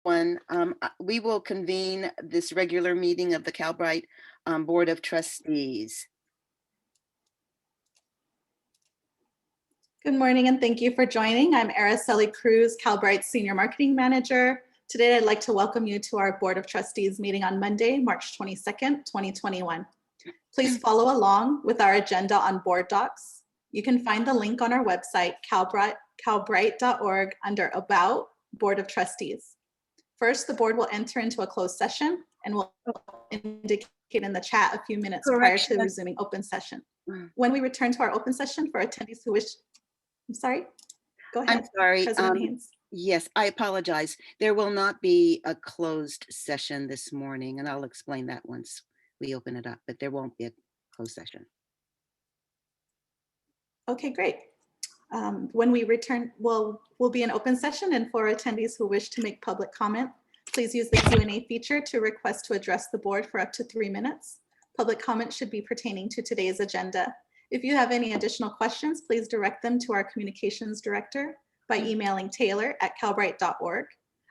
We will convene this regular meeting of the Calbright Board of Trustees. Good morning and thank you for joining. I'm Araceli Cruz, Calbright's Senior Marketing Manager. Today, I'd like to welcome you to our Board of Trustees meeting on Monday, March 22nd, 2021. Please follow along with our agenda on Board Docs. You can find the link on our website, calbright.org, under About Board of Trustees. First, the board will enter into a closed session and will indicate in the chat a few minutes prior to resuming open session. When we return to our open session for attendees who wish, I'm sorry, go ahead. I'm sorry. President Haynes. Yes, I apologize. There will not be a closed session this morning, and I'll explain that once we open it up, but there won't be a closed session. Okay, great. When we return, we'll be in open session, and for attendees who wish to make public comment, please use the Q&A feature to request to address the board for up to 3 minutes. Public comment should be pertaining to today's agenda. If you have any additional questions, please direct them to our communications director by emailing taylor@calbright.org.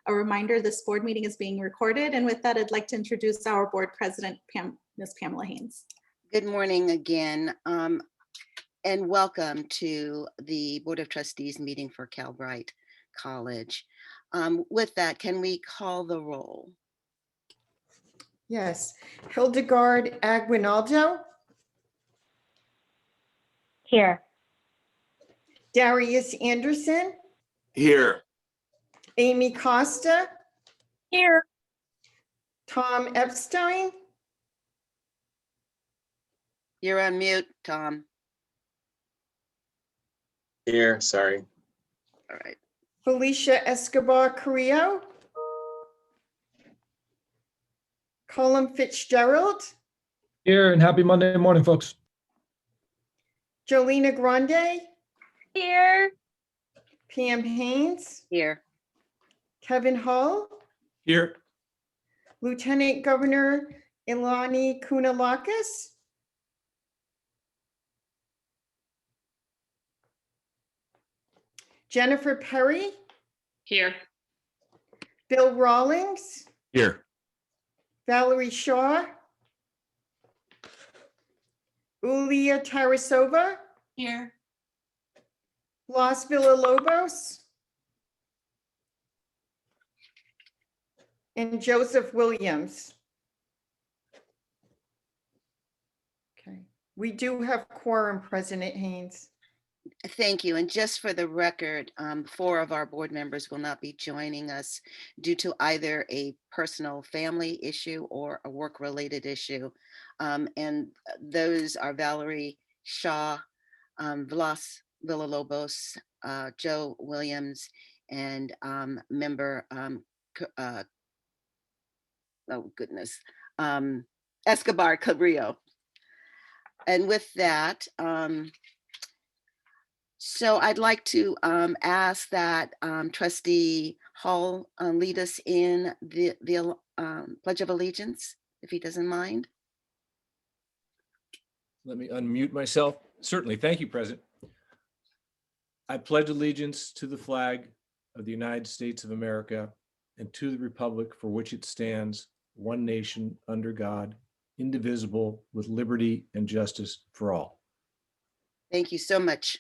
A reminder, this board meeting is being recorded, and with that, I'd like to introduce our board president, Ms. Pamela Haynes. Good morning again. And welcome to the Board of Trustees meeting for Calbright College. With that, can we call the roll? Yes, Hildegard Aguinaldo. Here. Darius Anderson. Here. Amy Costa. Here. Tom Epstein. You're on mute, Tom. Here, sorry. All right. Felicia Escobar Carrillo. Colin Fitzgerald. Here, and happy Monday morning, folks. Jolena Grande. Here. Pam Haynes. Here. Kevin Hull. Here. Lieutenant Governor Ilani Kounalakis. Jennifer Perry. Here. Bill Rawlings. Here. Valerie Shaw. Ulia Tarasova. Here. Los Villalobos. And Joseph Williams. Okay, we do have quorum, President Haynes. Thank you. And just for the record, 4 of our board members will not be joining us due to either a personal family issue or a work-related issue. And those are Valerie Shaw, Vlas Villalobos, Joe Williams, and member, oh goodness, Escobar Cabrillo. And with that, so I'd like to ask that Trustee Hull lead us in the Pledge of Allegiance, if he doesn't mind. Let me unmute myself. Certainly. Thank you, President. I pledge allegiance to the flag of the United States of America and to the republic for which it stands, one nation under God, indivisible, with liberty and justice for all. Thank you so much.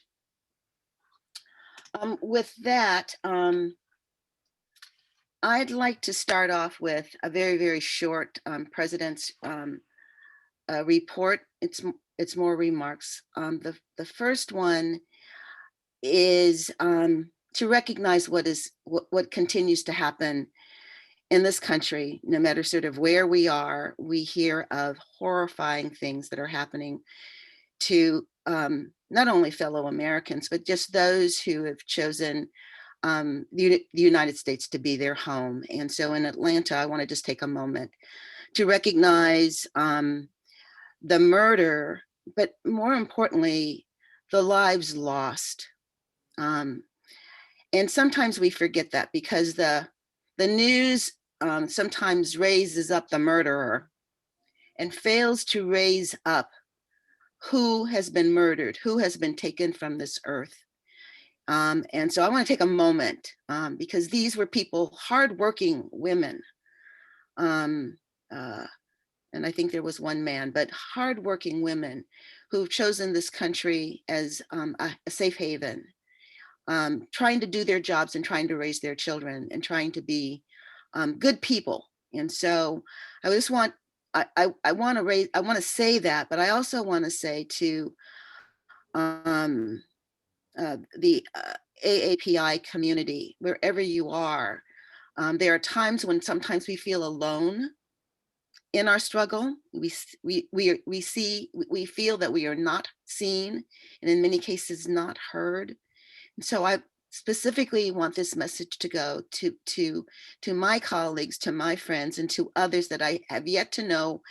With that, I'd like to start off with a very, very short President's report. It's more remarks. The first one is to recognize what continues to happen in this country. No matter sort of where we are, we hear of horrifying things that are happening to not only fellow Americans, but just those who have chosen the United States to be their home. And so in Atlanta, I want to just take a moment to recognize the murder, but more importantly, the lives lost. And sometimes we forget that because the news sometimes raises up the murderer and fails to raise up who has been murdered, who has been taken from this earth. And so I want to take a moment because these were people, hardworking women. And I think there was one man, but hardworking women who've chosen this country as a safe haven, trying to do their jobs and trying to raise their children and trying to be good people. And so I just want, I want to say that, but I also want to say to the AAPI community, wherever you are, there are times when sometimes we feel alone in our struggle. We feel that we are not seen, and in many cases not heard. And so I specifically want this message to go to my colleagues, to my friends, and to others that I have yet to know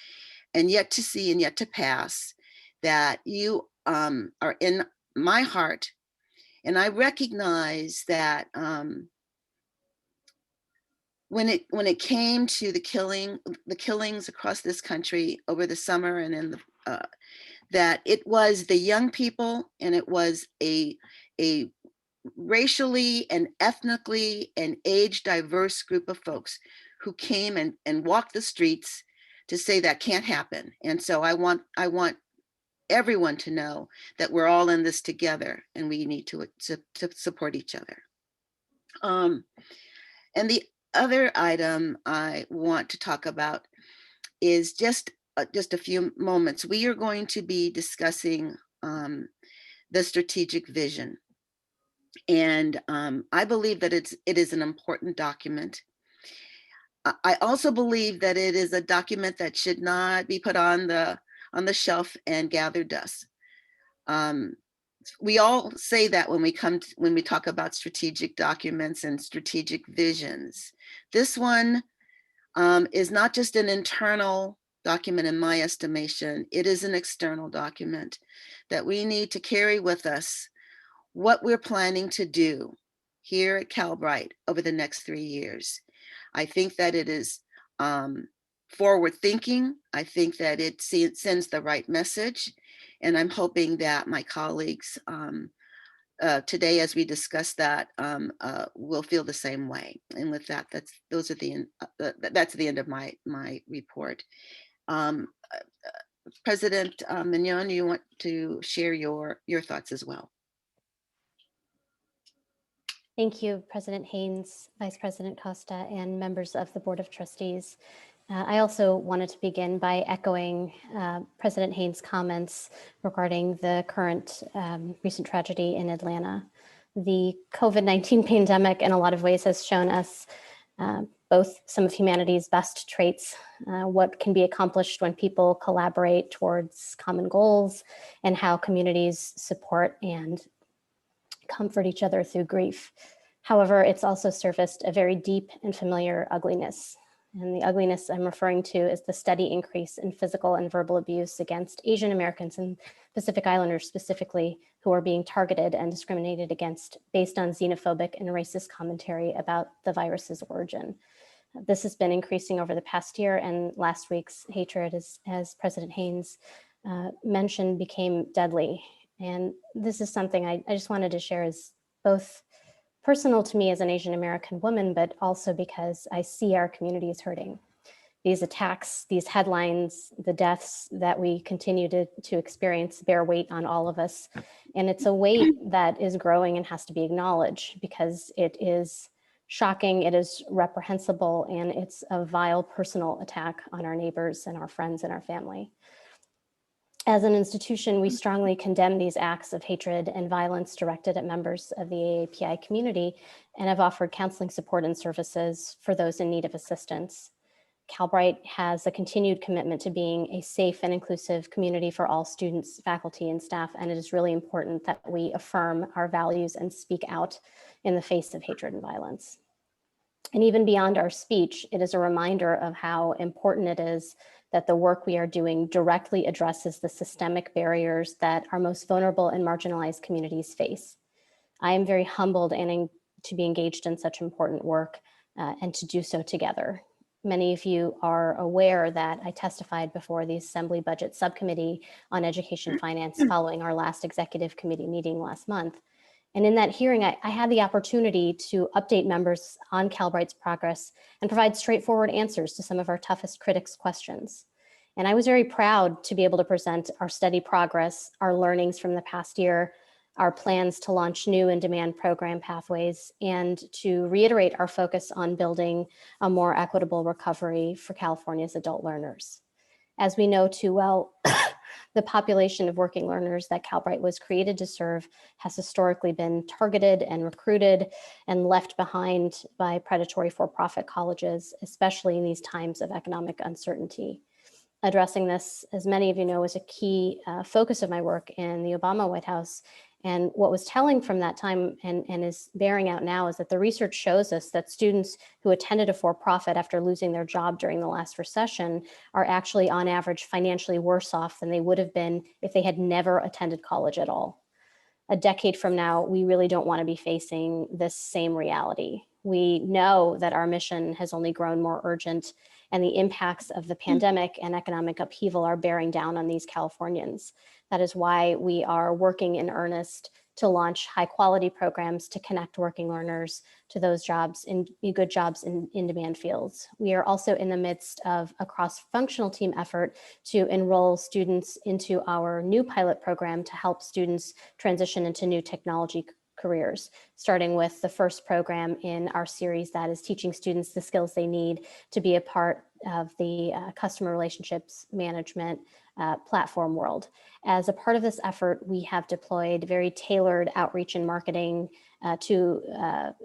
and yet to see and yet to pass, that you are in my heart. And I recognize that when it came to the killings across this country over the summer and in the that it was the young people, and it was a racially and ethnically and age diverse group of folks who came and walked the streets to say that can't happen. And so I want everyone to know that we're all in this together, and we need to support each other. And the other item I want to talk about is just a few moments. We are going to be discussing the strategic vision. And I believe that it is an important document. I also believe that it is a document that should not be put on the shelf and gather dust. We all say that when we talk about strategic documents and strategic visions. This one is not just an internal document in my estimation, it is an external document that we need to carry with us what we're planning to do here at Calbright over the next 3 years. I think that it is forward thinking. I think that it sends the right message. And I'm hoping that my colleagues today, as we discuss that, will feel the same way. And with that, that's the end of my report. President Mignon, you want to share your thoughts as well? Thank you, President Haynes, Vice President Costa, and members of the Board of Trustees. I also wanted to begin by echoing President Haynes' comments regarding the current recent tragedy in Atlanta. The COVID-19 pandemic in a lot of ways has shown us both some of humanity's best traits, what can be accomplished when people collaborate towards common goals, and how communities support and comfort each other through grief. However, it's also surfaced a very deep and familiar ugliness. And the ugliness I'm referring to is the steady increase in physical and verbal abuse against Asian Americans and Pacific Islanders specifically, who are being targeted and discriminated against based on xenophobic and racist commentary about the virus's origin. This has been increasing over the past year, and last week's hatred, as President Haynes mentioned, became deadly. And this is something I just wanted to share as both personal to me as an Asian American woman, but also because I see our communities hurting. These attacks, these headlines, the deaths that we continue to experience bear weight on all of us. And it's a weight that is growing and has to be acknowledged because it is shocking, it is reprehensible, and it's a vile personal attack on our neighbors and our friends and our family. As an institution, we strongly condemn these acts of hatred and violence directed at members of the AAPI community and have offered counseling support and services for those in need of assistance. Calbright has a continued commitment to being a safe and inclusive community for all students, faculty, and staff, and it is really important that we affirm our values and speak out in the face of hatred and violence. And even beyond our speech, it is a reminder of how important it is that the work we are doing directly addresses the systemic barriers that our most vulnerable and marginalized communities face. I am very humbled to be engaged in such important work and to do so together. Many of you are aware that I testified before the Assembly Budget Subcommittee on Education Finance following our last executive committee meeting last month. And in that hearing, I had the opportunity to update members on Calbright's progress and provide straightforward answers to some of our toughest critics' questions. And I was very proud to be able to present our steady progress, our learnings from the past year, our plans to launch new in-demand program pathways, and to reiterate our focus on building a more equitable recovery for California's adult learners. As we know too well, the population of working learners that Calbright was created to serve has historically been targeted and recruited and left behind by predatory for-profit colleges, especially in these times of economic uncertainty. Addressing this, as many of you know, was a key focus of my work in the Obama White House. And what was telling from that time and is bearing out now is that the research shows us that students who attended a for-profit after losing their job during the last recession are actually on average financially worse off than they would have been if they had never attended college at all. A decade from now, we really don't want to be facing this same reality. We know that our mission has only grown more urgent, and the impacts of the pandemic and economic upheaval are bearing down on these Californians. That is why we are working in earnest to launch high quality programs to connect working learners to those jobs in good jobs in demand fields. We are also in the midst of a cross-functional team effort to enroll students into our new pilot program to help students transition into new technology careers, starting with the first program in our series that is teaching students the skills they need to be a part of the customer relationships management platform world. As a part of this effort, we have deployed very tailored outreach and marketing to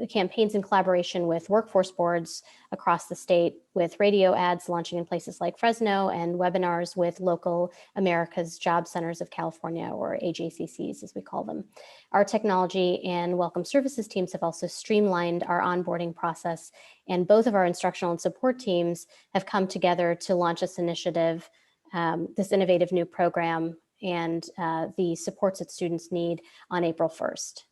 campaigns in collaboration with workforce boards across the state, with radio ads launching in places like Fresno and webinars with local America's Job Centers of California, or AJCCs as we call them. Our technology and welcome services teams have also streamlined our onboarding process, and both of our instructional and support teams have come together to launch this initiative, this innovative new program, and the supports that students need on April 1st.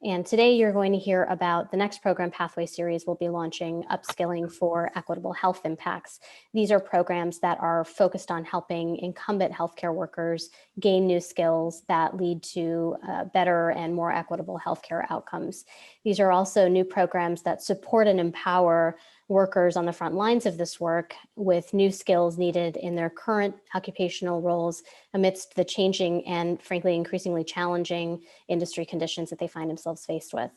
And today you're going to hear about the next program pathway series we'll be launching, Upskilling for Equitable Health Impacts. These are programs that are focused on helping incumbent healthcare workers gain new skills that lead to better and more equitable healthcare outcomes. These are also new programs that support and empower workers on the front lines of this work with new skills needed in their current occupational roles amidst the changing and frankly increasingly challenging industry conditions that they find themselves faced with.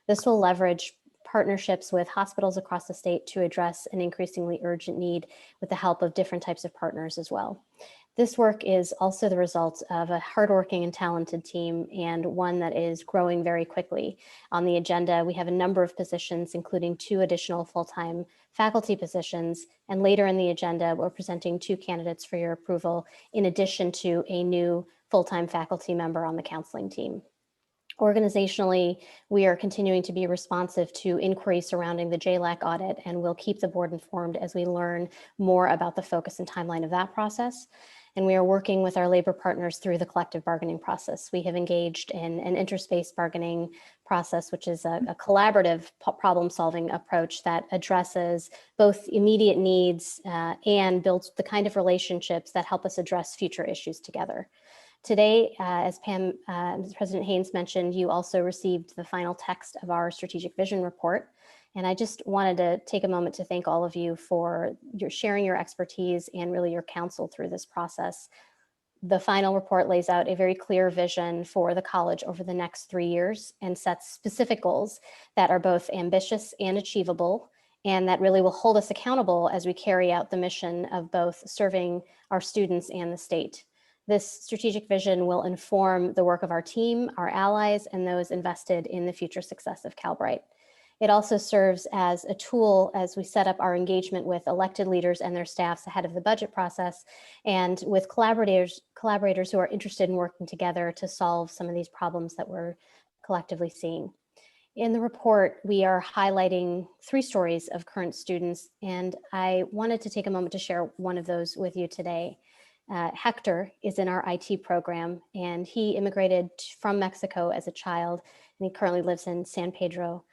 This will leverage partnerships with hospitals across the state to address an increasingly urgent need with the help of different types of partners as well. This work is also the result of a hardworking and talented team, and one that is growing very quickly. On the agenda, we have a number of positions, including 2 additional full-time faculty positions. And later in the agenda, we're presenting 2 candidates for your approval, in addition to a new full-time faculty member on the counseling team. Organizationally, we are continuing to be responsive to inquiries surrounding the JLAC audit, and we'll keep the board informed as we learn more about the focus and timeline of that process. And we are working with our labor partners through the collective bargaining process. We have engaged in an interspace bargaining process, which is a collaborative problem-solving approach that addresses both immediate needs and builds the kind of relationships that help us address future issues together. Today, as President Haynes mentioned, you also received the final text of our strategic vision report. And I just wanted to take a moment to thank all of you for sharing your expertise and really your counsel through this process. The final report lays out a very clear vision for the college over the next 3 years and sets specific goals that are both ambitious and achievable, and that really will hold us accountable as we carry out the mission of both serving our students and the state. This strategic vision will inform the work of our team, our allies, and those invested in the future success of Calbright. It also serves as a tool as we set up our engagement with elected leaders and their staffs ahead of the budget process, and with collaborators who are interested in working together to solve some of these problems that we're collectively seeing. In the report, we are highlighting 3 stories of current students, and I wanted to take a moment to share one of those with you today. Hector is in our IT program, and he immigrated from Mexico as a child, and he currently lives in San Pedro.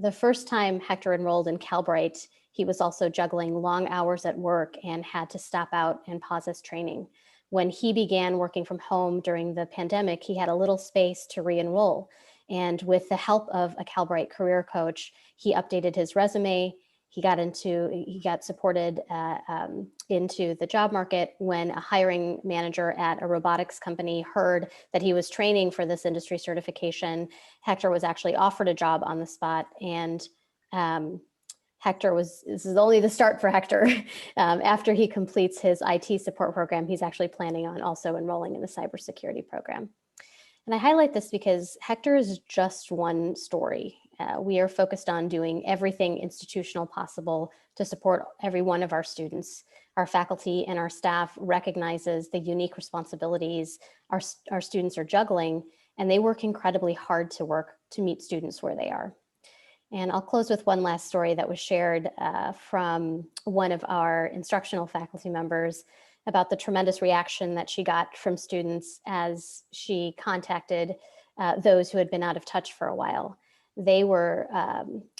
The first time Hector enrolled in Calbright, he was also juggling long hours at work and had to stop out and pause his training. When he began working from home during the pandemic, he had a little space to re-enroll. And with the help of a Calbright career coach, he updated his resume. He got supported into the job market when a hiring manager at a robotics company heard that he was training for this industry certification. Hector was actually offered a job on the spot, and this is only the start for Hector. After he completes his IT support program, he's actually planning on also enrolling in the cybersecurity program. And I highlight this because Hector is just one story. We are focused on doing everything institutional possible to support every one of our students. Our faculty and our staff recognizes the unique responsibilities our students are juggling, and they work incredibly hard to meet students where they are. And I'll close with one last story that was shared from one of our instructional faculty members about the tremendous reaction that she got from students as she contacted those who had been out of touch for a while. They were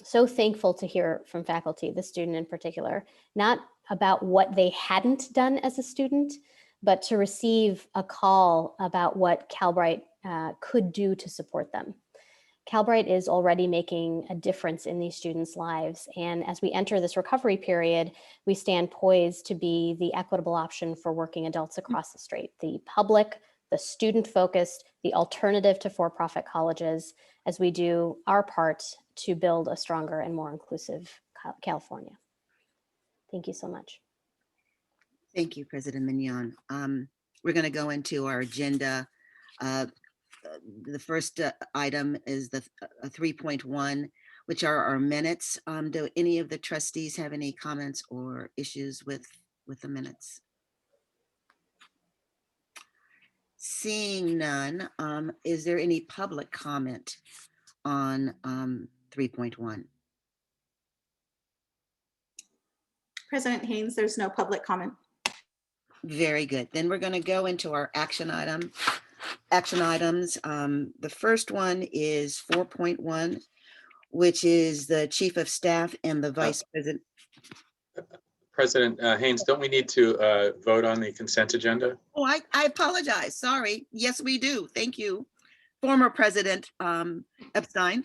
so thankful to hear from faculty, the student in particular, not about what they hadn't done as a student, but to receive a call about what Calbright could do to support them. Calbright is already making a difference in these students' lives. And as we enter this recovery period, we stand poised to be the equitable option for working adults across the state, the public, the student-focused, the alternative to for-profit colleges, as we do our part to build a stronger and more inclusive California. Thank you so much. Thank you, President Mignon. We're going to go into our agenda. The first item is the 3.1, which are our minutes. Do any of the trustees have any comments or issues with the minutes? Seeing none, is there any public comment on 3.1? President Haynes, there's no public comment. Very good. Then we're going to go into our action items. The first one is 4.1, which is the chief of staff and the vice president. President Haynes, don't we need to vote on the consent agenda? Oh, I apologize. Sorry. Yes, we do. Thank you. Former President Epstein.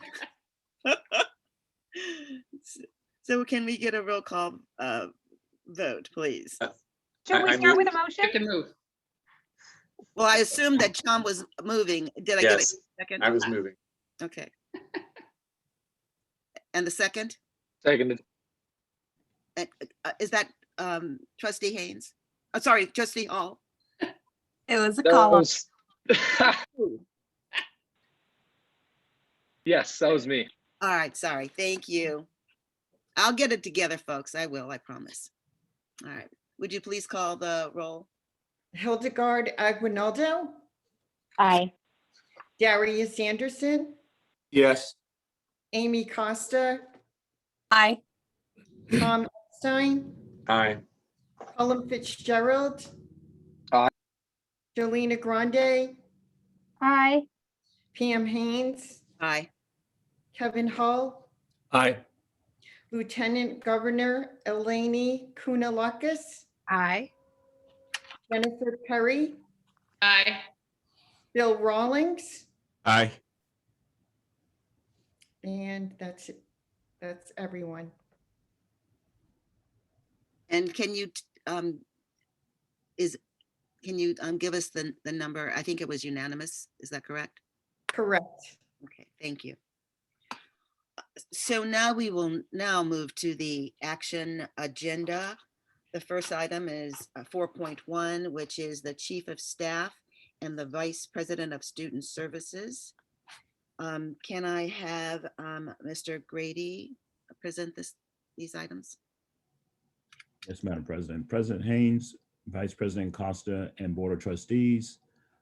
So can we get a roll call vote, please? Should we I start move- with a motion? Well, I assumed that John was moving. Did I get a Yes, second? I was moving. Okay. And the second? Seconded. Is that Trustee Haynes? Sorry, Trustee Hall. It was a That call. was- Yes, that was me. All right, sorry. Thank you. I'll get it together, folks. I will, I promise. All right. Would you please call the roll? Hildegard Aguinaldo, Aye. Darius Anderson, Yes. Amy Costa, Aye. Tom Epstein, Aye. Colin Fitzgerald. Aye. Jolena Grande, Aye. Pam Haynes, Aye. Kevin Hull, Aye. Lieutenant Governor Eleni Kounalakis, Aye. Jennifer Perry, Aye. Bill Rawlings, Aye. and that's it. That's everyone. And can you give us the number? I think it was unanimous. Is that correct? Correct. Okay, thank you. So now we will now move to the action agenda. The first item is 4.1, which is the chief of staff and the vice president of student services. Can I have Mr. Grady present these items? Yes, Madam President. President Haynes, Vice President Costa, and Board of Trustees,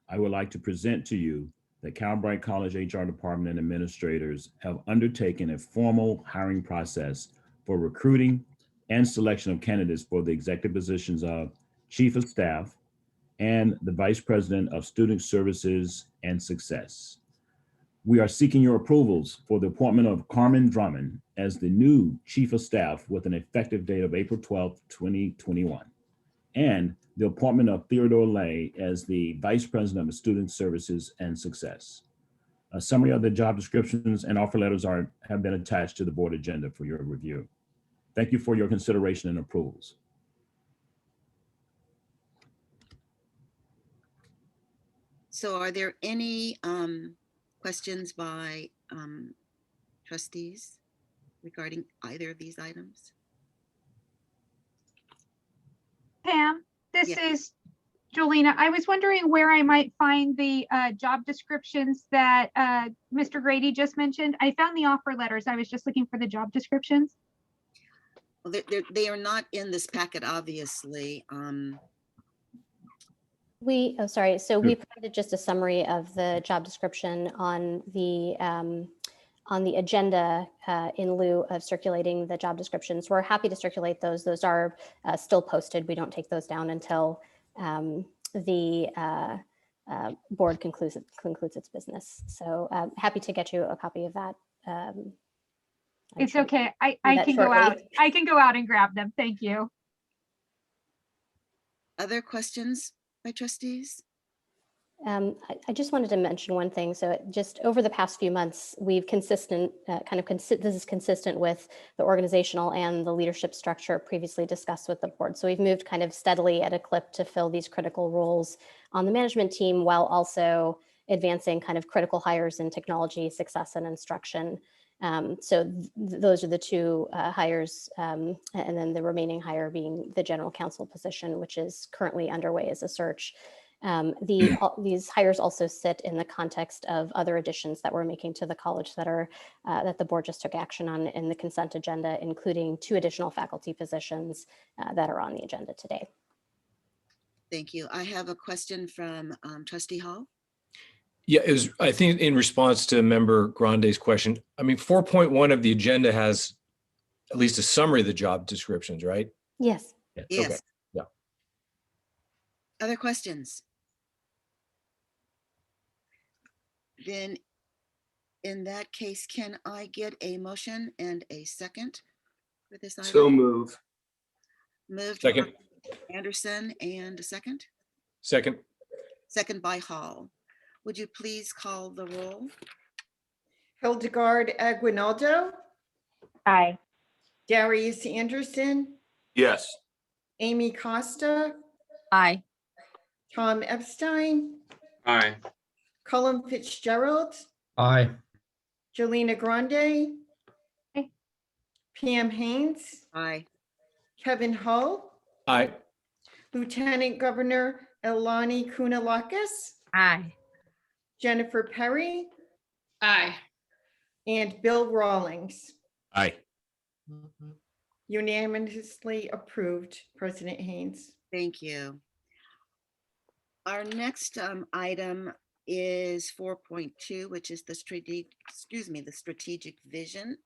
I would like to present to you that Calbright College HR Department and administrators have undertaken a formal hiring process for recruiting and selection of candidates for the executive positions of Chief of Staff and the Vice President of Student Services and Success. We are seeking your approvals for the appointment of Carmen Drummond as the new Chief of Staff with an effective date of April 12th, 2021, and the appointment of Theodore Lay as the Vice President of Student Services and Success. A summary of the job descriptions and offer letters have been attached to the board agenda for your review. Thank you for your consideration and approvals. So are there any questions by trustees regarding either of these items? Pam, this Yeah. is Jolena. I was wondering where I might find the job descriptions that Mr. Grady just mentioned. I found the offer letters. I was just looking for the job descriptions. Well, they are not in this packet, obviously. So we provided just a summary of the job description on the agenda in lieu of circulating the job descriptions. We're happy to circulate those. Those are still posted. We don't take those down until the board concludes its business. So happy to get you a copy of that. It's sure. okay. I that can go out. shortly. I can go out and grab them. Thank you. Other questions by trustees? I just wanted to mention one thing. So just over the past few months, we've this is consistent with the organizational and the leadership structure previously discussed with the board. So we've moved kind of steadily at a clip to fill these critical roles on the management team while also advancing kind of critical hires in technology, success, and instruction. Those are the two hires, and then the remaining hire being the general counsel position, which is currently underway as a search. These hires also sit in the context of other additions that we're making to the college that are that the board just took action on in the consent agenda, including 2 additional faculty positions that are on the agenda today. Thank you. I have a question from Trustee Hall. Yeah, I think in response to Member Grande's question, I mean, 4.1 of the agenda has at least a summary of the job descriptions, right? Yes. Yes. Okay. Yeah. Other questions? Then in that case, can I get a motion and a second for this item? So move. Moved Second. by Anderson and a second? Second. Second by Hall. Would you please call the roll? Hildegard Aguinaldo, Aye. Darius Anderson, Yes. Amy Costa, Aye. Tom Epstein, Aye. Cullen Fitzgerald, Aye. Jolena Grande, Aye. Pam Haynes, Aye. Kevin Hull, Aye. Lieutenant Governor Elani Kounalakis, Aye. Jennifer Perry, Aye. and Bill Rawlings. Aye. Unanimously approved, President Haynes. Thank you. Our next item is 4.2, which is the strategic vision.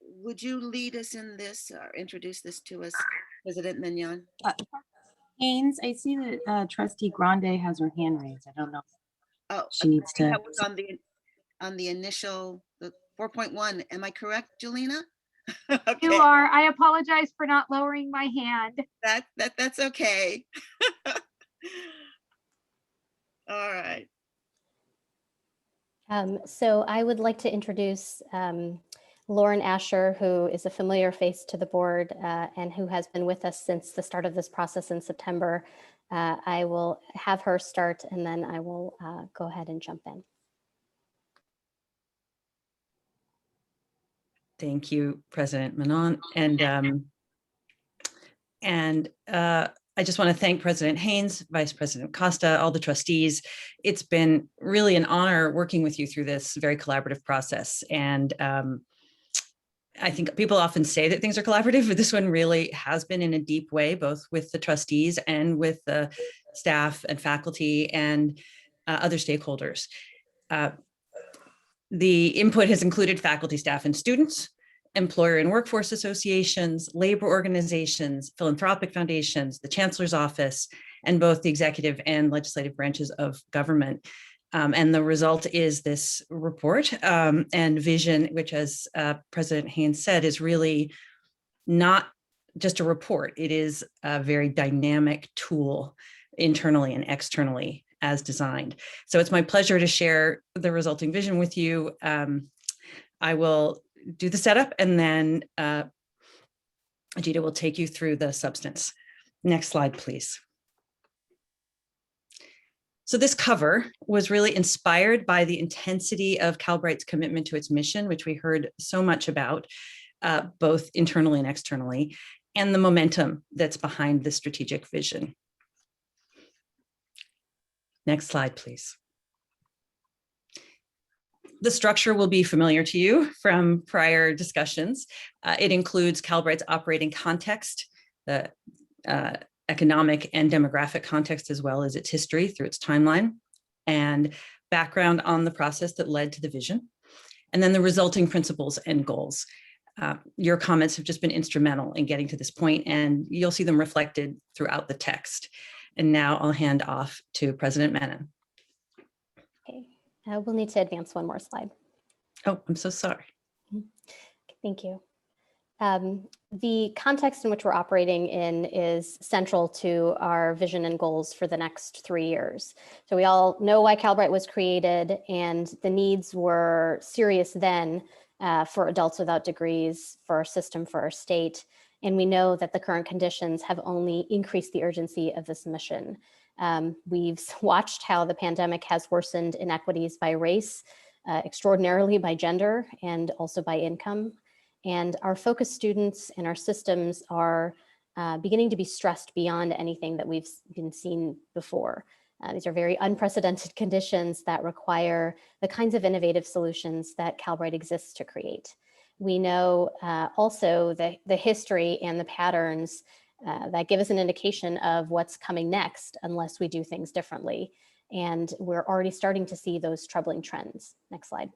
Would you lead us in this or introduce this to us, President Mignon? Haynes, I see that Trustee Grande has her hand raised. I don't know. Oh, She needs to. that was on the initial, the 4.1. Am I correct, Julina? You Okay, are. I apologize for not lowering my hand. that's okay. All right. So I would like to introduce Lauren Asher, who is a familiar face to the board and who has been with us since the start of this process in September. I will have her start and then I will go ahead and jump in. Thank you, President Manon. And I just want to thank President Haynes, Vice President Costa, all the trustees. It's been really an honor working with you through this very collaborative process. And I think people often say that things are collaborative, but this one really has been in a deep way, both with the trustees and with the staff and faculty and other stakeholders. The input has included faculty, staff, and students, employer and workforce associations, labor organizations, philanthropic foundations, the Chancellor's Office, and both the executive and legislative branches of government. And the result is this report and vision, which, as President Haynes said, is really not just a report. It is a very dynamic tool internally and externally as designed. So it's my pleasure to share the resulting vision with you. I will do the setup and then Ajita will take you through the substance. Next slide, please. So this cover was really inspired by the intensity of Calbright's commitment to its mission, which we heard so much about, both internally and externally, and the momentum that's behind the strategic vision. Next slide, please. The structure will be familiar to you from prior discussions. It includes Calbright's operating context, the economic and demographic context, as well as its history through its timeline, and background on the process that led to the vision, and then the resulting principles and goals. Your comments have just been instrumental in getting to this point, and you'll see them reflected throughout the text. And now I'll hand off to President Menon. Okay, we'll need to advance one more slide. Oh, I'm so sorry. Thank you. The context in which we're operating in is central to our vision and goals for the next 3 years. So we all know why Calbright was created, and the needs were serious then for adults without degrees, for our system, for our state. And we know that the current conditions have only increased the urgency of this mission. We've watched how the pandemic has worsened inequities by race, extraordinarily by gender, and also by income. And our focus students and our systems are beginning to be stressed beyond anything that we've been seen before. These are very unprecedented conditions that require the kinds of innovative solutions that Calbright exists to create. We know also the history and the patterns that give us an indication of what's coming next unless we do things differently. And we're already starting to see those troubling trends. Next slide.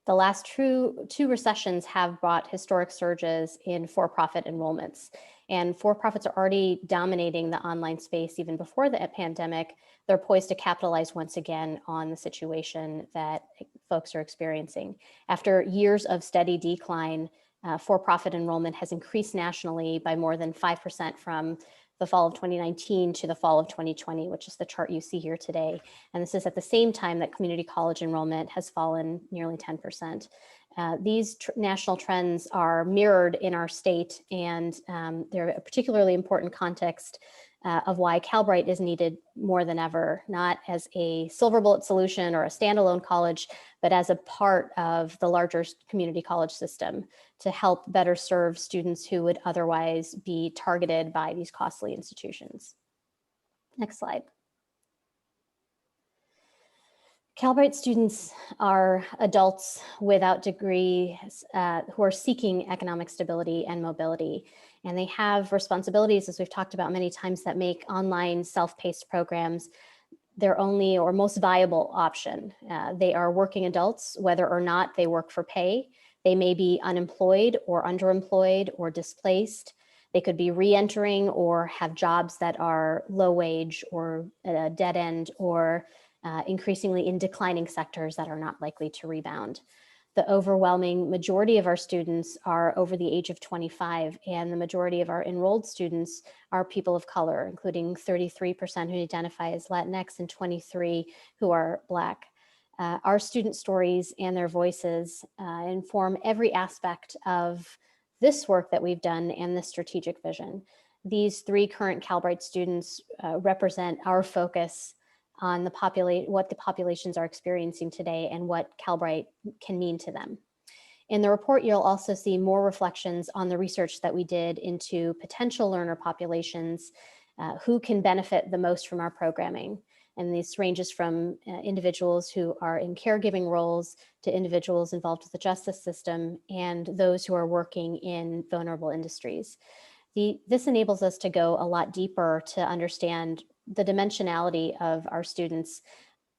The last two recessions have brought historic surges in for-profit enrollments, and for-profits are already dominating the online space even before the pandemic. They're poised to capitalize once again on the situation that folks are experiencing. After years of steady decline, for-profit enrollment has increased nationally by more than 5% from the fall of 2019 to the fall of 2020, which is the chart you see here today. And this is at the same time that community college enrollment has fallen nearly 10%. These national trends are mirrored in our state, and they're a particularly important context of why Calbright is needed more than ever, not as a silver bullet solution or a standalone college, but as a part of the larger community college system to help better serve students who would otherwise be targeted by these costly institutions. Next slide. Calbright students are adults without degrees who are seeking economic stability and mobility. And they have responsibilities, as we've talked about many times, that make online self-paced programs their only or most viable option. They are working adults, whether or not they work for pay. They may be unemployed or underemployed or displaced. They could be re-entering or have jobs that are low wage or a dead end or increasingly in declining sectors that are not likely to rebound. The overwhelming majority of our students are over the age of 25, and the majority of our enrolled students are people of color, including 33% who identify as Latinx and 23% who are Black. Our student stories and their voices inform every aspect of this work that we've done and this strategic vision. These 3 current Calbright students represent our focus on what the populations are experiencing today and what Calbright can mean to them. In the report, you'll also see more reflections on the research that we did into potential learner populations who can benefit the most from our programming. And this ranges from individuals who are in caregiving roles to individuals involved with the justice system and those who are working in vulnerable industries. This enables us to go a lot deeper to understand the dimensionality of our students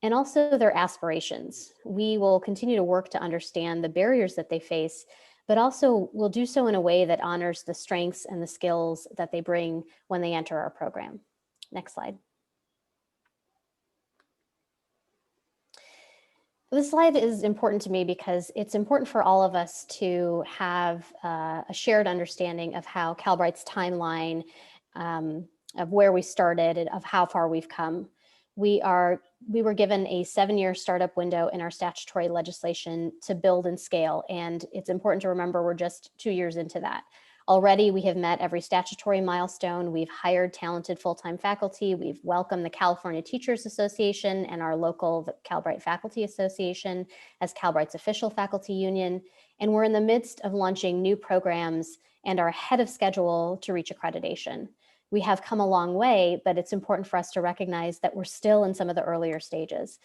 and also their aspirations. We will continue to work to understand the barriers that they face, but also we'll do so in a way that honors the strengths and the skills that they bring when they enter our program. Next slide. This slide is important to me because it's important for all of us to have a shared understanding of how Calbright's timeline of where we started and of how far we've come. We were given a 7-year startup window in our statutory legislation to build and scale. And it's important to remember we're just 2 years into that. Already, we have met every statutory milestone. We've hired talented full-time faculty. We've welcomed the California Teachers Association and our local the Calbright Faculty Association as Calbright's official faculty union. And we're in the midst of launching new programs and are ahead of schedule to reach accreditation. We have come a long way, but it's important for us to recognize that we're still in some of the earlier stages.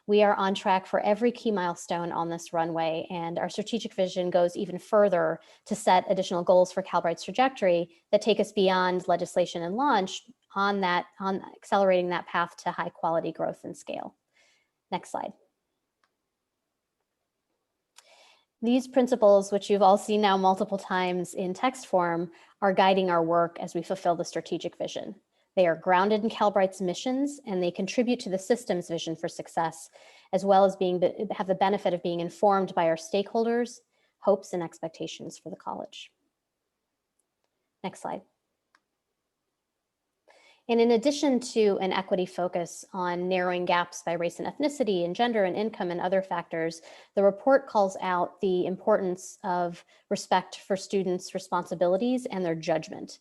We are on track for every key milestone on this runway, and our strategic vision goes even further to set additional goals for Calbright's trajectory that take us beyond legislation and launch on accelerating that path to high quality growth and scale. Next slide. These principles, which you've all seen now multiple times in text form, are guiding our work as we fulfill the strategic vision. They are grounded in Calbright's missions, and they contribute to the system's vision for success, as well as have the benefit of being informed by our stakeholders, hopes, and expectations for the college. Next slide. And in addition to an equity focus on narrowing gaps by race and ethnicity and gender and income and other factors, the report calls out the importance of respect for students' responsibilities and their judgment.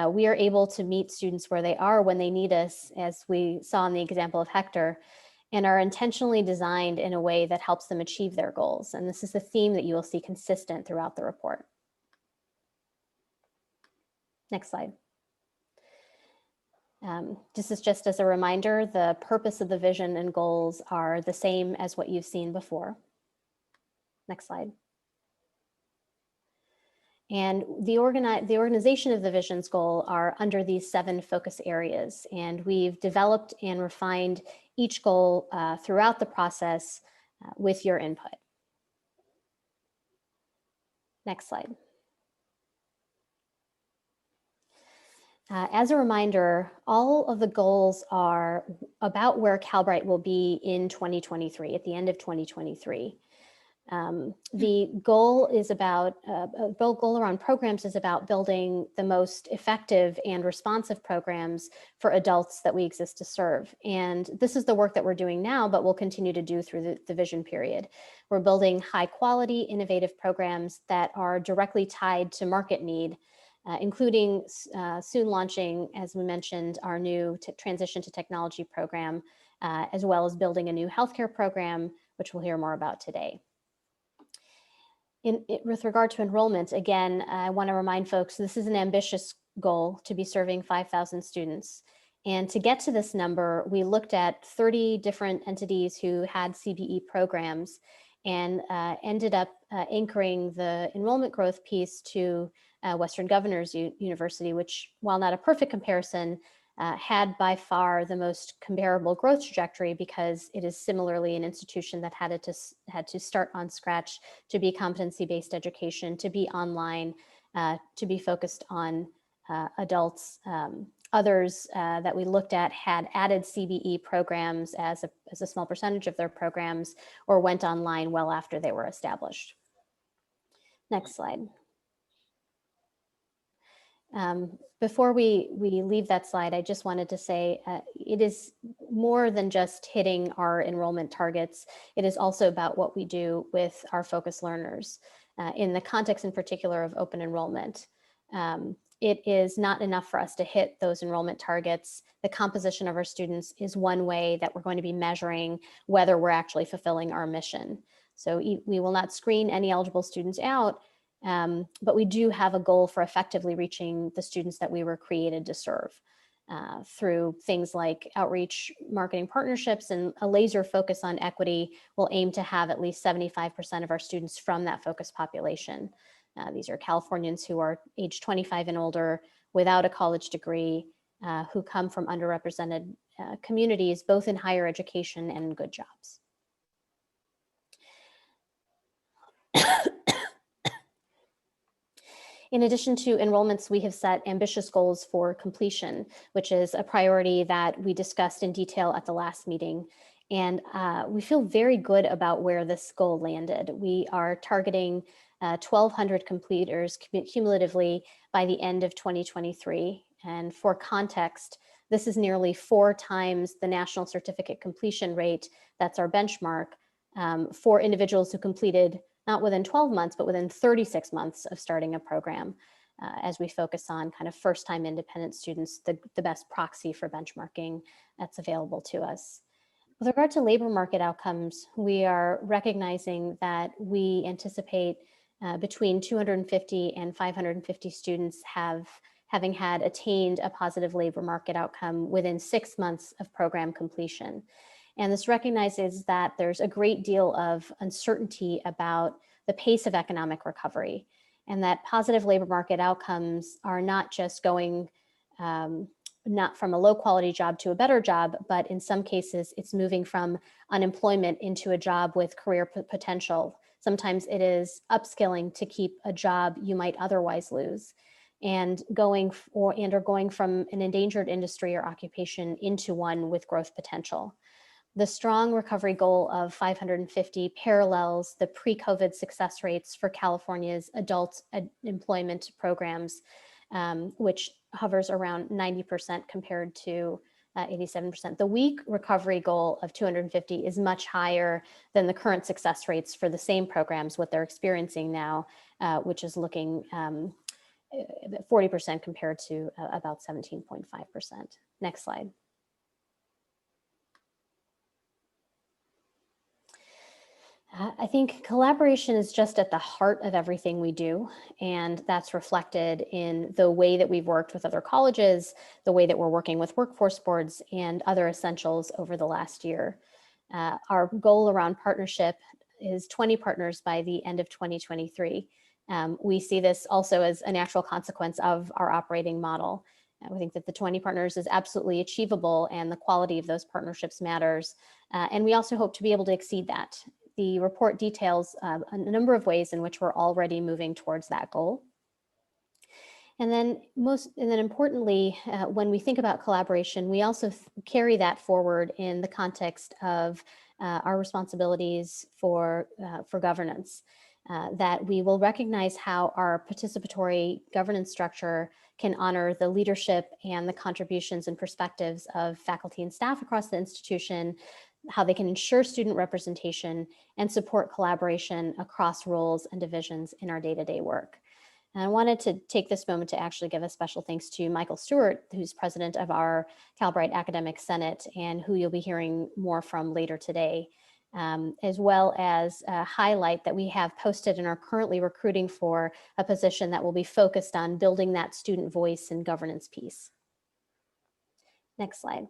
We are able to meet students where they are when they need us, as we saw in the example of Hector, and are intentionally designed in a way that helps them achieve their goals. And this is a theme that you will see consistent throughout the report. Next slide. This is just as a reminder, the purpose of the vision and goals are the same as what you've seen before. Next slide. And the organization of the vision's goal are under these 7 focus areas. And we've developed and refined each goal throughout the process with your input. Next slide. As a reminder, all of the goals are about where Calbright will be in 2023, at the end of 2023. The goal is about, goal around programs is about building the most effective and responsive programs for adults that we exist to serve. And this is the work that we're doing now, but we'll continue to do through the vision period. We're building high quality, innovative programs that are directly tied to market need, including soon launching, as we mentioned, our new transition to technology program, as well as building a new healthcare program, which we'll hear more about today. With regard to enrollment, again, I want to remind folks, this is an ambitious goal to be serving 5,000 students. And to get to this number, we looked at 30 different entities who had CBE programs and ended up anchoring the enrollment growth piece to Western Governors University, which, while not a perfect comparison, had by far the most comparable growth trajectory because it is similarly an institution that had to start on scratch, to be competency-based education, to be online, to be focused on adults. Others that we looked at had added CBE programs as a small percentage of their programs, or went online well after they were established. Next slide. Before we leave that slide, I just wanted to say it is more than just hitting our enrollment targets. It is also about what we do with our focus learners in the context in particular of open enrollment. It is not enough for us to hit those enrollment targets. The composition of our students is one way that we're going to be measuring whether we're actually fulfilling our mission. So we will not screen any eligible students out, but we do have a goal for effectively reaching the students that we were created to serve through things like outreach, marketing partnerships, and a laser focus on equity. We'll aim to have at least 75% of our students from that focus population. These are Californians who are age 25 and older, without a college degree, who come from underrepresented communities, both in higher education and in good jobs. In addition to enrollments, we have set ambitious goals for completion, which is a priority that we discussed in detail at the last meeting. And we feel very good about where this goal landed. We are targeting 1,200 completers cumulatively by the end of 2023. And for context, this is nearly 4 times the national certificate completion rate, that's our benchmark, for individuals who completed not within 12 months, but within 36 months of starting a program, as we focus on kind of first-time independent students, the best proxy for benchmarking that's available to us. With regard to labor market outcomes, we are recognizing that we anticipate between 250 and 550 students having had attained a positive labor market outcome within 6 months of program completion. And this recognizes that there's a great deal of uncertainty about the pace of economic recovery, and that positive labor market outcomes are not just going not from a low quality job to a better job, but in some cases it's moving from unemployment into a job with career potential. Sometimes it is upskilling to keep a job you might otherwise lose, and going from an endangered industry or occupation into one with growth potential. The strong recovery goal of 550 parallels the pre-COVID success rates for California's adult employment programs, which hovers around 90% compared to 87%. The weak recovery goal of 250 is much higher than the current success rates for the same programs, what they're experiencing now, which is looking 40% compared to about 17.5%. Next slide. I think collaboration is just at the heart of everything we do, and that's reflected in the way that we've worked with other colleges, the way that we're working with workforce boards and other essentials over the last year. Our goal around partnership is 20 partners by the end of 2023. We see this also as a natural consequence of our operating model. We think that the 20 partners is absolutely achievable, and the quality of those partnerships matters. And we also hope to be able to exceed that. The report details a number of ways in which we're already moving towards that goal. And then importantly, when we think about collaboration, we also carry that forward in the context of our responsibilities for governance, that we will recognize how our participatory governance structure can honor the leadership and the contributions and perspectives of faculty and staff across the institution, how they can ensure student representation and support collaboration across roles and divisions in our day-to-day work. And I wanted to take this moment to actually give a special thanks to Michael Stewart, who's president of our Calbright Academic Senate and who you'll be hearing more from later today, as well as highlight that we have posted and are currently recruiting for a position that will be focused on building that student voice and governance piece. Next slide.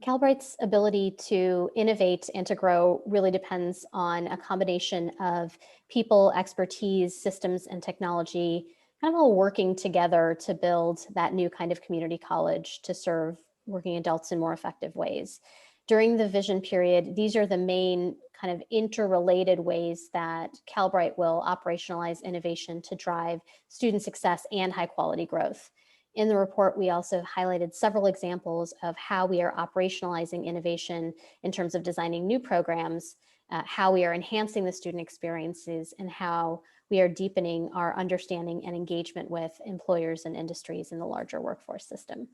Calbright's ability to innovate and to grow really depends on a combination of people, expertise, systems, and technology, kind of all working together to build that new kind of community college to serve working adults in more effective ways. During the vision period, these are the main kind of interrelated ways that Calbright will operationalize innovation to drive student success and high quality growth. In the report, we also highlighted several examples of how we are operationalizing innovation in terms of designing new programs, how we are enhancing the student experiences, and how we are deepening our understanding and engagement with employers and industries in the larger workforce system.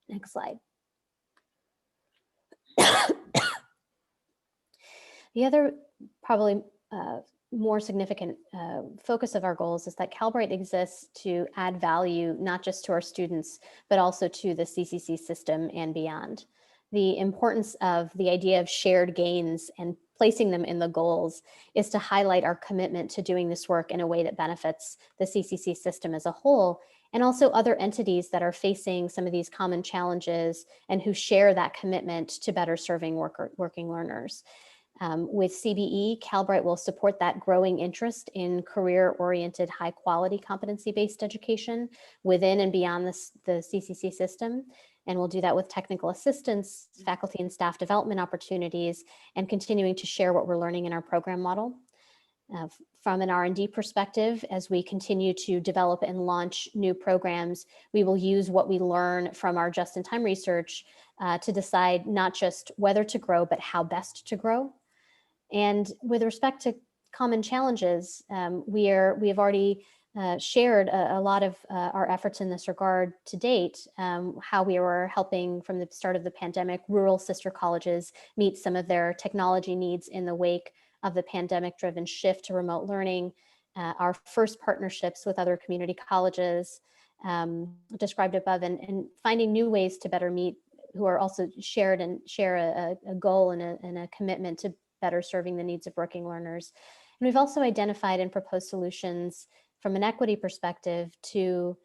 Next slide. The other probably more significant focus of our goals is that Calbright exists to add value, not just to our students, but also to the CCC system and beyond. The importance of the idea of shared gains and placing them in the goals is to highlight our commitment to doing this work in a way that benefits the CCC system as a whole, and also other entities that are facing some of these common challenges and who share that commitment to better serving working learners. With CBE, Calbright will support that growing interest in career-oriented, high-quality, competency-based education within and beyond the CCC system. And we'll do that with technical assistance, faculty and staff development opportunities, and continuing to share what we're learning in our program model. From an R&D perspective, as we continue to develop and launch new programs, we will use what we learn from our just-in-time research to decide not just whether to grow, but how best to grow. And with respect to common challenges, we have already shared a lot of our efforts in this regard to date, how we were helping from the start of the pandemic rural sister colleges meet some of their technology needs in the wake of the pandemic-driven shift to remote learning, our first partnerships with other community colleges described above, and finding new ways to better meet who are also share a goal and a commitment to better serving the needs of working learners. And we've also identified and proposed solutions from an equity perspective to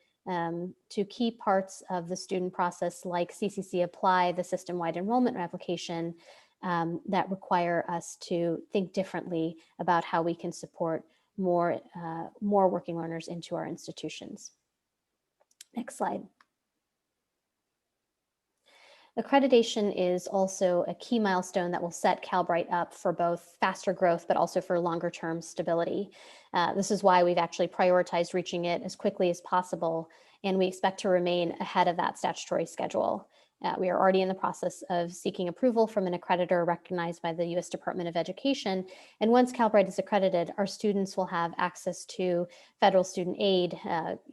key parts of the student process, like CCC Apply, the system-wide enrollment application, that require us to think differently about how we can support more working learners into our institutions. Next slide. Accreditation is also a key milestone that will set Calbright up for both faster growth, but also for longer term stability. This is why we've actually prioritized reaching it as quickly as possible, and we expect to remain ahead of that statutory schedule. We are already in the process of seeking approval from an accreditor recognized by the U.S. Department of Education. And once Calbright is accredited, our students will have access to federal student aid,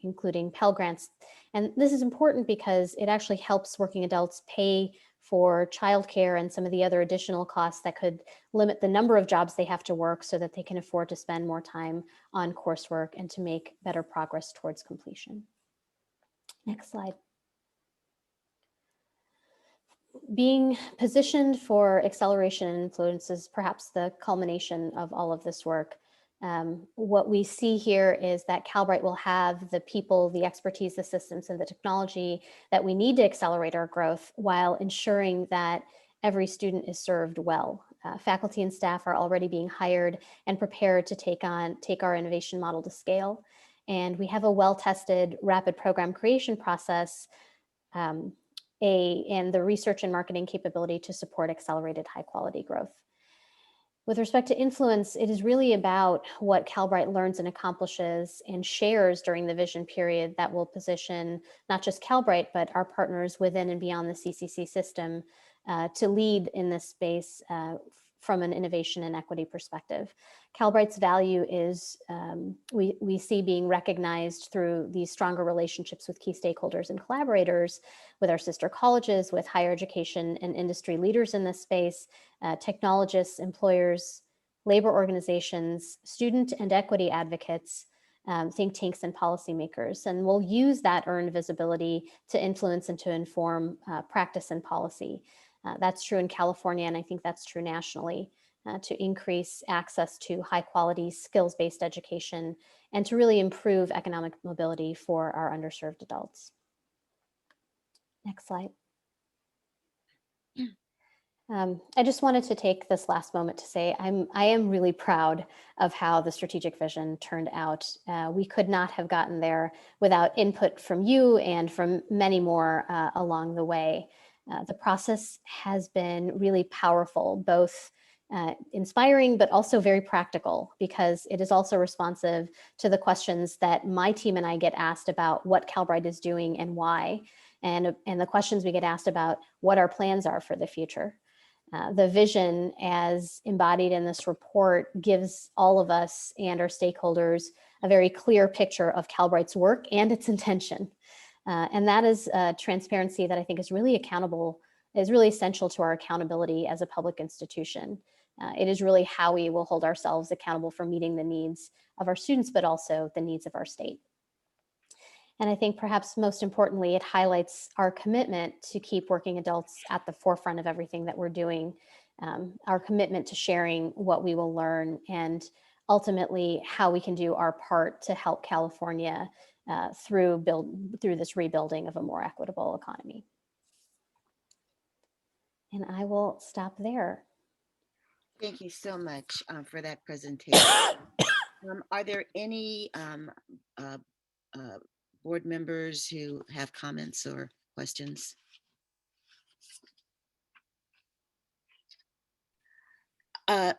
including Pell Grants. And this is important because it actually helps working adults pay for childcare and some of the other additional costs that could limit the number of jobs they have to work so that they can afford to spend more time on coursework and to make better progress towards completion. Next slide. Being positioned for acceleration and influence is perhaps the culmination of all of this work. What we see here is that Calbright will have the people, the expertise, the systems, and the technology that we need to accelerate our growth while ensuring that every student is served well. Faculty and staff are already being hired and prepared to take our innovation model to scale. And we have a well-tested rapid program creation process and the research and marketing capability to support accelerated high quality growth. With respect to influence, it is really about what Calbright learns and accomplishes and shares during the vision period that will position not just Calbright, but our partners within and beyond the CCC system to lead in this space from an innovation and equity perspective. Calbright's value is, we see being recognized through these stronger relationships with key stakeholders and collaborators, with our sister colleges, with higher education and industry leaders in this space, technologists, employers, labor organizations, student and equity advocates, think tanks and policymakers. And we'll use that earned visibility to influence and to inform practice and policy. That's true in California, and I think that's true nationally, to increase access to high quality skills-based education and to really improve economic mobility for our underserved adults. Next slide. I just wanted to take this last moment to say I am really proud of how the strategic vision turned out. We could not have gotten there without input from you and from many more along the way. The process has been really powerful, both inspiring, but also very practical, because it is also responsive to the questions that my team and I get asked about what Calbright is doing and why, and the questions we get asked about what our plans are for the future. The vision as embodied in this report gives all of us and our stakeholders a very clear picture of Calbright's work and its intention. And that is transparency that I think is really essential to our accountability as a public institution. It is really how we will hold ourselves accountable for meeting the needs of our students, but also the needs of our state. And I think perhaps most importantly, it highlights our commitment to keep working adults at the forefront of everything that we're doing, our commitment to sharing what we will learn, and ultimately how we can do our part to help California through this rebuilding of a more equitable economy. And I will stop there. Thank you so much for that presentation. Are there any board members who have comments or questions?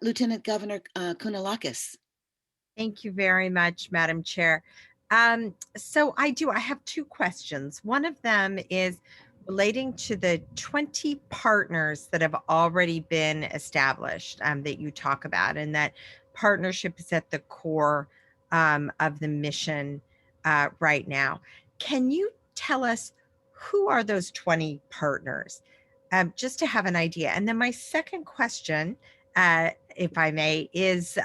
Lieutenant Governor Kounalakis. Thank you very much, Madam Chair. So I have two questions. One of them is relating to the 20 partners that have already been established that you talk about, and that partnership is at the core of the mission right now. Can you tell us who are those 20 partners? Just to have an idea. And then my second question, if I may, is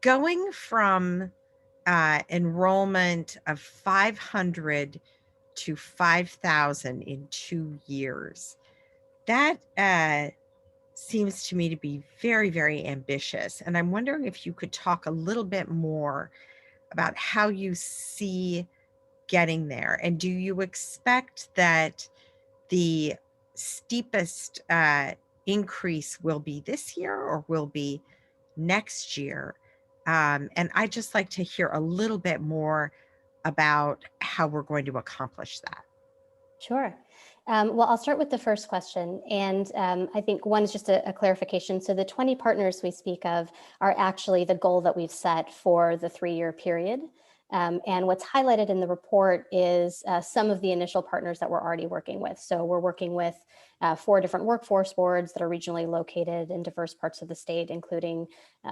going from enrollment of 500 to 5,000 in 2 years. That seems to me to be very, very ambitious. And I'm wondering if you could talk a little bit more about how you see getting there. And do you expect that the steepest increase will be this year or will be next year? And I'd just like to hear a little bit more about how we're going to accomplish that. Sure. Well, I'll start with the first question. And I think one is just a clarification. So the 20 partners we speak of are actually the goal that we've set for the 3-year period. And what's highlighted in the report is some of the initial partners that we're already working with. So we're working with 4 different workforce boards that are regionally located in diverse parts of the state, including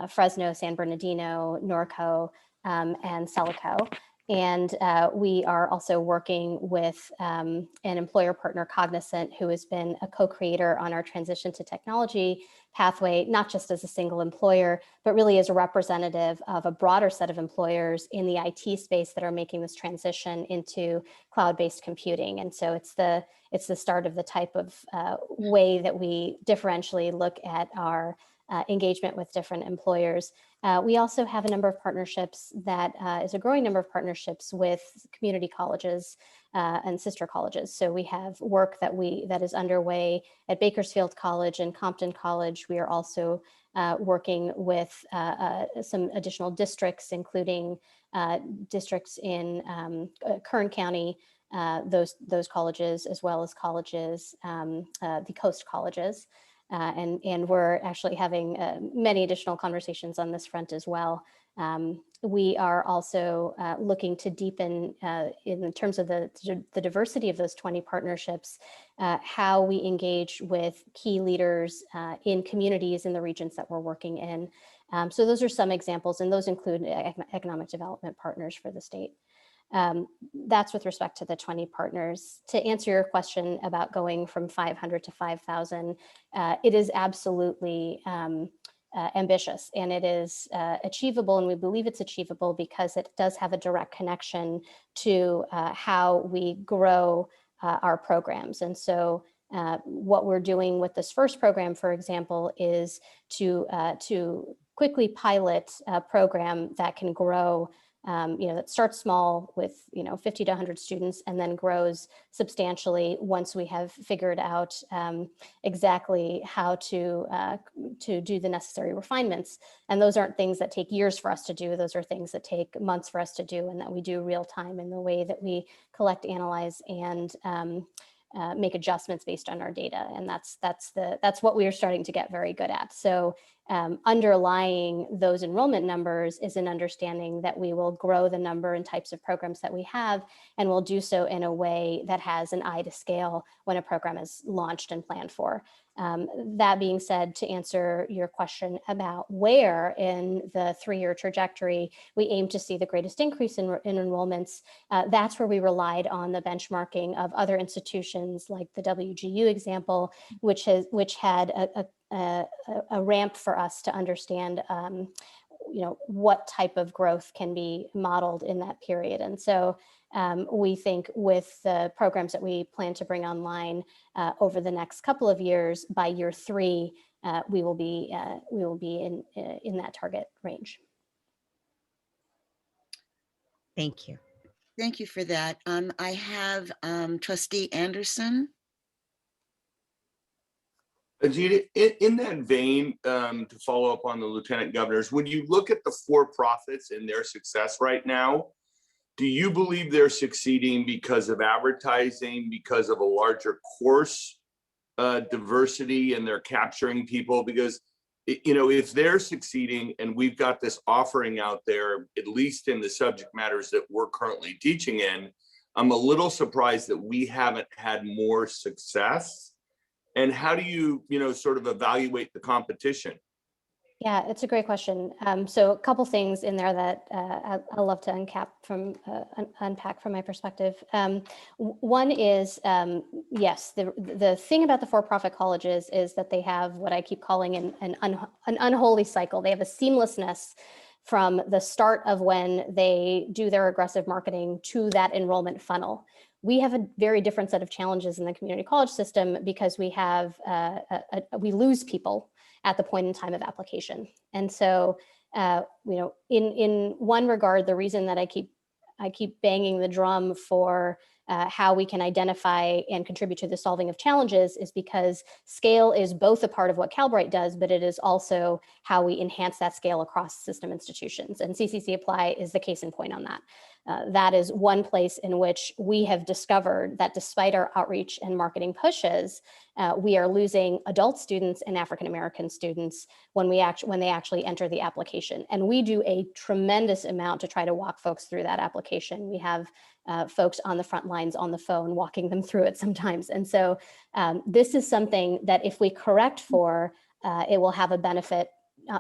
Fresno, San Bernardino, Norco, and Celico. And we are also working with an employer partner, Cognizant, who has been a co-creator on our transition to technology pathway, not just as a single employer, but really as a representative of a broader set of employers in the IT space that are making this transition into cloud-based computing. And so it's the start of the type of way that we differentially look at our engagement with different employers. We also have a number of partnerships that is a growing number of partnerships with community colleges and sister colleges. So we have work that is underway at Bakersfield College and Compton College. We are also working with some additional districts, including districts in Kern County, those colleges, as well as colleges, the coast colleges. And we're actually having many additional conversations on this front as well. We are also looking to deepen in terms of the diversity of those 20 partnerships, how we engage with key leaders in communities in the regions that we're working in. So those are some examples, and those include economic development partners for the state. That's with respect to the 20 partners. To answer your question about going from 500 to 5,000, it is absolutely ambitious, and it is achievable, and we believe it's achievable because it does have a direct connection to how we grow our programs. And so what we're doing with this first program, for example, is to quickly pilot a program that can grow, that starts small with 50 to 100 students and then grows substantially once we have figured out exactly how to do the necessary refinements. And those aren't things that take years for us to do. Those are things that take months for us to do, and that we do real time in the way that we collect, analyze, and make adjustments based on our data. And that's what we are starting to get very good at. So underlying those enrollment numbers is an understanding that we will grow the number and types of programs that we have, and we'll do so in a way that has an eye to scale when a program is launched and planned for. That being said, to answer your question about where in the 3-year trajectory we aim to see the greatest increase in enrollments, that's where we relied on the benchmarking of other institutions like the WGU example, which had a ramp for us to understand what type of growth can be modeled in that period. And so we think with the programs that we plan to bring online over the next couple of years, by year 3, we will be in that target range. Thank you. Thank you for that. I have Trustee Anderson. Ajita, in that vein, to follow up on the lieutenant governors, when you look at the for-profits and their success right now, do you believe they're succeeding because of advertising, because of a larger course diversity, and they're capturing people? Because if they're succeeding and we've got this offering out there, at least in the subject matters that we're currently teaching in, I'm a little surprised that we haven't had more success. And how do you, sort of evaluate the competition? Yeah, it's a great question. So a couple things in there that I love to unpack from my perspective. One is, yes, the thing about the for-profit colleges is that they have what I keep calling an unholy cycle. They have a seamlessness from the start of when they do their aggressive marketing to that enrollment funnel. We have a very different set of challenges in the community college system because we have we lose people at the point in time of application. And so, in one regard, the reason that I keep banging the drum for how we can identify and contribute to the solving of challenges is because scale is both a part of what Calbright does, but it is also how we enhance that scale across system institutions. And CCC Apply is the case in point on that. That is one place in which we have discovered that despite our outreach and marketing pushes, we are losing adult students and African-American students when they actually enter the application. And we do a tremendous amount to try to walk folks through that application. We have folks on the front lines on the phone walking them through it sometimes. And so this is something that if we correct for, it will have a benefit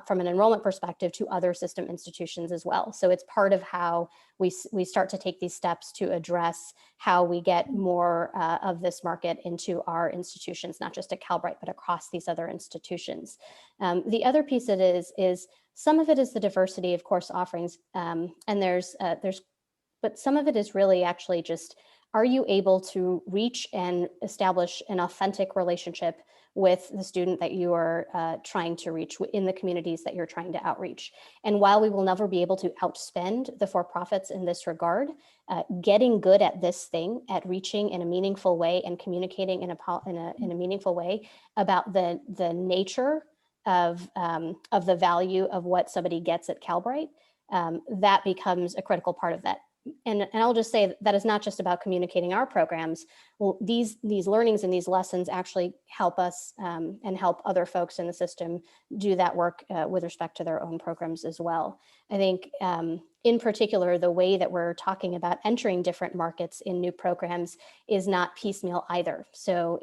from an enrollment perspective to other system institutions as well. So it's part of how we start to take these steps to address how we get more of this market into our institutions, not just at Calbright, but across these other institutions. The other piece it is some of it is the diversity of course offerings, and but some of it is really actually just, are you able to reach and establish an authentic relationship with the student that you are trying to reach in the communities that you're trying to outreach? And while we will never be able to outspend the for-profits in this regard, getting good at this thing, at reaching in a meaningful way and communicating in a meaningful way about the nature of the value of what somebody gets at Calbright, that becomes a critical part of that. And I'll just say that is not just about communicating our programs. Well, these learnings and these lessons actually help us and help other folks in the system do that work with respect to their own programs as well. I think in particular, the way that we're talking about entering different markets in new programs is not piecemeal either. So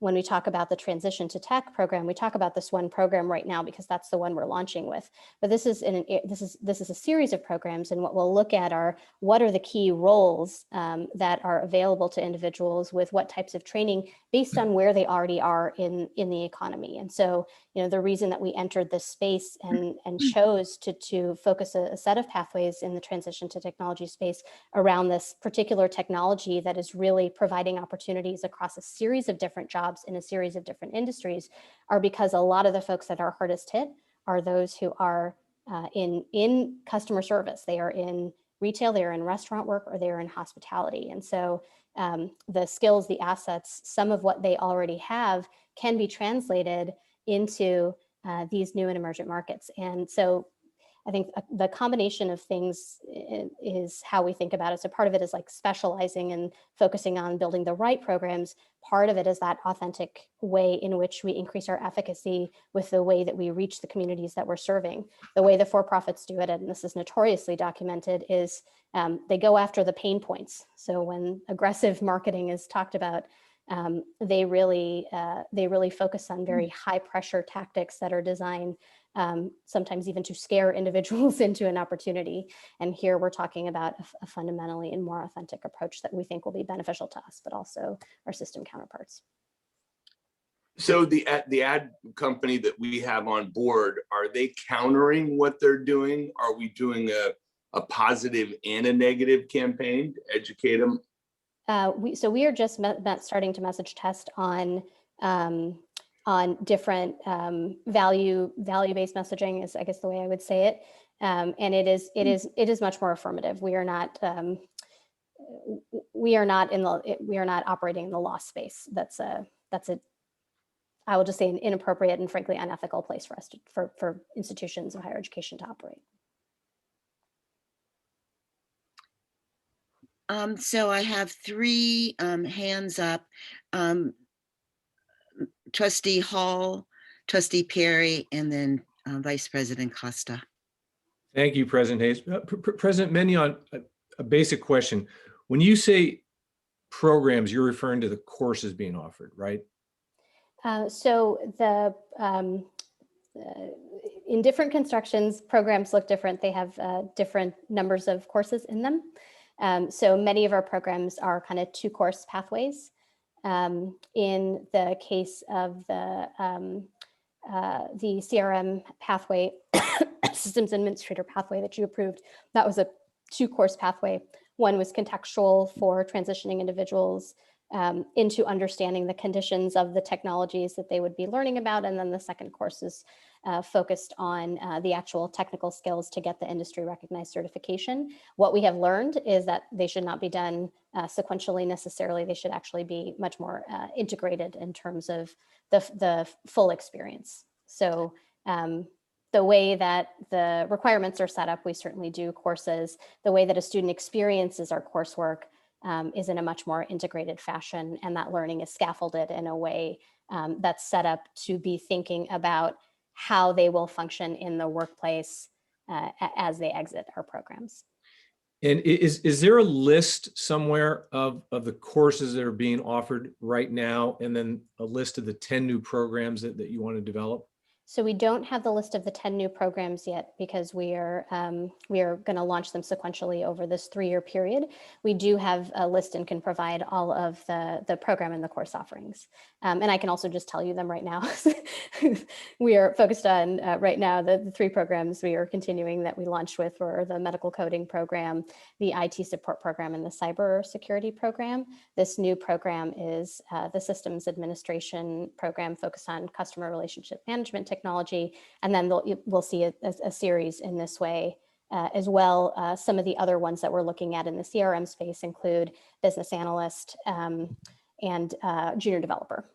when we talk about the Transition to Tech program, we talk about this one program right now because that's the one we're launching with. But this is a series of programs, and what we'll look at are what are the key roles that are available to individuals with what types of training based on where they already are in the economy. And so, the reason that we entered this space and chose to focus a set of pathways in the transition to technology space around this particular technology that is really providing opportunities across a series of different jobs in a series of different industries are because a lot of the folks that are hardest hit are those who are in customer service. They are in retail, they are in restaurant work, or they are in hospitality. And so the skills, the assets, some of what they already have can be translated into these new and emergent markets. And so I think the combination of things is how we think about it. So part of it is like specializing and focusing on building the right programs. Part of it is that authentic way in which we increase our efficacy with the way that we reach the communities that we're serving. The way the for-profits do it, and this is notoriously documented, is they go after the pain points. So when aggressive marketing is talked about, they really focus on very high pressure tactics that are designed sometimes even to scare individuals into an opportunity. And here we're talking about a fundamentally and more authentic approach that we think will be beneficial to us, but also our system counterparts. So the ad company that we have on board, are they countering what they're doing? Are we doing a positive and a negative campaign to educate them? We are just starting to message test on different value-based messaging is, I guess, the way I would say it, and it is much more affirmative. We are not operating in the loss space. That's I will just say an inappropriate and frankly unethical place for us for institutions of higher education to operate. So I have three hands up. Trustee Hall, Trustee Perry, and then Vice President Costa. Thank you, President Hayes. President Mignon, a basic question. When you say programs, you're referring to the courses being offered, right? So in different constructions, programs look different. They have different numbers of courses in them. So many of our programs are kind of 2-course pathways. In the case of the CRM pathway, systems administrator pathway that you approved, that was a 2-course pathway. One was contextual for transitioning individuals into understanding the conditions of the technologies that they would be learning about. And then the second course is focused on the actual technical skills to get the industry recognized certification. What we have learned is that they should not be done sequentially necessarily. They should actually be much more integrated in terms of the full experience. So the way that the requirements are set up, we certainly do courses. The way that a student experiences our coursework is in a much more integrated fashion, and that learning is scaffolded in a way that's set up to be thinking about how they will function in the workplace as they exit our programs. And is there a list somewhere of the courses that are being offered right now, and then a list of the 10 new programs that you want to develop? So we don't have the list of the 10 new programs yet because we are going to launch them sequentially over this 3-year period. We do have a list and can provide all of the program and the course offerings. And I can also just tell you them right now. We are focused on right now the 3 programs we are continuing that we launched with were the medical coding program, the IT support program, and the cyber security program. This new program is the systems administration program focused on customer relationship management technology. And then we'll see a series in this way as well. Some of the other ones that we're looking at in the CRM space include business analyst and junior developer.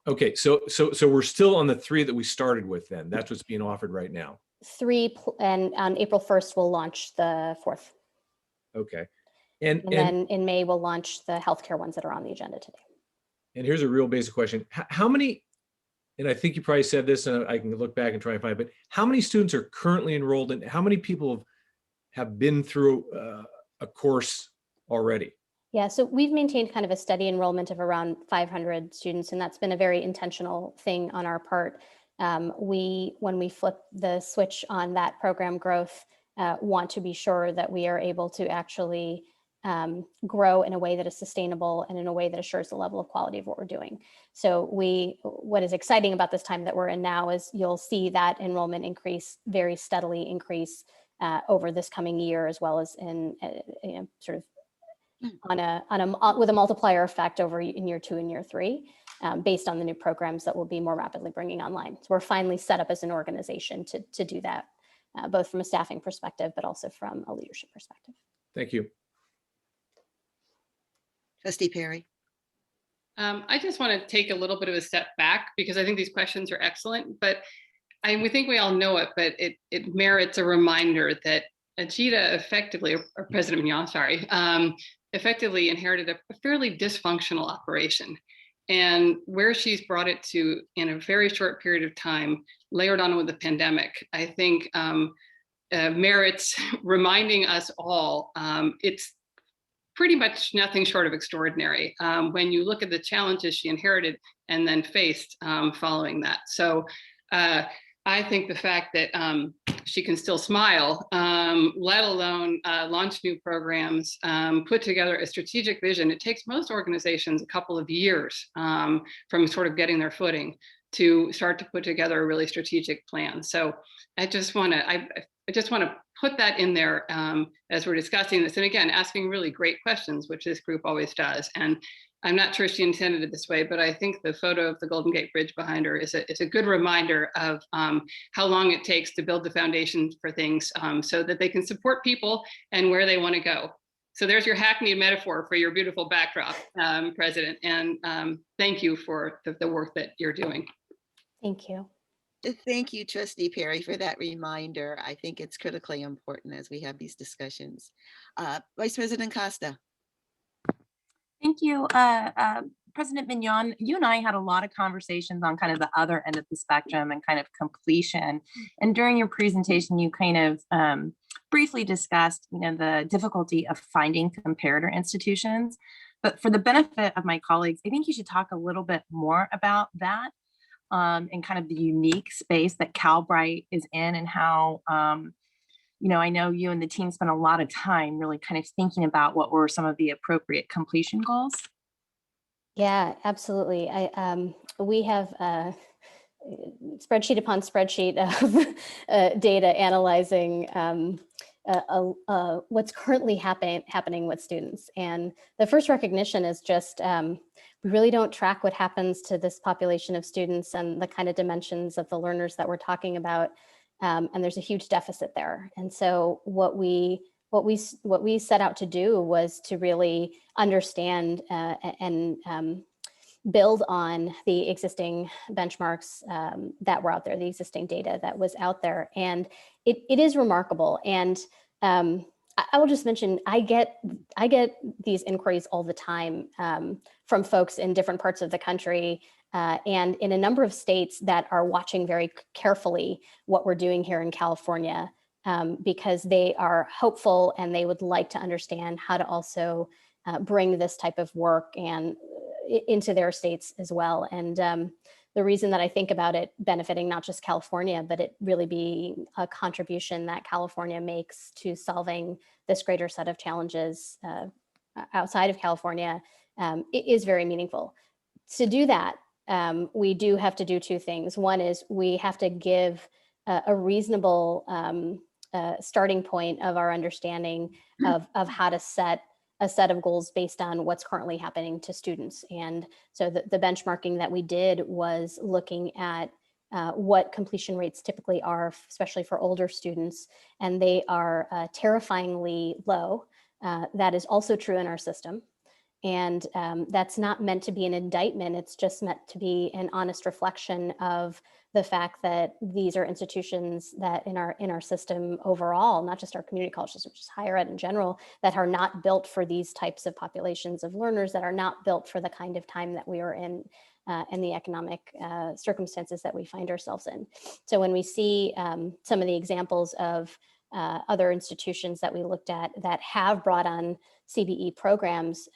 Okay, so we're still on the 3 that we started with then. That's what's being offered right now. 3, and on April 1st, we'll launch the 4th. Okay. And then in May, we'll launch the healthcare ones that are on the agenda today. And here's a real basic question. How many, and I think you probably said this, and I can look back and try and find it, but how many students are currently enrolled in, how many people have been through a course already? Yeah, so we've maintained kind of a steady enrollment of around 500 students, and that's been a very intentional thing on our part. When we flip the switch on that program growth, want to be sure that we are able to actually grow in a way that is sustainable and in a way that assures the level of quality of what we're doing. So what is exciting about this time that we're in now is you'll see that enrollment increase, very steadily increase over this coming year, as well as in sort of with a multiplier effect over in year 2 and year 3, based on the new programs that we'll be more rapidly bringing online. So we're finally set up as an organization to do that, both from a staffing perspective, but also from a leadership perspective. Thank you. Trustee Perry. I just want to take a little bit of a step back because I think these questions are excellent, but we think we all know it, but it merits a reminder that Ajita effectively, or President Mignon, sorry, effectively inherited a fairly dysfunctional operation. And where she's brought it to in a very short period of time, layered on with the pandemic, I think merits reminding us all it's pretty much nothing short of extraordinary when you look at the challenges she inherited and then faced following that. So I think the fact that she can still smile, let alone launch new programs, put together a strategic vision. It takes most organizations a couple of years from sort of getting their footing to start to put together a really strategic plan. So I just want to put that in there as we're discussing this. And again, asking really great questions, which this group always does. And I'm not sure she intended it this way, but I think the photo of the Golden Gate Bridge behind her is a good reminder of how long it takes to build the foundation for things so that they can support people and where they want to go. So there's your hackneyed metaphor for your beautiful backdrop, President. And thank you for the work that you're doing. Thank you. Thank you, Trustee Perry, for that reminder. I think it's critically important as we have these discussions. Vice President Costa. Thank you. President Mignon, you and I had a lot of conversations on kind of the other end of the spectrum and kind of completion. And during your presentation, you kind of briefly discussed, the difficulty of finding comparator institutions. But for the benefit of my colleagues, I think you should talk a little bit more about that. and kind of the unique space that Calbright is in, and how, I know you and the team spent a lot of time really kind of thinking about what were some of the appropriate completion goals. Yeah, absolutely. We have spreadsheet upon spreadsheet of data analyzing what's currently happening with students. And the first recognition is just we really don't track what happens to this population of students and the kind of dimensions of the learners that we're talking about. And there's a huge deficit there. And so what we set out to do was to really understand and build on the existing benchmarks that were out there, the existing data that was out there. And it is remarkable. And I will just mention, I get these inquiries all the time from folks in different parts of the country and in a number of states that are watching very carefully what we're doing here in California, because they are hopeful and they would like to understand how to also bring this type of work and into their states as well. And the reason that I think about it benefiting not just California, but it really being a contribution that California makes to solving this greater set of challenges outside of California, it is very meaningful. To do that, we do have to do two things. One is we have to give a reasonable starting point of our understanding of how to set a set of goals based on what's currently happening to students. And so the benchmarking that we did was looking at what completion rates typically are, especially for older students, and they are terrifyingly low. That is also true in our system. And that's not meant to be an indictment. It's just meant to be an honest reflection of the fact that these are institutions that in our system overall, not just our community colleges, which is higher ed in general, that are not built for these types of populations of learners, that are not built for the kind of time that we are in and the economic circumstances that we find ourselves in. So when we see some of the examples of other institutions that we looked at that have brought on CBE programs,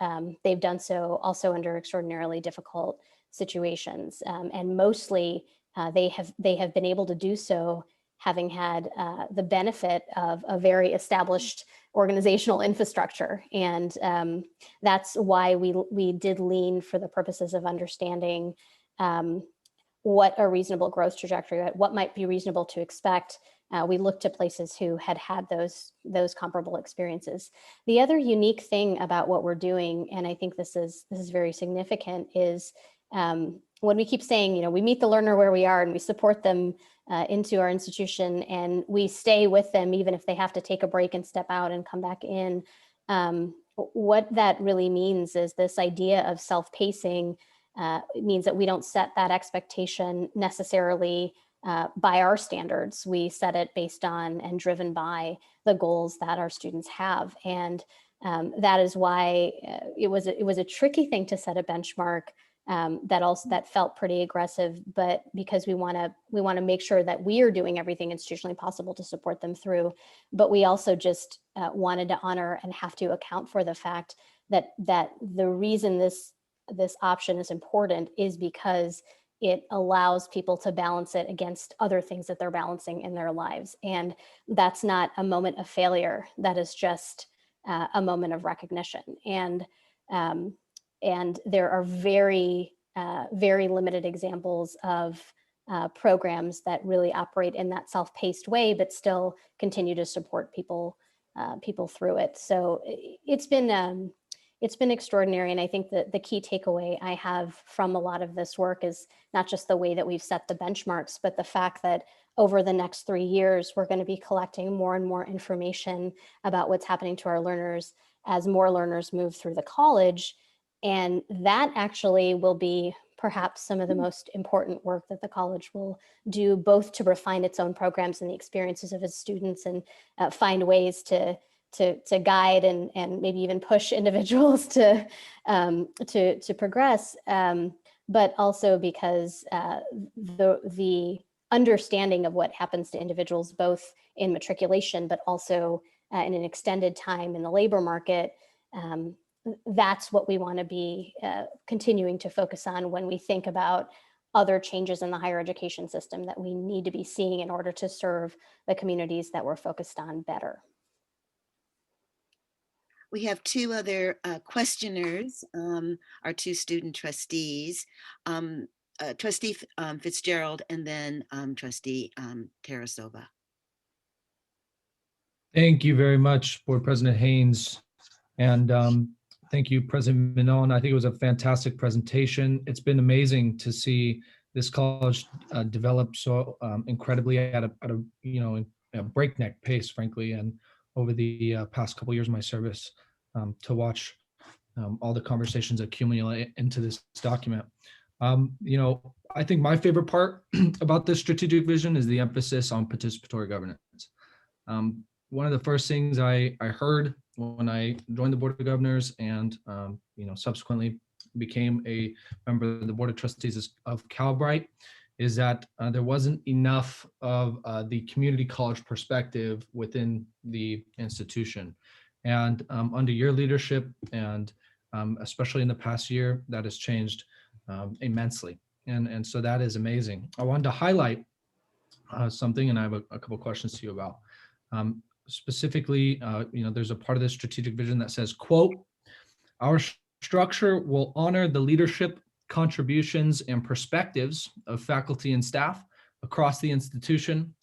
they've done so also under extraordinarily difficult situations, and mostly they have been able to do so having had the benefit of a very established organizational infrastructure. And that's why we did lean, for the purposes of understanding what a reasonable growth trajectory, what might be reasonable to expect. We looked to places who had those comparable experiences. The other unique thing about what we're doing, and I think this is very significant, is when we keep saying, we meet the learner where we are and we support them into our institution and we stay with them even if they have to take a break and step out and come back in. What that really means is this idea of self-pacing. It means that we don't set that expectation necessarily by our standards. We set it based on and driven by the goals that our students have. And that is why it was a tricky thing to set a benchmark that felt pretty aggressive, but because we want to make sure that we are doing everything institutionally possible to support them through. But we also just wanted to honor and have to account for the fact that the reason this option is important is because it allows people to balance it against other things that they're balancing in their lives. And that's not a moment of failure. That is just a moment of recognition. And there are very, very limited examples of programs that really operate in that self-paced way, but still continue to support people through it. So it's been extraordinary. And I think that the key takeaway I have from a lot of this work is not just the way that we've set the benchmarks, but the fact that over the next 3 years, we're going to be collecting more and more information about what's happening to our learners as more learners move through the college. And that actually will be perhaps some of the most important work that the college will do, both to refine its own programs and the experiences of its students and find ways to guide and maybe even push individuals to progress, but also because the understanding of what happens to individuals, both in matriculation, but also in an extended time in the labor market, that's what we want to be continuing to focus on when we think about other changes in the higher education system that we need to be seeing in order to serve the communities that we're focused on better. We have two other questioners, our two student trustees, Trustee Fitzgerald and then Trustee Tarasova. Thank you very much, Board President Haynes. And thank you, President Minon. I think it was a fantastic presentation. It's been amazing to see this college develop so incredibly at a breakneck pace, frankly, and over the past couple of years of my service, to watch all the conversations accumulate into this document. I think my favorite part about this strategic vision is the emphasis on participatory governance. One of the first things I heard when I joined the Board of Governors and subsequently became a member of the Board of Trustees of Calbright is that there wasn't enough of the community college perspective within the institution. And under your leadership, and especially in the past year, that has changed immensely. And so that is amazing. I wanted to highlight something, and I have a couple questions to you about. Specifically, there's a part of this strategic vision that says, quote, "Our structure will honor the leadership, contributions, and perspectives of faculty and staff across the institution,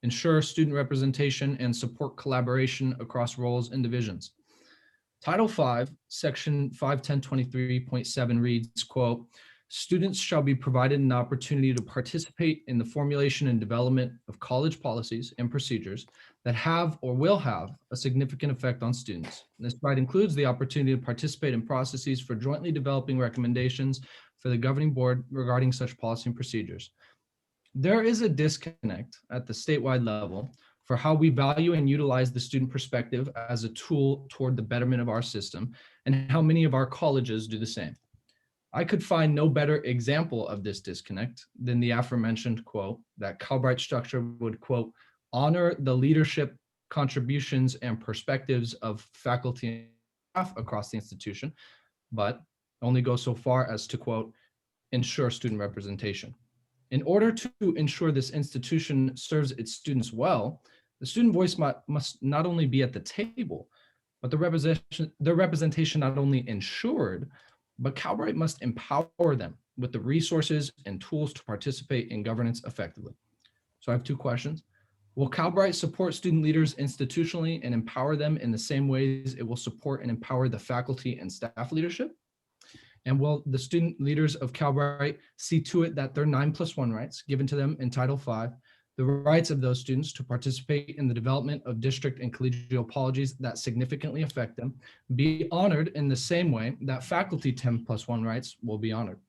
ensure student representation, and support collaboration across roles and divisions." Title V, Section 51023.7 reads, quote, "Students shall be provided an opportunity to participate in the formulation and development of college policies and procedures that have or will have a significant effect on students. This right includes the opportunity to participate in processes for jointly developing recommendations for the governing board regarding such policy and procedures." There is a disconnect at the statewide level for how we value and utilize the student perspective as a tool toward the betterment of our system, and how many of our colleges do the same. I could find no better example of this disconnect than the aforementioned quote that Calbright structure would, quote, "honor the leadership, contributions, and perspectives of faculty and staff across the institution," but only go so far as to, quote, "ensure student representation." In order to ensure this institution serves its students well, the student voice must not only be at the table, but the representation not only ensured, but Calbright must empower them with the resources and tools to participate in governance effectively. So I have two questions. Will Calbright support student leaders institutionally and empower them in the same ways it will support and empower the faculty and staff leadership? And will the student leaders of Calbright see to it that their 9+1 rights given to them in Title V, the rights of those students to participate in the development of district and collegial policies that significantly affect them, be honored in the same way that faculty 10+1 rights will be honored?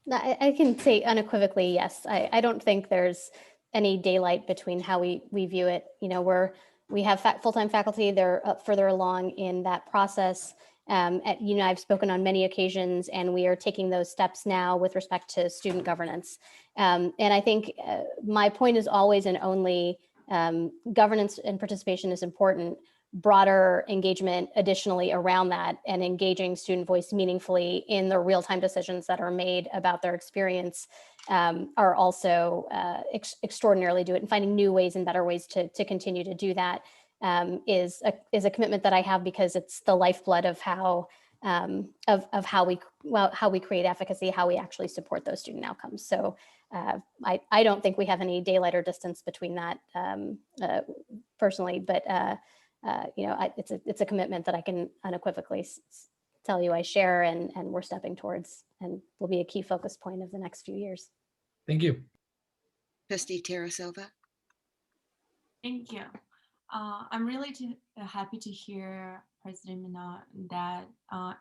I can say unequivocally, yes. I don't think there's any daylight between how we view it. We have full-time faculty, they're further along in that process. I've spoken on many occasions, and we are taking those steps now with respect to student governance. And I think my point is always and only governance and participation is important. Broader engagement additionally around that, and engaging student voice meaningfully in the real-time decisions that are made about their experience are also extraordinarily do it, and finding new ways and better ways to continue to do that is a commitment that I have, because it's the lifeblood of how how we create efficacy, how we actually support those student outcomes. So I don't think we have any daylight or distance between that personally, but it's a commitment that I can unequivocally tell you I share, and we're stepping towards, and will be a key focus point of the next few years. Thank you. Trustee Tarasova. Thank you. I'm really happy to hear, President Minon, that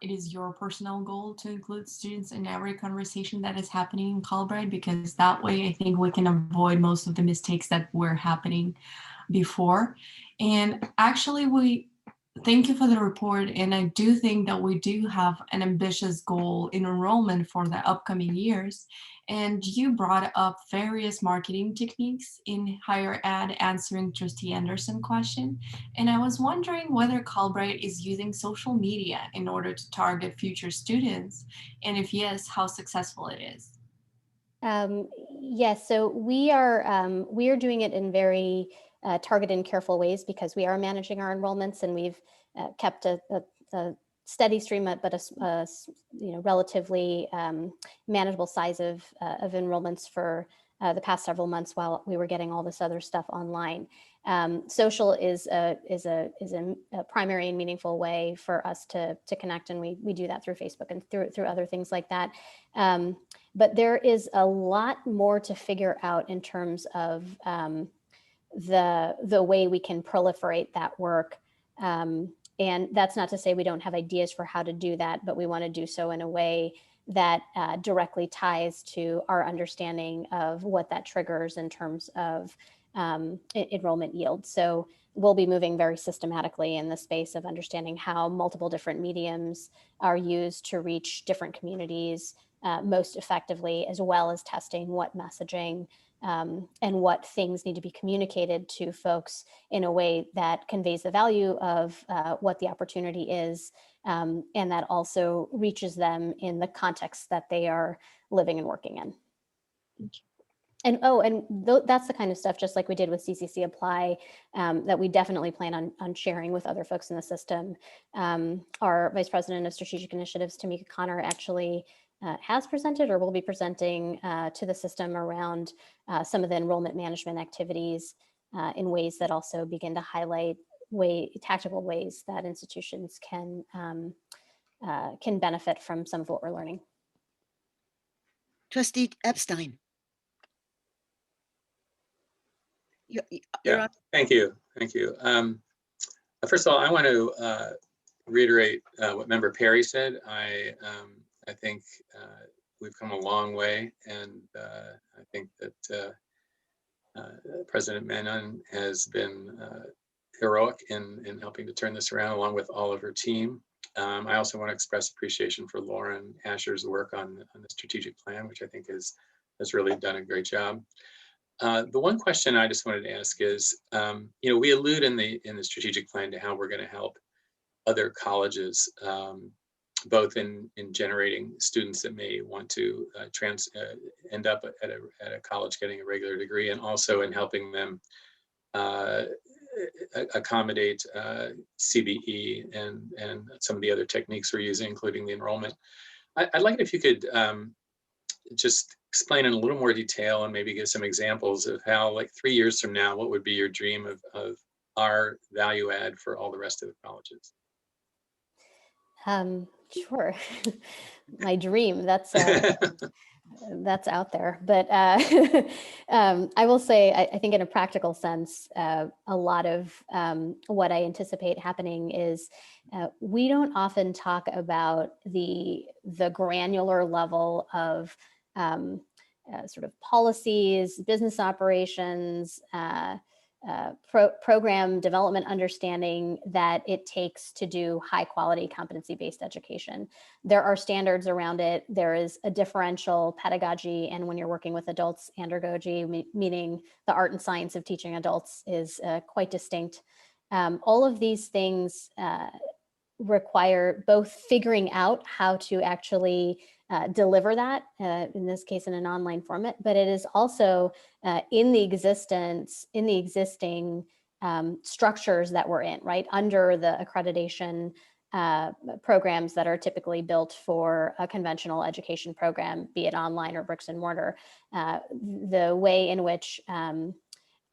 it is your personal goal to include students in every conversation that is happening in Calbright, because that way I think we can avoid most of the mistakes that were happening before. And actually, we thank you for the report. And I do think that we do have an ambitious goal in enrollment for the upcoming years. And you brought up various marketing techniques in higher ed, answering Trustee Anderson's question. And I was wondering whether Calbright is using social media in order to target future students. And if yes, how successful it is. Yes, so we are doing it in very targeted and careful ways because we are managing our enrollments, and we've kept a steady stream, but relatively manageable size of enrollments for the past several months while we were getting all this other stuff online. Social is a primary and meaningful way for us to connect, and we do that through Facebook and through other things like that. But there is a lot more to figure out in terms of the way we can proliferate that work. And that's not to say we don't have ideas for how to do that, but we want to do so in a way that directly ties to our understanding of what that triggers in terms of enrollment yield. So we'll be moving very systematically in the space of understanding how multiple different mediums are used to reach different communities most effectively, as well as testing what messaging and what things need to be communicated to folks in a way that conveys the value of what the opportunity is, and that also reaches them in the context that they are living and working in. And that's the kind of stuff, just like we did with CCC Apply, that we definitely plan on sharing with other folks in the system. Our Vice President of Strategic Initiatives, Tamika Connor, actually has presented or will be presenting to the system around some of the enrollment management activities in ways that also begin to highlight tactical ways that institutions can benefit from some of what we're learning. Trustee Epstein. Yeah, thank you. Thank you. First of all, I want to reiterate what Member Perry said. I think we've come a long way, and I think that President Menon has been heroic in helping to turn this around, along with all of her team. I also want to express appreciation for Lauren Asher's work on the strategic plan, which I think has really done a great job. The one question I just wanted to ask is, we allude in the strategic plan to how we're going to help other colleges, both in generating students that may want to end up at a college getting a regular degree, and also in helping them accommodate CBE and some of the other techniques we're using, including the enrollment. I'd like it if you could just explain in a little more detail and maybe give some examples of how, like 3 years from now, what would be your dream of our value add for all the rest of the colleges? Sure. My dream, that's out there. But I will say, I think in a practical sense, a lot of what I anticipate happening is we don't often talk about the granular level of sort of policies, business operations, program development understanding that it takes to do high quality competency-based education. There are standards around it. There is a differential pedagogy, and when you're working with adults, andragogy, meaning the art and science of teaching adults, is quite distinct. All of these things require both figuring out how to actually deliver that, in this case in an online format, but it is also in the existing structures that we're in, right, under the accreditation programs that are typically built for a conventional education program, be it online or bricks and mortar. The way in which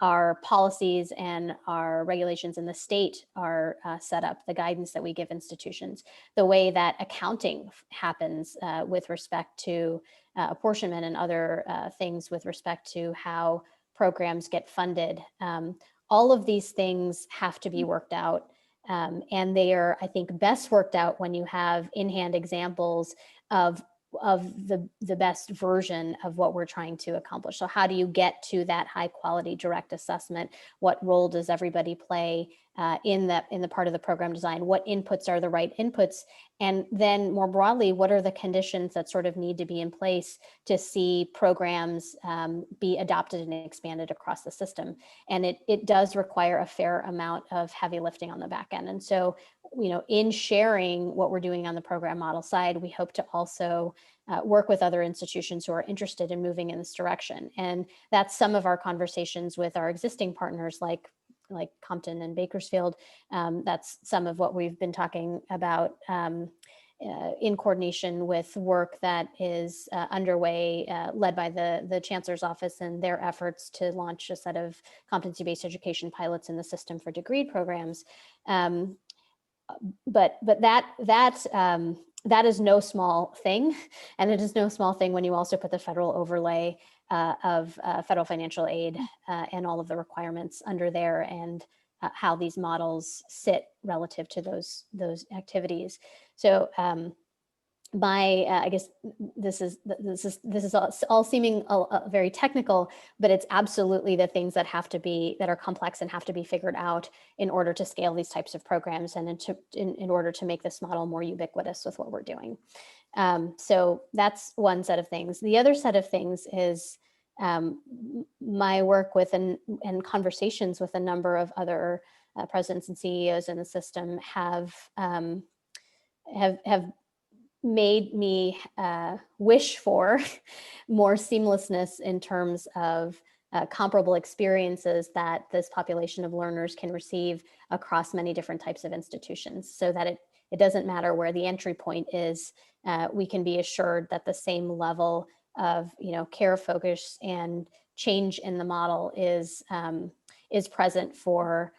our policies and our regulations in the state are set up, the guidance that we give institutions, the way that accounting happens with respect to apportionment and other things with respect to how programs get funded. All of these things have to be worked out. And they are, I think, best worked out when you have in-hand examples of the best version of what we're trying to accomplish. So how do you get to that high quality direct assessment? What role does everybody play in the part of the program design? What inputs are the right inputs? And then more broadly, what are the conditions that sort of need to be in place to see programs be adopted and expanded across the system? And it does require a fair amount of heavy lifting on the back end. And so in sharing what we're doing on the program model side, we hope to also work with other institutions who are interested in moving in this direction. And that's some of our conversations with our existing partners like Compton and Bakersfield. That's some of what we've been talking about in coordination with work that is underway, led by the Chancellor's Office and their efforts to launch a set of competency-based education pilots in the system for degree programs. But that is no small thing, and it is no small thing when you also put the federal overlay of federal financial aid and all of the requirements under there, and how these models sit relative to those activities. So I guess this is all seeming very technical, but it's absolutely the things that are complex and have to be figured out in order to scale these types of programs, and in order to make this model more ubiquitous with what we're doing. So that's one set of things. The other set of things is my work with and conversations with a number of other presidents and CEOs in the system have made me wish for more seamlessness in terms of comparable experiences that this population of learners can receive across many different types of institutions, so that it doesn't matter where the entry point is. We can be assured that the same level of care, focus, and change in the model is present for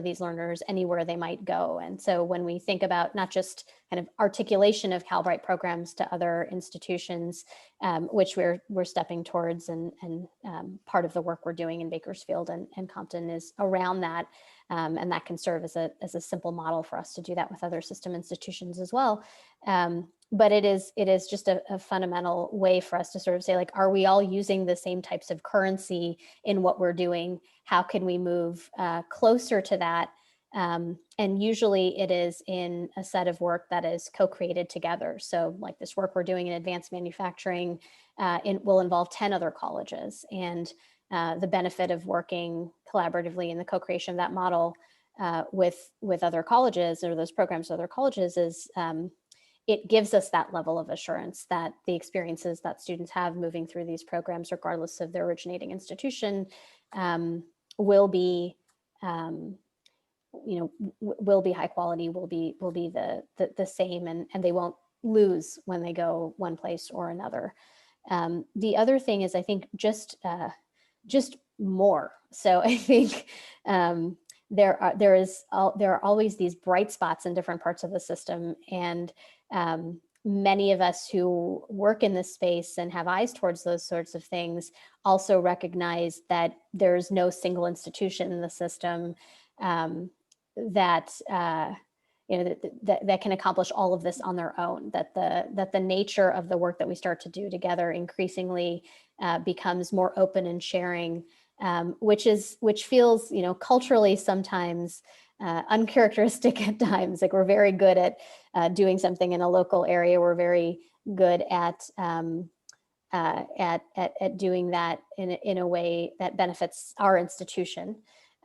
these learners anywhere they might go. And so when we think about not just kind of articulation of Calbright programs to other institutions, which we're stepping towards, and part of the work we're doing in Bakersfield and Compton is around that, and that can serve as a simple model for us to do that with other system institutions as well. But it is just a fundamental way for us to sort of say, like, are we all using the same types of currency in what we're doing? How can we move closer to that? And usually it is in a set of work that is co-created together. So like this work we're doing in advanced manufacturing, it will involve 10 other colleges. And the benefit of working collaboratively in the co-creation of that model with other colleges, or those programs with other colleges, is it gives us that level of assurance that the experiences that students have moving through these programs, regardless of their originating institution, will be will be high quality, will be the same, and they won't lose when they go one place or another. The other thing is, I think, just more. So I think there are always these bright spots in different parts of the system, and many of us who work in this space and have eyes towards those sorts of things also recognize that there's no single institution in the system that can accomplish all of this on their own. That the nature of the work that we start to do together increasingly becomes more open and sharing, which feels culturally sometimes uncharacteristic at times. Like, we're very good at doing something in a local area. We're very good at doing that in a way that benefits our institution.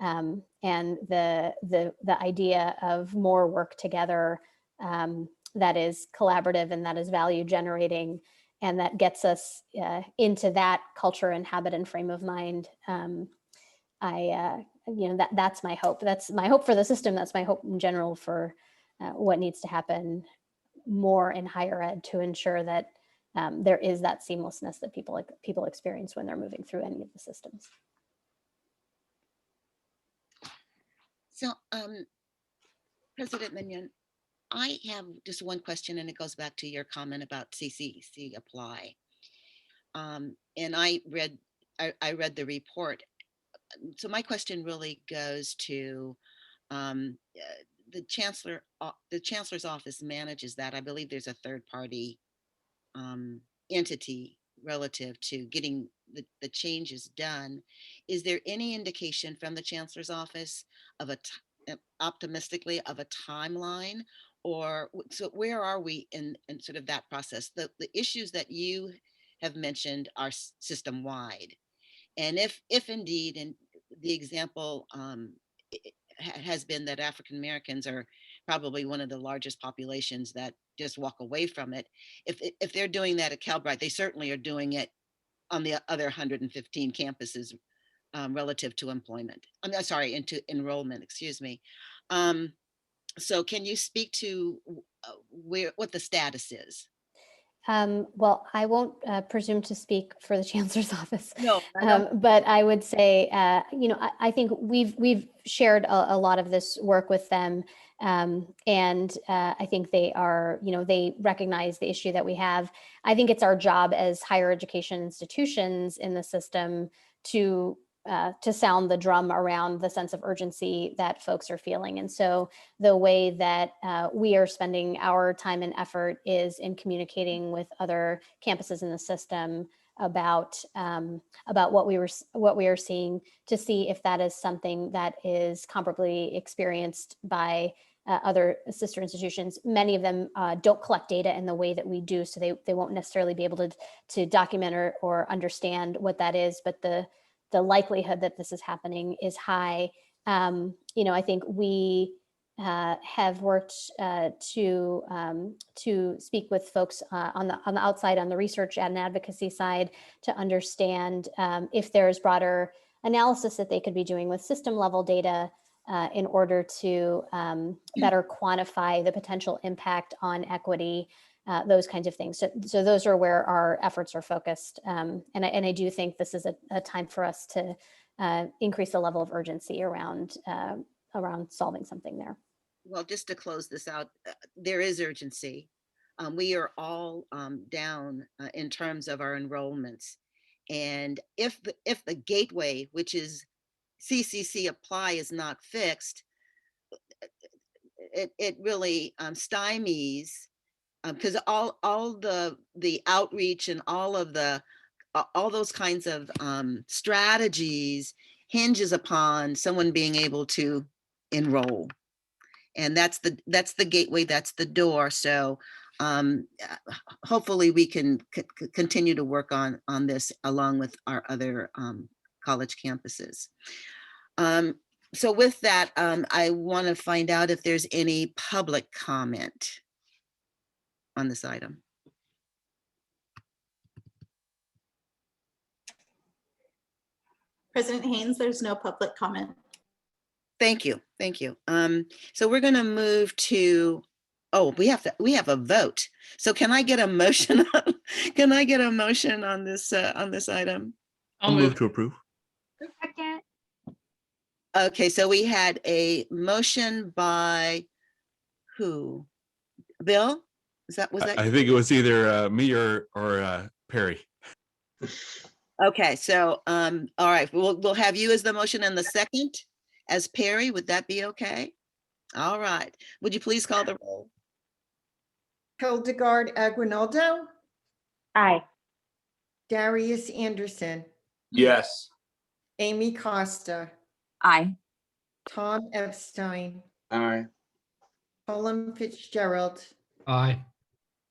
And the idea of more work together that is collaborative and that is value generating, and that gets us into that culture and habit and frame of mind. That's my hope. That's my hope for the system. That's my hope in general for what needs to happen more in higher ed to ensure that there is that seamlessness that people experience when they're moving through any of the systems. So, President Mignon, I have just one question, and it goes back to your comment about CCC Apply. And I read the report. So my question really goes to the Chancellor's Office manages that. I believe there's a third-party entity relative to getting the changes done. Is there any indication from the Chancellor's Office of optimistically of a timeline, or so where are we in sort of that process? The issues that you have mentioned are system-wide, and if indeed, and the example has been that African Americans are probably one of the largest populations that just walk away from it. If they're doing that at Calbright, they certainly are doing it on the other 115 campuses relative to employment. I'm sorry, into enrollment, excuse me. So can you speak to what the status is? Well, I won't presume to speak for the Chancellor's office. No, I don't. But I would say, I think we've shared a lot of this work with them. And I think they are, they recognize the issue that we have. I think it's our job as higher education institutions in the system to sound the drum around the sense of urgency that folks are feeling. And so the way that we are spending our time and effort is in communicating with other campuses in the system about what we are seeing, to see if that is something that is comparably experienced by other sister institutions. Many of them don't collect data in the way that we do, so they won't necessarily be able to document or understand what that is, but the likelihood that this is happening is high. I think we have worked to speak with folks on the outside, on the research and advocacy side, to understand if there's broader analysis that they could be doing with system level data in order to better quantify the potential impact on equity. Those kinds of things. So those are where our efforts are focused. And I do think this is a time for us to increase the level of urgency around solving something there. Well, just to close this out, there is urgency. We are all down in terms of our enrollments. And if the gateway, which is CCC Apply, is not fixed, it really stymies, because all the outreach and all those kinds of strategies hinges upon someone being able to enroll, and that's the gateway, that's the door. So hopefully we can continue to work on this along with our other college campuses. So with that, I want to find out if there's any public comment on this item. President Haynes, there's no public comment. Thank you. So we're going to move to, we have a vote. So can I get a motion? Can I get a motion on this item? I'll move to approve. Second. Okay, so we had a motion by who? Bill? Was that? I think it was either me or Perry. Okay, so all right, we'll have you as the motion and the second as Perry. Would that be okay? All right. Would you please call the roll? Hildegard Aguinaldo, Aye. Darius Anderson, Yes. Amy Costa, Aye. Tom Epstein, Aye. Colin Fitzgerald, Aye.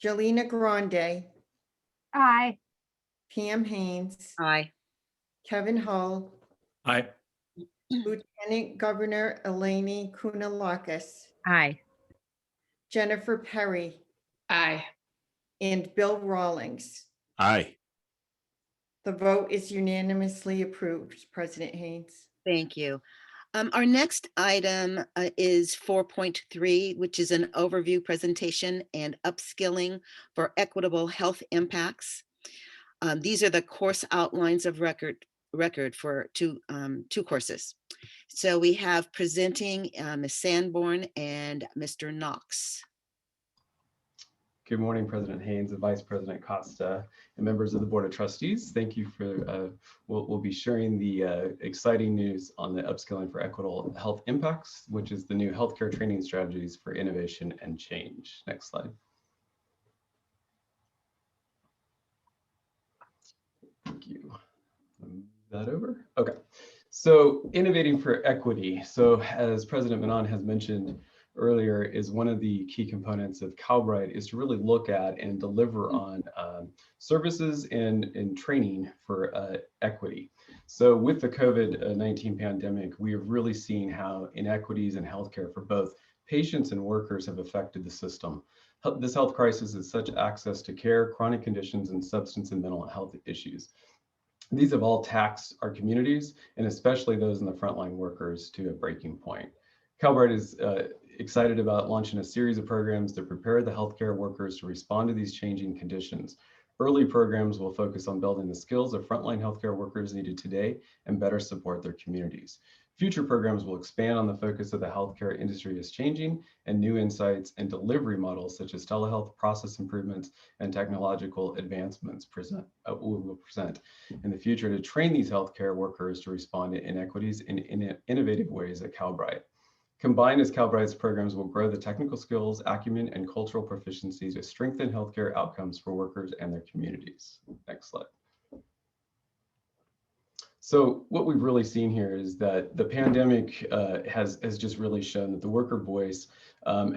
Jelena Grande, Aye. Pam Haynes, Aye. Kevin Hull, Aye. Lieutenant Governor Eleni Kounalakis, Aye. Jennifer Perry, Aye. and Bill Rawlings. Aye. The vote is unanimously approved, President Haynes. Thank you. Our next item is 4.3, which is an overview presentation and upskilling for equitable health impacts. These are the course outlines of record for two courses. So we have presenting Ms. Sanborn and Mr. Knox. Good morning, President Haynes and Vice President Costa and members of the Board of Trustees. Thank you for, we'll be sharing the exciting news on the Upskilling for Equitable Health Impacts, which is the new healthcare training strategies for innovation and change. Next slide. Thank you. Move that over. Okay. So innovating for equity. So as President Menon has mentioned earlier, is one of the key components of Calbright is to really look at and deliver on services and training for equity. So with the COVID-19 pandemic, we have really seen how inequities in healthcare for both patients and workers have affected the system. This health crisis is such access to care, chronic conditions, and substance and mental health issues. These have all taxed our communities, and especially those in the frontline workers, to a breaking point. Calbright is excited about launching a series of programs to prepare the healthcare workers to respond to these changing conditions. Early programs will focus on building the skills of frontline healthcare workers needed today and better support their communities. Future programs will expand on the focus of the healthcare industry is changing, and new insights and delivery models such as telehealth, process improvements, and technological advancements will present in the future to train these healthcare workers to respond to inequities in innovative ways at Calbright. Combined as Calbright's programs will grow the technical skills, acumen, and cultural proficiency to strengthen healthcare outcomes for workers and their communities. Next slide. So what we've really seen here is that the pandemic has just really shown that the worker voice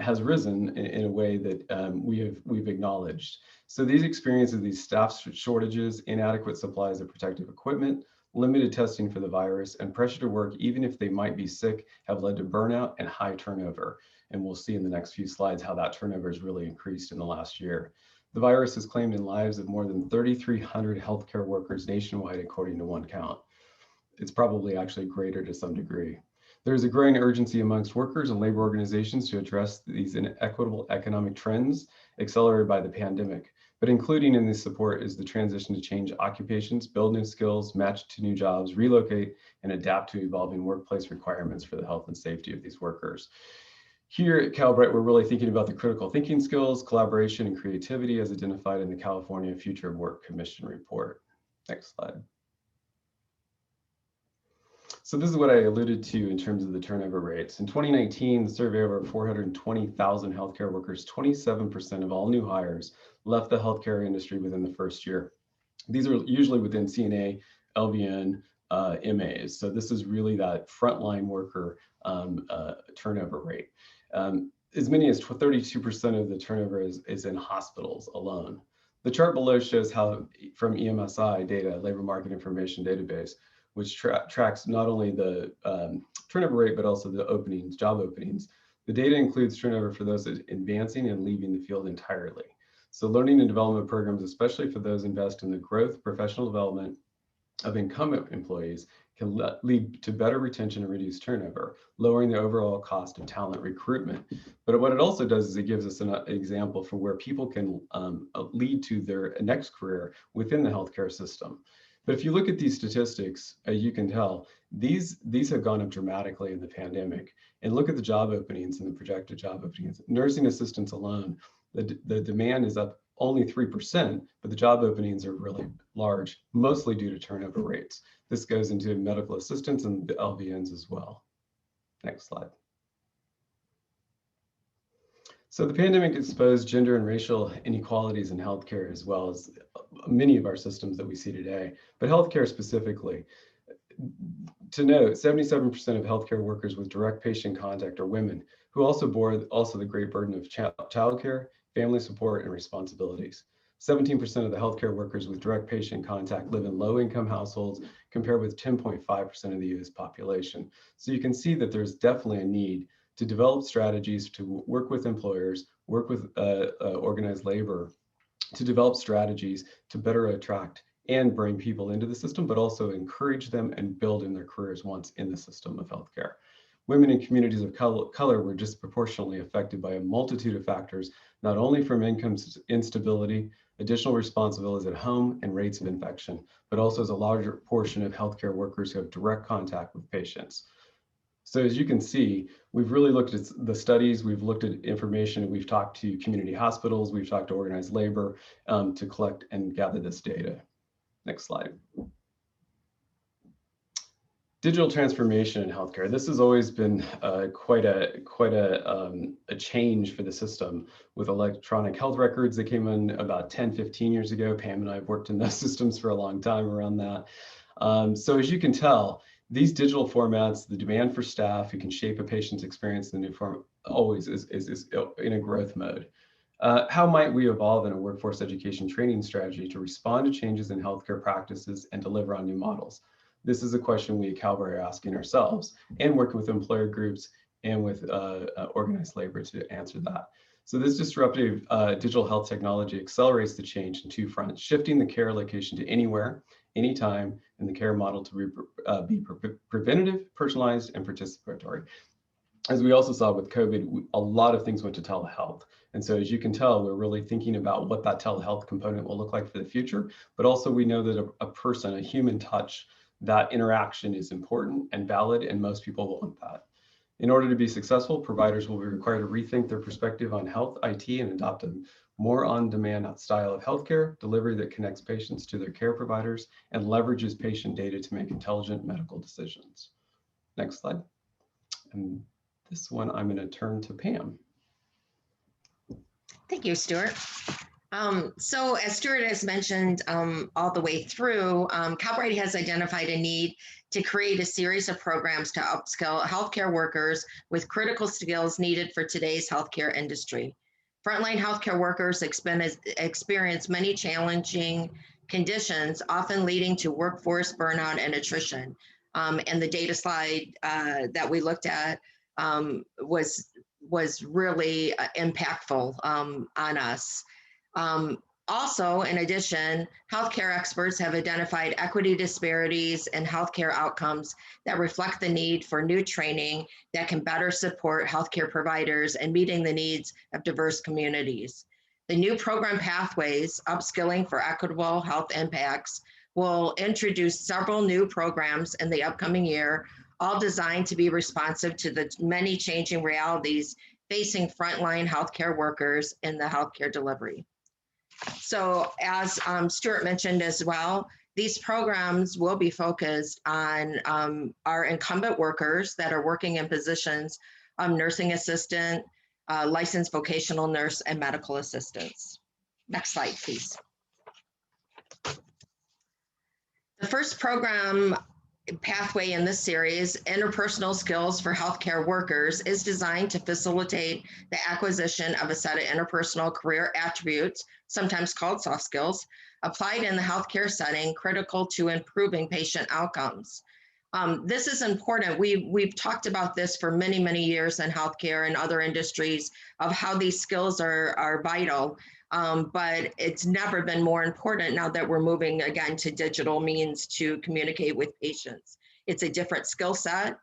has risen in a way that we've acknowledged. So these experiences, these staff shortages, inadequate supplies of protective equipment, limited testing for the virus, and pressure to work even if they might be sick have led to burnout and high turnover. And we'll see in the next few slides how that turnover has really increased in the last year. The virus has claimed in lives of more than 3,300 healthcare workers nationwide, according to one count. It's probably actually greater to some degree. There is a growing urgency amongst workers and labor organizations to address these inequitable economic trends accelerated by the pandemic. But including in this support is the transition to change occupations, build new skills, match to new jobs, relocate, and adapt to evolving workplace requirements for the health and safety of these workers. Here at Calbright, we're really thinking about the critical thinking skills, collaboration, and creativity as identified in the California Future of Work Commission report. Next slide. So this is what I alluded to in terms of the turnover rates. In 2019, the survey of over 420,000 healthcare workers, 27% of all new hires left the healthcare industry within the first year. These are usually within CNA, LVN, MAs. So this is really that frontline worker turnover rate. As many as 32% of the turnover is in hospitals alone. The chart below shows how from EMSI data, Labor Market Information Database, which tracks not only the turnover rate, but also the openings, job openings. The data includes turnover for those advancing and leaving the field entirely. So learning and development programs, especially for those invest in the growth, professional development of incumbent employees, can lead to better retention and reduce turnover, lowering the overall cost of talent recruitment. But what it also does is it gives us an example for where people can lead to their next career within the healthcare system. But if you look at these statistics, you can tell these have gone up dramatically in the pandemic. And look at the job openings and the projected job openings. Nursing assistants alone, the demand is up only 3%, but the job openings are really large, mostly due to turnover rates. This goes into medical assistants and the LVNs as well. Next slide. So the pandemic exposed gender and racial inequalities in healthcare, as well as many of our systems that we see today, but healthcare specifically. To note, 77% of healthcare workers with direct patient contact are women, who also bore the great burden of childcare, family support, and responsibilities. 17% of the healthcare workers with direct patient contact live in low-income households, compared with 10.5% of the US population. So you can see that there's definitely a need to develop strategies to work with employers, work with organized labor, to develop strategies to better attract and bring people into the system, but also encourage them and build in their careers once in the system of healthcare. Women in communities of color were disproportionately affected by a multitude of factors, not only from income instability, additional responsibilities at home, and rates of infection, but also as a larger portion of healthcare workers who have direct contact with patients. So as you can see, we've really looked at the studies, we've looked at information, we've talked to community hospitals, we've talked to organized labor to collect and gather this data. Next slide. Digital transformation in healthcare. This has always been quite a change for the system with electronic health records that came in about 10, 15 years ago. Pam and I have worked in those systems for a long time around that. So as you can tell, these digital formats, the demand for staff who can shape a patient's experience in the new form always is in a growth mode. How might we evolve in a workforce education training strategy to respond to changes in healthcare practices and deliver on new models? This is a question we at Calvary are asking ourselves and working with employer groups and with organized labor to answer that. So this disruptive digital health technology accelerates the change in two fronts, shifting the care location to anywhere, anytime, and the care model to be preventative, personalized, and participatory. As we also saw with COVID, a lot of things went to telehealth. And so as you can tell, we're really thinking about what that telehealth component will look like for the future, but also we know that a person, a human touch, that interaction is important and valid, and most people want that. In order to be successful, providers will be required to rethink their perspective on health IT and adopt a more on-demand style of healthcare delivery that connects patients to their care providers and leverages patient data to make intelligent medical decisions. Next slide. And this one, I'm going to turn to Pam. Thank you, Stuart. So as Stuart has mentioned all the way through, Calbright has identified a need to create a series of programs to upskill healthcare workers with critical skills needed for today's healthcare industry. Frontline healthcare workers experience many challenging conditions, often leading to workforce burnout and attrition. And the data slide that we looked at was really impactful on us. Also, in addition, healthcare experts have identified equity disparities in healthcare outcomes that reflect the need for new training that can better support healthcare providers and meeting the needs of diverse communities. The new program pathways, Upskilling for Equitable Health Impacts, will introduce several new programs in the upcoming year, all designed to be responsive to the many changing realities facing frontline healthcare workers in the healthcare delivery. So as Stuart mentioned as well, these programs will be focused on our incumbent workers that are working in positions of nursing assistant, licensed vocational nurse, and medical assistants. Next slide, please. The first program pathway in this series, Interpersonal Skills for Healthcare Workers, is designed to facilitate the acquisition of a set of interpersonal career attributes, sometimes called soft skills, applied in the healthcare setting, critical to improving patient outcomes. This is important. We've talked about this for many, many years in healthcare and other industries of how these skills are vital. But it's never been more important now that we're moving again to digital means to communicate with patients. It's a different skill set.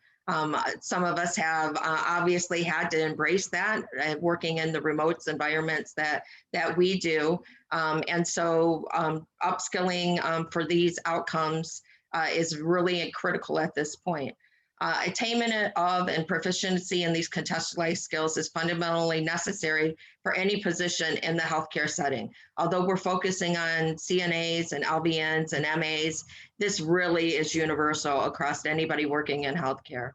Some of us have obviously had to embrace that, working in the remote environments that we do. And so upskilling for these outcomes is really critical at this point. Attainment of and proficiency in these contextualized skills is fundamentally necessary for any position in the healthcare setting. Although we're focusing on CNAs and LVNs and MAs, this really is universal across anybody working in healthcare.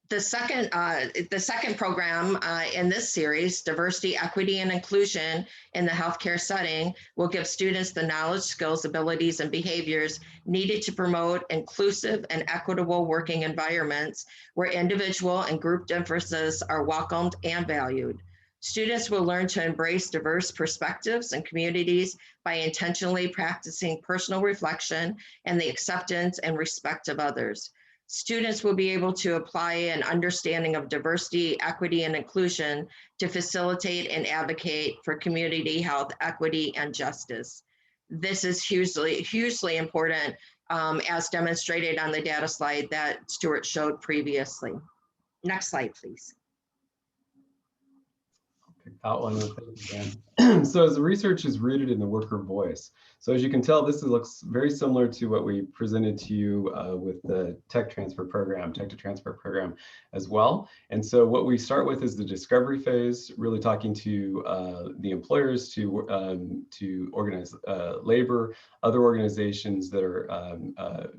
The second program in this series, Diversity, Equity, and Inclusion in the Healthcare Setting, will give students the knowledge, skills, abilities, and behaviors needed to promote inclusive and equitable working environments where individual and group differences are welcomed and valued. Students will learn to embrace diverse perspectives and communities by intentionally practicing personal reflection and the acceptance and respect of others. Students will be able to apply an understanding of diversity, equity, and inclusion to facilitate and advocate for community health, equity, and justice. This is hugely important, as demonstrated on the data slide that Stuart showed previously. Next slide, please. Pick that one. Thank you, Dan. So as the research is rooted in the worker voice. So as you can tell, this looks very similar to what we presented to you with the tech to transfer program as well. And so what we start with is the discovery phase, really talking to the employers, to organize labor, other organizations that are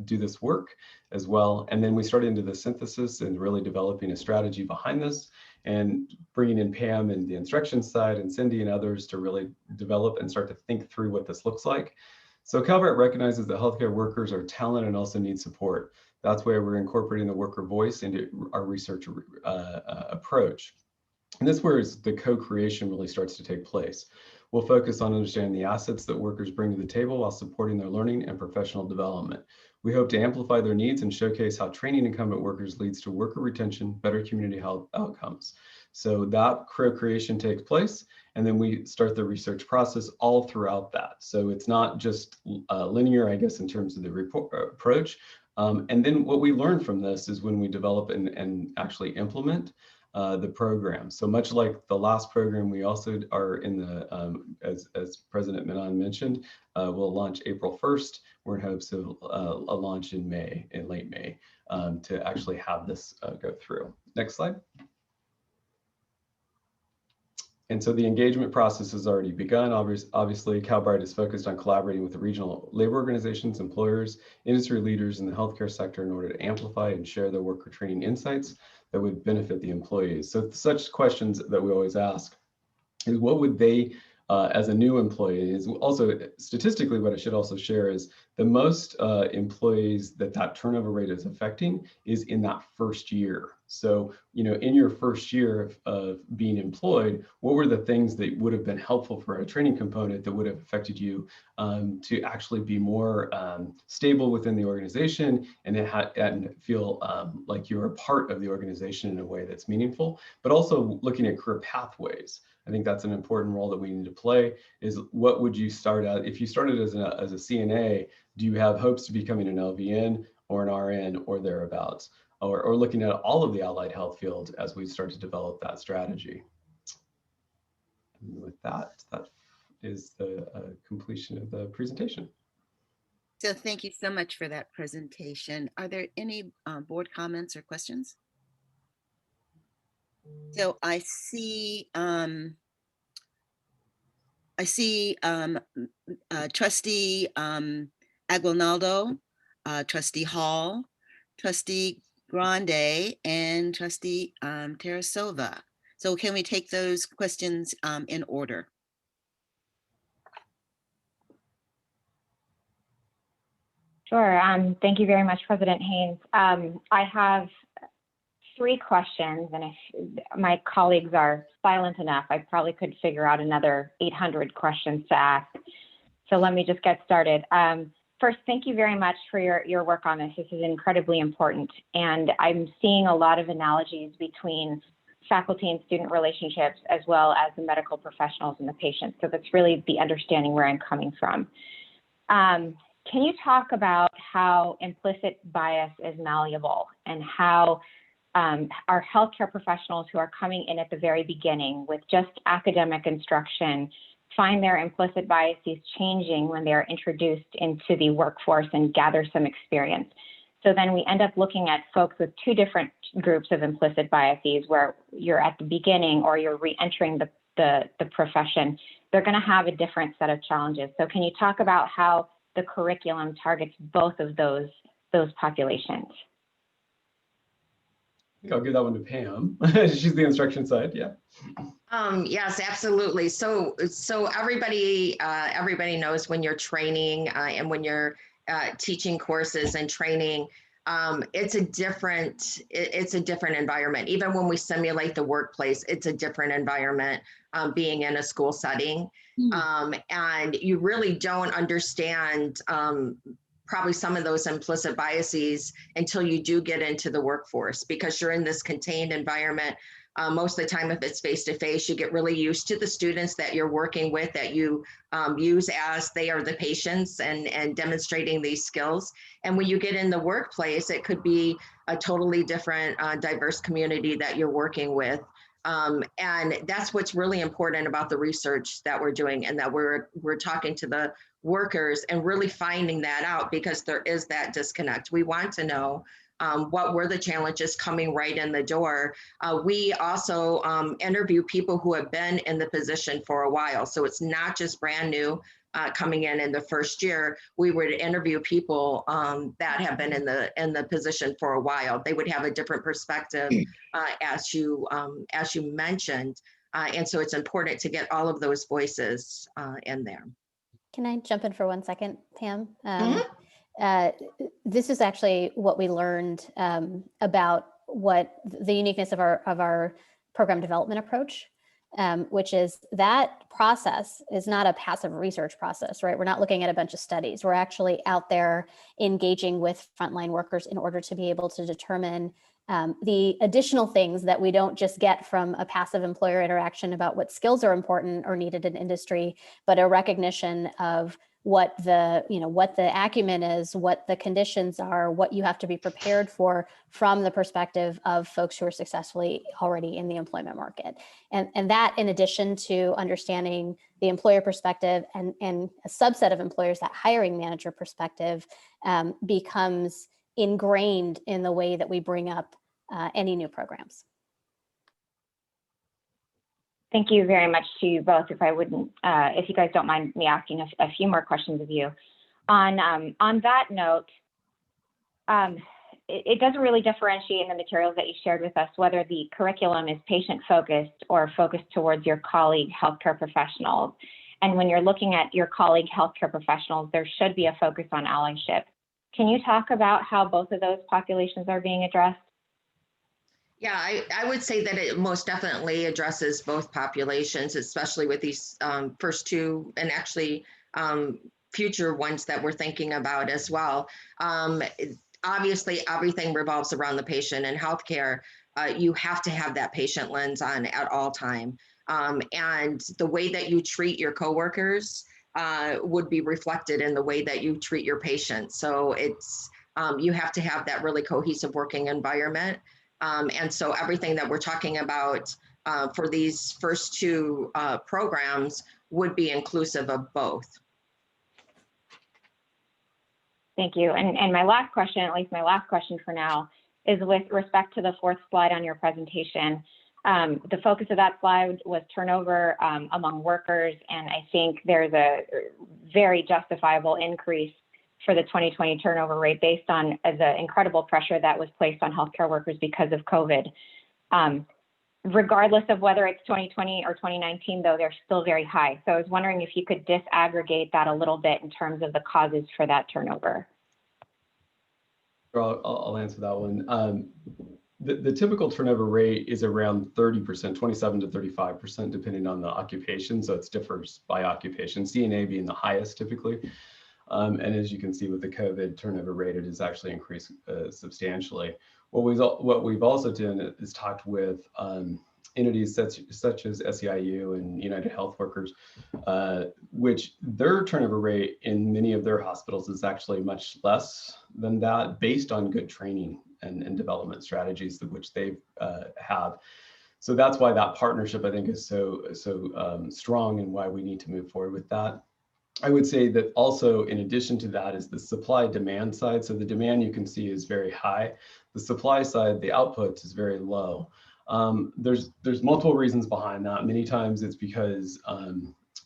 do this work as well. And then we start into the synthesis and really developing a strategy behind this, and bringing in Pam and the instruction side and Cindy and others to really develop and start to think through what this looks like. So Calbright recognizes that healthcare workers are talented and also need support. That's why we're incorporating the worker voice into our research approach. And this is where the co-creation really starts to take place. We'll focus on understanding the assets that workers bring to the table while supporting their learning and professional development. We hope to amplify their needs and showcase how training incumbent workers leads to worker retention, better community health outcomes. So that co-creation takes place, and then we start the research process all throughout that. So it's not just linear, I guess, in terms of the approach. And then what we learn from this is when we develop and actually implement the program. So much like the last program, we also are in the, as President Menon mentioned, we'll launch April 1st. We're in hopes of a launch in May, in late May, to actually have this go through. Next slide. And so the engagement process has already begun. Obviously, Calbright is focused on collaborating with the regional labor organizations, employers, industry leaders in the healthcare sector in order to amplify and share their worker training insights that would benefit the employees. So such questions that we always ask is what would they, as a new employee, is also statistically what I should also share is the most employees that turnover rate is affecting is in that first year. So, you know, in your first year of being employed, what were the things that would have been helpful for a training component that would have affected you to actually be more stable within the organization and feel like you're a part of the organization in a way that's meaningful, but also looking at career pathways. I think that's an important role that we need to play is what would you start out, if you started as a CNA, do you have hopes to becoming an LVN or an RN or thereabouts? Or looking at all of the allied health fields as we start to develop that strategy. And with that, that is the completion of the presentation. So thank you so much for that presentation. Are there any board comments or questions? So I see Trustee Aguinaldo, Trustee Hall, Trustee Grande, and Trustee Terasova. So can we take those questions in order? Sure. Thank you very much, President Haynes. I have 3 questions, and if my colleagues are silent enough, I probably could figure out another 800 questions to ask. So let me just get started. First, thank you very much for your work on this. This is incredibly important. And I'm seeing a lot of analogies between faculty and student relationships, as well as the medical professionals and the patients. So that's really the understanding where I'm coming from. Can you talk about how implicit bias is malleable and how our healthcare professionals who are coming in at the very beginning with just academic instruction find their implicit biases changing when they are introduced into the workforce and gather some experience? So then we end up looking at folks with 2 different groups of implicit biases where you're at the beginning or you're re-entering the profession. They're going to have a different set of challenges. So can you talk about how the curriculum targets both of those populations? I think I'll give that one to Pam. She's the instruction side, yeah. Yes, absolutely. So everybody knows when you're training and when you're teaching courses and training, it's a different environment. Even when we simulate the workplace, it's a different environment being in a school setting. And you really don't understand probably some of those implicit biases until you do get into the workforce, because you're in this contained environment. Most of the time, if it's face-to-face, you get really used to the students that you're working with, that you use as they are the patients and demonstrating these skills. And when you get in the workplace, it could be a totally different diverse community that you're working with. And that's what's really important about the research that we're doing, and that we're talking to the workers and really finding that out, because there is that disconnect. We want to know what were the challenges coming right in the door. We also interview people who have been in the position for a while. So it's not just brand new coming in the first year. We would interview people that have been in the position for a while. They would have a different perspective, as you mentioned. And so it's important to get all of those voices in there. Can I jump in for 1 second, Pam? This is actually what we learned about what the uniqueness of our program development approach. which is that process is not a passive research process, right? We're not looking at a bunch of studies. We're actually out there engaging with frontline workers in order to be able to determine the additional things that we don't just get from a passive employer interaction about what skills are important or needed in industry, but a recognition of what the acumen is, what the conditions are, what you have to be prepared for from the perspective of folks who are successfully already in the employment market. And that, in addition to understanding the employer perspective and a subset of employers, that hiring manager perspective, becomes ingrained in the way that we bring up any new programs. Thank you very much to you both. If you guys don't mind me asking a few more questions of you. On that note, it doesn't really differentiate in the materials that you shared with us whether the curriculum is patient-focused or focused towards your colleague healthcare professionals. And when you're looking at your colleague healthcare professionals, there should be a focus on allyship. Can you talk about how both of those populations are being addressed? Yeah, I would say that it most definitely addresses both populations, especially with these first two, and actually future ones that we're thinking about as well. Obviously, everything revolves around the patient. In healthcare, you have to have that patient lens on at all time. And the way that you treat your coworkers would be reflected in the way that you treat your patients. So it's you have to have that really cohesive working environment. And so everything that we're talking about for these first two programs would be inclusive of both. Thank you. And my last question, at least my last question for now, is with respect to the fourth slide on your presentation. The focus of that slide was turnover among workers, and I think there's a very justifiable increase for the 2020 turnover rate based on the incredible pressure that was placed on healthcare workers because of COVID. Regardless of whether it's 2020 or 2019, though, they're still very high. So I was wondering if you could disaggregate that a little bit in terms of the causes for that turnover. I'll answer that one. The typical turnover rate is around 30%, 27 to 35%, depending on the occupation. So it differs by occupation, CNA being the highest typically. And as you can see with the COVID turnover rate, it has actually increased substantially. What we've also done is talked with entities such as SEIU and United Health Workers, which their turnover rate in many of their hospitals is actually much less than that, based on good training and development strategies which they have. So that's why that partnership, I think, is so strong, and why we need to move forward with that. I would say that also, in addition to that, is the supply demand side. So the demand, you can see, is very high. The supply side, the output is very low. There's multiple reasons behind that. Many times it's because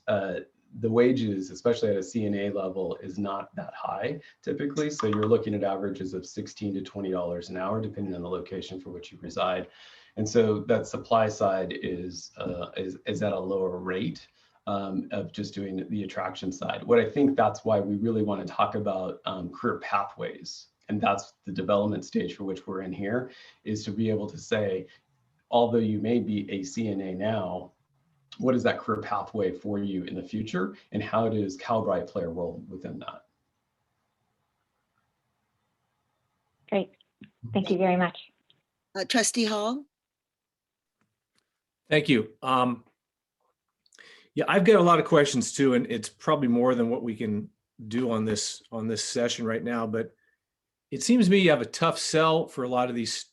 the wages, especially at a CNA level, is not that high typically. So you're looking at averages of $16 to $20 an hour, depending on the location for which you reside. And so that supply side is at a lower rate of just doing the attraction side. What I think that's why we really want to talk about career pathways. And that's the development stage for which we're in here, is to be able to say, although you may be a CNA now, what is that career pathway for you in the future? And how does Calbright play a role within that? Great. Thank you very much. Trustee Hall? Thank you. Yeah, I've got a lot of questions too, and it's probably more than what we can do on this session right now, but it seems to me you have a tough sell for a lot of these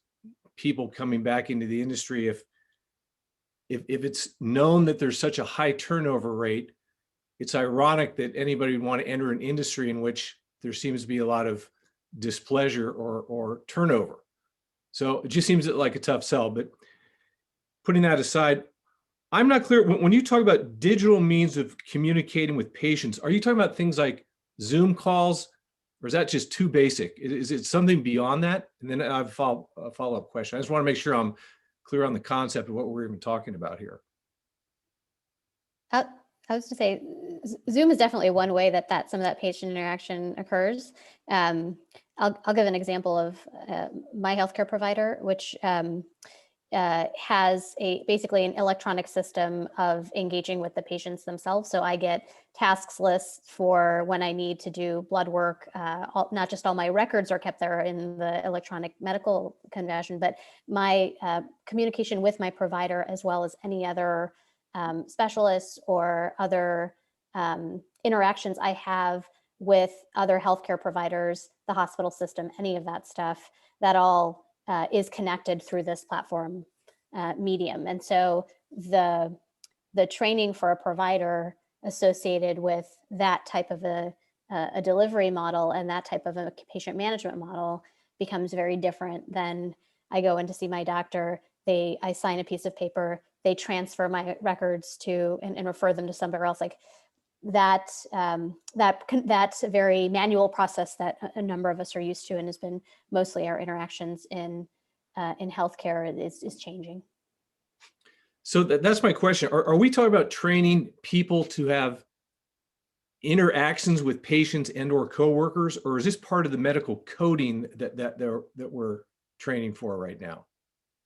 people coming back into the industry. If it's known that there's such a high turnover rate, it's ironic that anybody would want to enter an industry in which there seems to be a lot of displeasure or turnover. So it just seems like a tough sell. But putting that aside, I'm not clear, when you talk about digital means of communicating with patients, are you talking about things like Zoom calls, or is that just too basic? Is it something beyond that? And then I have a follow-up question. I just want to make sure I'm clear on the concept of what we're even talking about here. I was to say, Zoom is definitely one way that some of that patient interaction occurs. I'll give an example of my healthcare provider, which has basically an electronic system of engaging with the patients themselves. So I get tasks lists for when I need to do blood work. Not just all my records are kept there in the electronic medical conversion, but my communication with my provider, as well as any other specialists or other interactions I have with other healthcare providers, the hospital system, any of that stuff, that all is connected through this platform medium. And so the training for a provider associated with that type of a delivery model and that type of a patient management model becomes very different than I go in to see my doctor. I sign a piece of paper, they transfer my records to and refer them to somewhere else. Like that's a very manual process that a number of us are used to, and has been mostly our interactions in healthcare is changing. So that's my question. Are we talking about training people to have interactions with patients and or coworkers, or is this part of the medical coding that we're training for right now?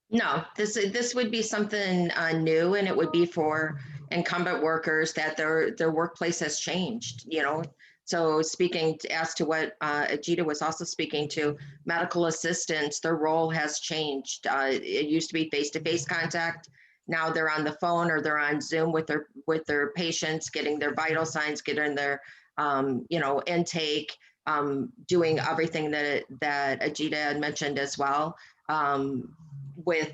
No, this would be something new, and it would be for incumbent workers that their workplace has changed, you know. So speaking as to what Ajita was also speaking to, medical assistants, their role has changed. It used to be face-to-face contact. Now they're on the phone or they're on Zoom with their patients, getting their vital signs, getting their intake, doing everything that Ajita had mentioned as well. With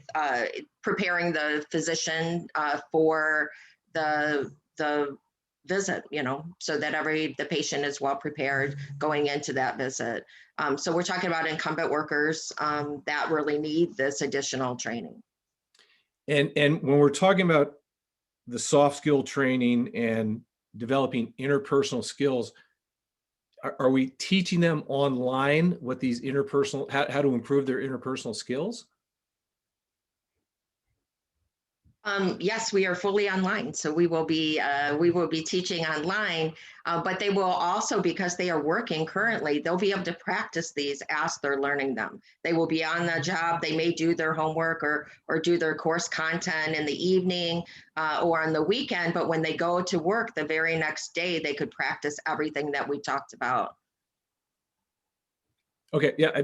preparing the physician for the visit, you know, so that the patient is well prepared going into that visit. So we're talking about incumbent workers that really need this additional training. And when we're talking about the soft skill training and developing interpersonal skills, are we teaching them online what these interpersonal, how to improve their interpersonal skills? Yes, we are fully online. So we will be teaching online, but they will also, because they are working currently, they'll be able to practice these as they're learning them. They will be on the job. They may do their homework or do their course content in the evening or on the weekend, but when they go to work the very next day, they could practice everything that we talked about. Okay, yeah,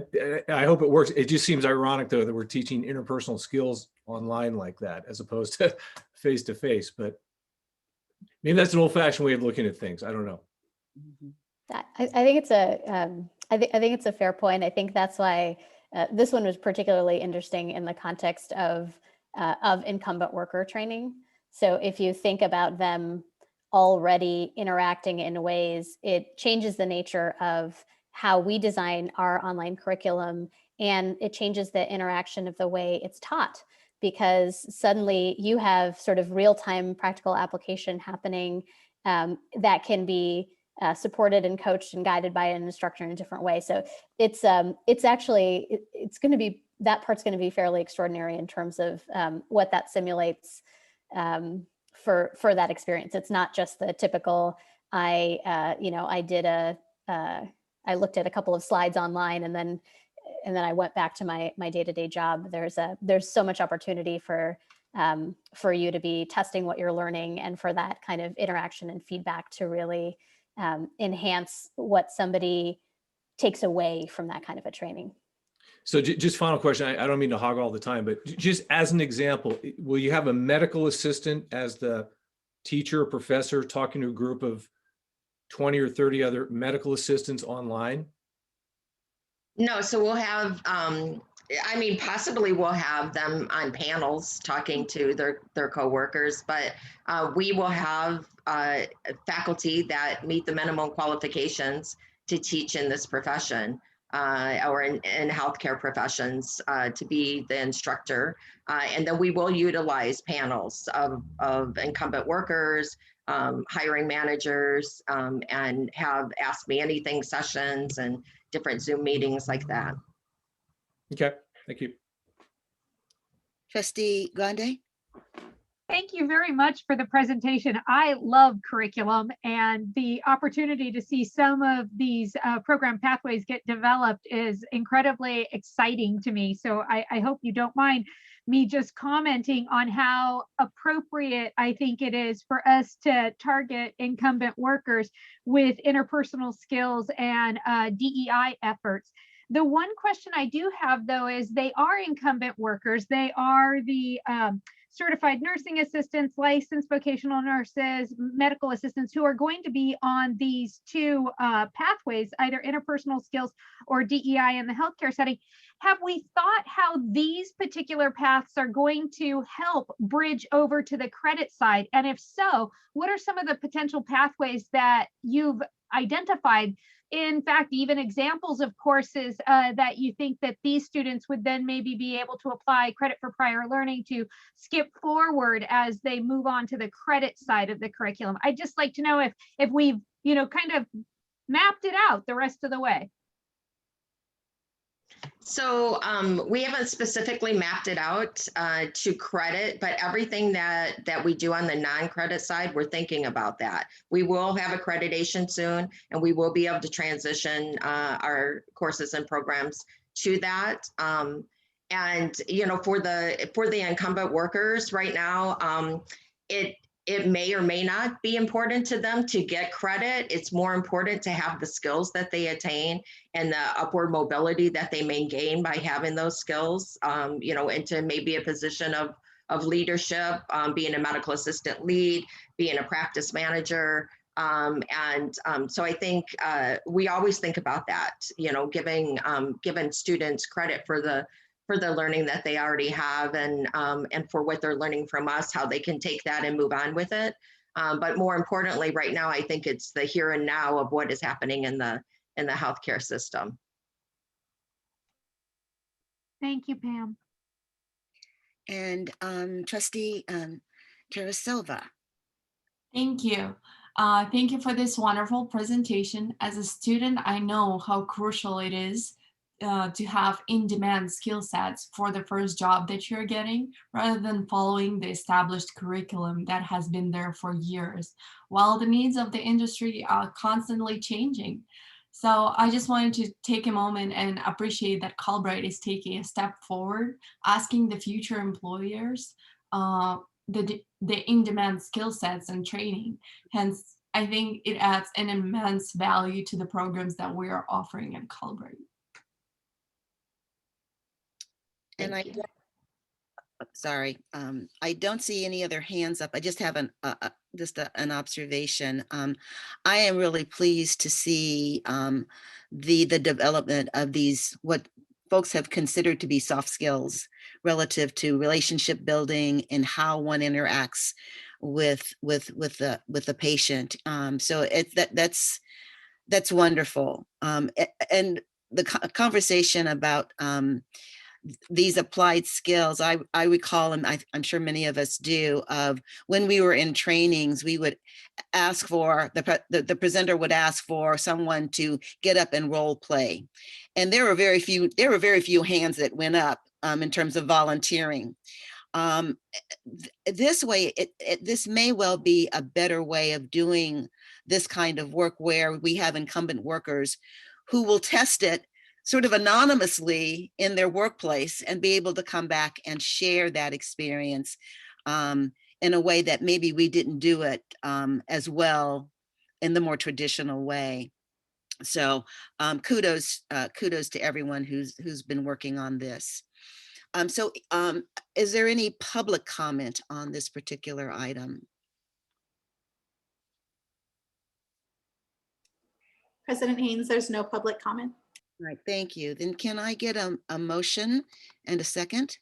I hope it works. It just seems ironic, though, that we're teaching interpersonal skills online like that, as opposed to face to face. But maybe that's an old-fashioned way of looking at things. I don't know. I think it's I think it's a fair point. I think that's why this one was particularly interesting in the context of incumbent worker training. So if you think about them already interacting in ways, it changes the nature of how we design our online curriculum, and it changes the interaction of the way it's taught, because suddenly you have sort of real-time practical application happening that can be supported and coached and guided by an instructor in a different way. So it's actually, it's going to be, that part's going to be fairly extraordinary in terms of what that simulates for that experience. It's not just the typical, I looked at a couple of slides online and then I went back to my day-to-day job. There's so much opportunity for you to be testing what you're learning, and for that kind of interaction and feedback to really enhance what somebody takes away from that kind of a training. So just final question. I don't mean to hog all the time, but just as an example, will you have a medical assistant as the teacher or professor talking to a group of 20 or 30 other medical assistants online? No, so we'll have, possibly we'll have them on panels talking to their coworkers, but we will have faculty that meet the minimum qualifications to teach in this profession or in healthcare professions to be the instructor. And then we will utilize panels of incumbent workers, hiring managers, and have Ask Me Anything sessions and different Zoom meetings like that. Okay, thank you. Trustee Grande? Thank you very much for the presentation. I love curriculum, and the opportunity to see some of these program pathways get developed is incredibly exciting to me. So I hope you don't mind me just commenting on how appropriate I think it is for us to target incumbent workers with interpersonal skills and DEI efforts. The one question I do have, though, is they are incumbent workers. They are the certified nursing assistants, licensed vocational nurses, medical assistants who are going to be on these two pathways, either interpersonal skills or DEI in the healthcare setting. Have we thought how these particular paths are going to help bridge over to the credit side? And if so, what are some of the potential pathways that you've identified? In fact, even examples of courses that you think that these students would then maybe be able to apply credit for prior learning to skip forward as they move on to the credit side of the curriculum. I'd just like to know if we've, kind of mapped it out the rest of the way. So we haven't specifically mapped it out to credit, but everything that we do on the non-credit side, we're thinking about that. We will have accreditation soon, and we will be able to transition our courses and programs to that. And for the incumbent workers right now, it may or may not be important to them to get credit. It's more important to have the skills that they attain and the upward mobility that they may gain by having those skills, into maybe a position of leadership, being a medical assistant lead, being a practice manager. So I think we always think about that, giving students credit for the learning that they already have and for what they're learning from us, how they can take that and move on with it. But more importantly, right now, I think it's the here and now of what is happening in the healthcare system. Thank you, Pam. And Trustee Kara Silva. Thank you. Thank you for this wonderful presentation. As a student, I know how crucial it is to have in-demand skill sets for the first job that you're getting, rather than following the established curriculum that has been there for years, while the needs of the industry are constantly changing. So I just wanted to take a moment and appreciate that Calbright is taking a step forward, asking the future employers the in-demand skill sets and training. Hence, I think it adds an immense value to the programs that we are offering at Calbright. And I don't see any other hands up. I just have an observation. I am really pleased to see the development of these, what folks have considered to be soft skills relative to relationship building and how one interacts with the patient. So that's wonderful. And the conversation about these applied skills, I recall, and I'm sure many of us do, of when we were in trainings, we would ask for, the presenter would ask for someone to get up and role play. And there were very few hands that went up in terms of volunteering. This way, this may well be a better way of doing this kind of work, where we have incumbent workers who will test it sort of anonymously in their workplace and be able to come back and share that experience in a way that maybe we didn't do it as well in the more traditional way. So kudos to everyone who's been working on this. Is there any public comment on this particular item? President Haynes, there's no public comment. All right, thank you. Then can I get a motion and a second?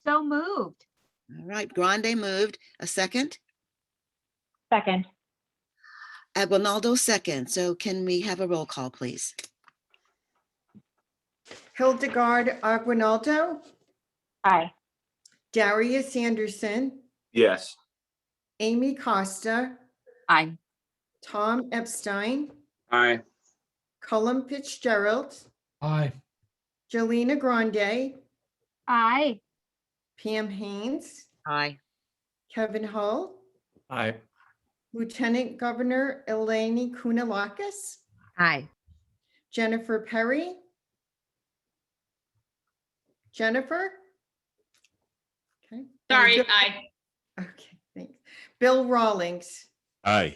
So moved. All right, Grande moved. A second? Second. Aguinaldo second. So can we have a roll call, please? Hildegard Aguinaldo. Aye. Darius Anderson. Yes. Amy Costa. Aye. Tom Epstein. Aye. Cullum Fitzgerald. Aye. Jelena Grande. Aye. Pam Haynes. Aye. Kevin Hull, Aye. Lieutenant Governor Eleni Kounalakis, Aye. Jennifer Perry. Jennifer? Okay. Sorry, Bill- aye. Okay, thanks. Bill Rawlings. Aye.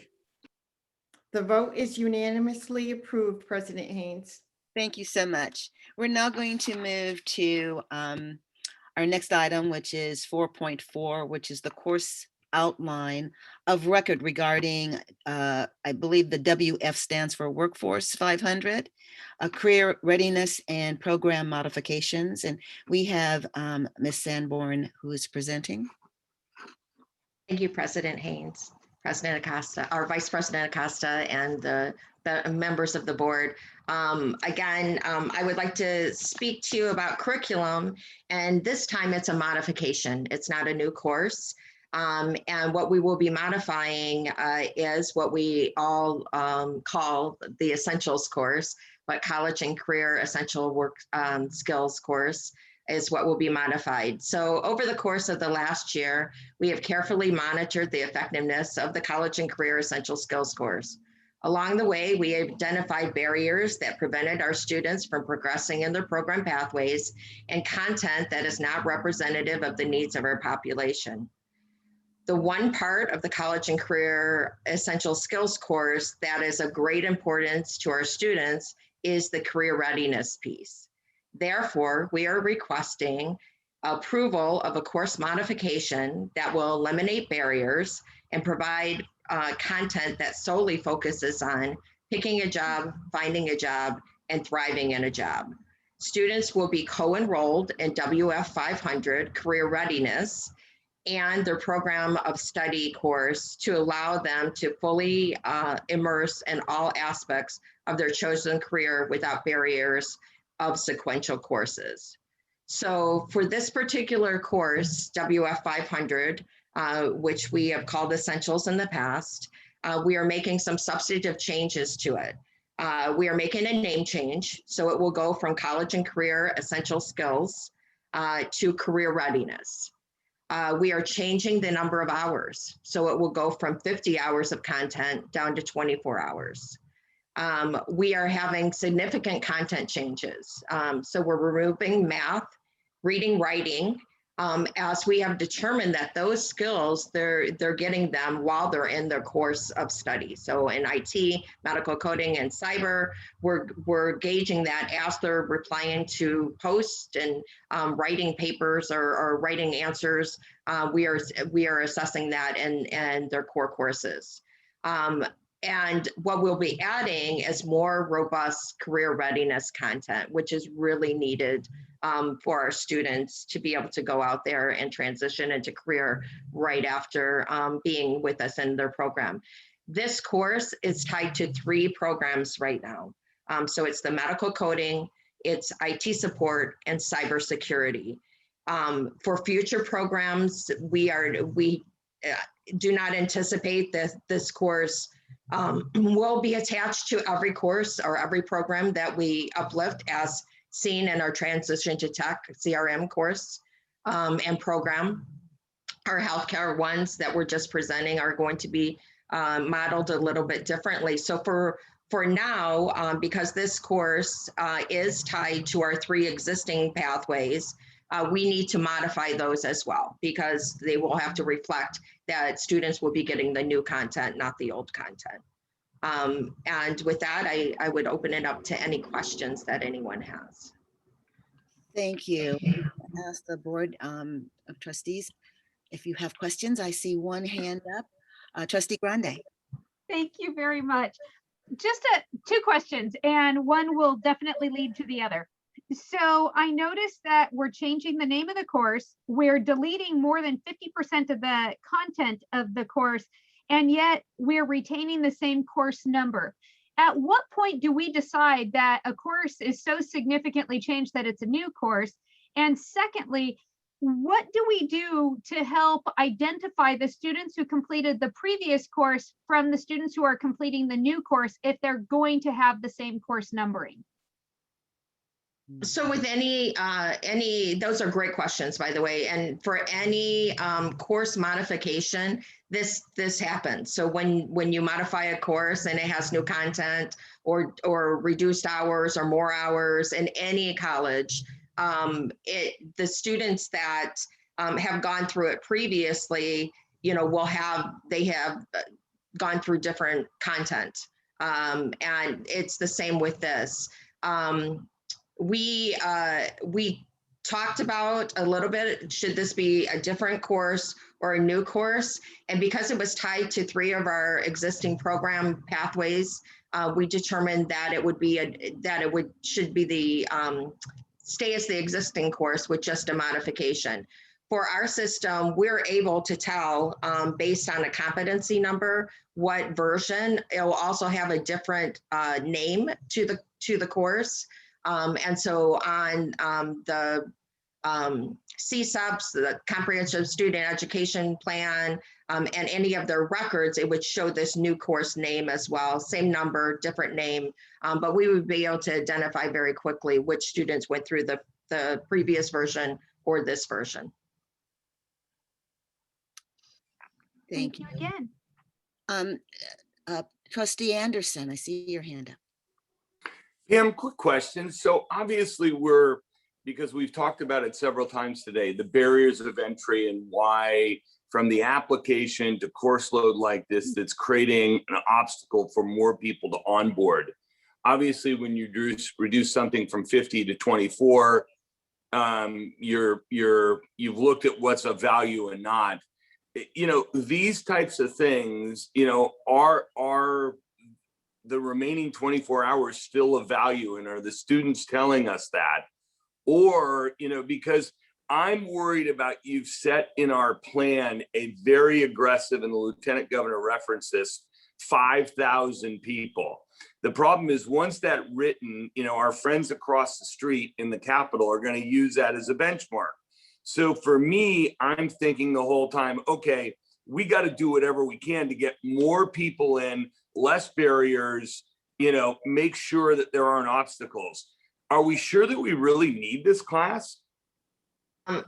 The vote is unanimously approved, President Haynes. Thank you so much. We're now going to move to our next item, which is 4.4, which is the course outline of record regarding, I believe the WF stands for Workforce 500, career readiness and program modifications. And we have Ms. Sanborn who is presenting. Thank you, President Haynes, President Acosta, our Vice President Acosta, and the members of the board. Again, I would like to speak to you about curriculum, and this time it's a modification. It's not a new course. And what we will be modifying is what we all call the Essentials course, but College and Career Essential Work Skills course is what will be modified. So over the course of the last year, we have carefully monitored the effectiveness of the College and Career Essential Skills course. Along the way, we identified barriers that prevented our students from progressing in their program pathways and content that is not representative of the needs of our population. The one part of the College and Career Essential Skills course that is of great importance to our students is the career readiness piece. Therefore, we are requesting approval of a course modification that will eliminate barriers and provide content that solely focuses on picking a job, finding a job, and thriving in a job. Students will be co-enrolled in WF 500 Career Readiness and their program of study course to allow them to fully immerse in all aspects of their chosen career without barriers of sequential courses. So for this particular course, WF 500, which we have called Essentials in the past, we are making some substantive changes to it. We are making a name change, so it will go from College and Career Essential Skills to Career Readiness. We are changing the number of hours, so it will go from 50 hours of content down to 24 hours. We are having significant content changes. So we're removing math, reading, writing, as we have determined that those skills, they're getting them while they're in their course of study. So in IT, medical coding, and cyber, we're gauging that as they're replying to posts and writing papers or writing answers. We are assessing that in their core courses. And what we'll be adding is more robust career readiness content, which is really needed for our students to be able to go out there and transition into career right after being with us in their program. This course is tied to 3 programs right now. So it's the medical coding, it's IT support, and cybersecurity. For future programs, we do not anticipate that this course will be attached to every course or every program that we uplift, as seen in our Transition to Tech CRM course and program. Our healthcare ones that we're just presenting are going to be modeled a little bit differently. So for now, because this course is tied to our 3 existing pathways, we need to modify those as well, because they will have to reflect that students will be getting the new content, not the old content. And with that, I would open it up to any questions that anyone has. Thank you. Ask the Board of Trustees if you have questions. I see one hand up. Trustee Grande. Thank you very much. Just 2 questions, and one will definitely lead to the other. So I noticed that we're changing the name of the course. We're deleting more than 50% of the content of the course, and yet we're retaining the same course number. At what point do we decide that a course is so significantly changed that it's a new course? And secondly, what do we do to help identify the students who completed the previous course from the students who are completing the new course if they're going to have the same course numbering? So with those are great questions, by the way. And for any course modification, this happens. So when you modify a course and it has new content or reduced hours or more hours in any college, the students that have gone through it previously, they have gone through different content. And it's the same with this. We talked about a little bit, should this be a different course or a new course? And because it was tied to 3 of our existing program pathways, we determined that it would be stay as the existing course with just a modification. For our system, we're able to tell based on a competency number what version. It will also have a different name to the course. And so on the CSEPs, the Comprehensive Student Education Plan, and any of their records, it would show this new course name as well. Same number, different name, but we would be able to identify very quickly which students went through the previous version or this version. Thank you again. Trustee Anderson, I see your hand up. Pam, quick question. So obviously because we've talked about it several times today, the barriers of entry and why from the application to course load like this, that's creating an obstacle for more people to onboard. Obviously, when you reduce something from 50 to 24, you've looked at what's of value and not. These types of things, are the remaining 24 hours still of value, and are the students telling us that? Or, because I'm worried about, you've set in our plan a very aggressive, and the Lieutenant Governor referenced this, 5,000 people. The problem is once that's written, our friends across the street in the Capitol are going to use that as a benchmark. So for me, I'm thinking the whole time, okay, we got to do whatever we can to get more people in, less barriers, make sure that there aren't obstacles. Are we sure that we really need this class?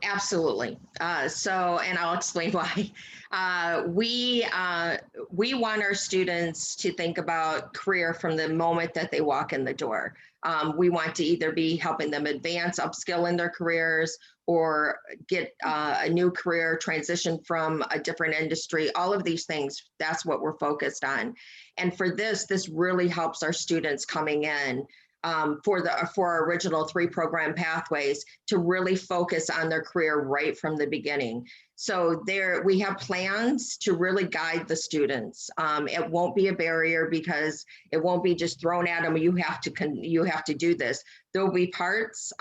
Absolutely. And I'll explain why. We want our students to think about career from the moment that they walk in the door. We want to either be helping them advance, upskill in their careers, or get a new career, transition from a different industry, all of these things. That's what we're focused on. And for this really helps our students coming in for our original 3 program pathways to really focus on their career right from the beginning. So we have plans to really guide the students. It won't be a barrier because it won't be just thrown at them. You have to do this. There'll be parts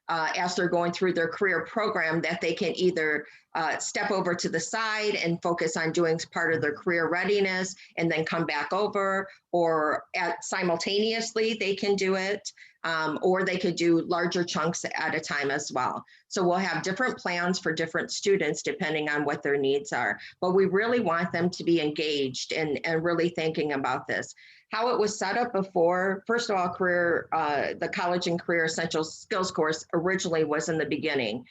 as they're going through their career program that they can either step over to the side and focus on doing part of their career readiness and then come back over, or simultaneously they can do it, or they could do larger chunks at a time as well. So we'll have different plans for different students depending on what their needs are. But we really want them to be engaged and really thinking about this. How it was set up before, first of all, the College and Career Essential Skills course originally was in the beginning,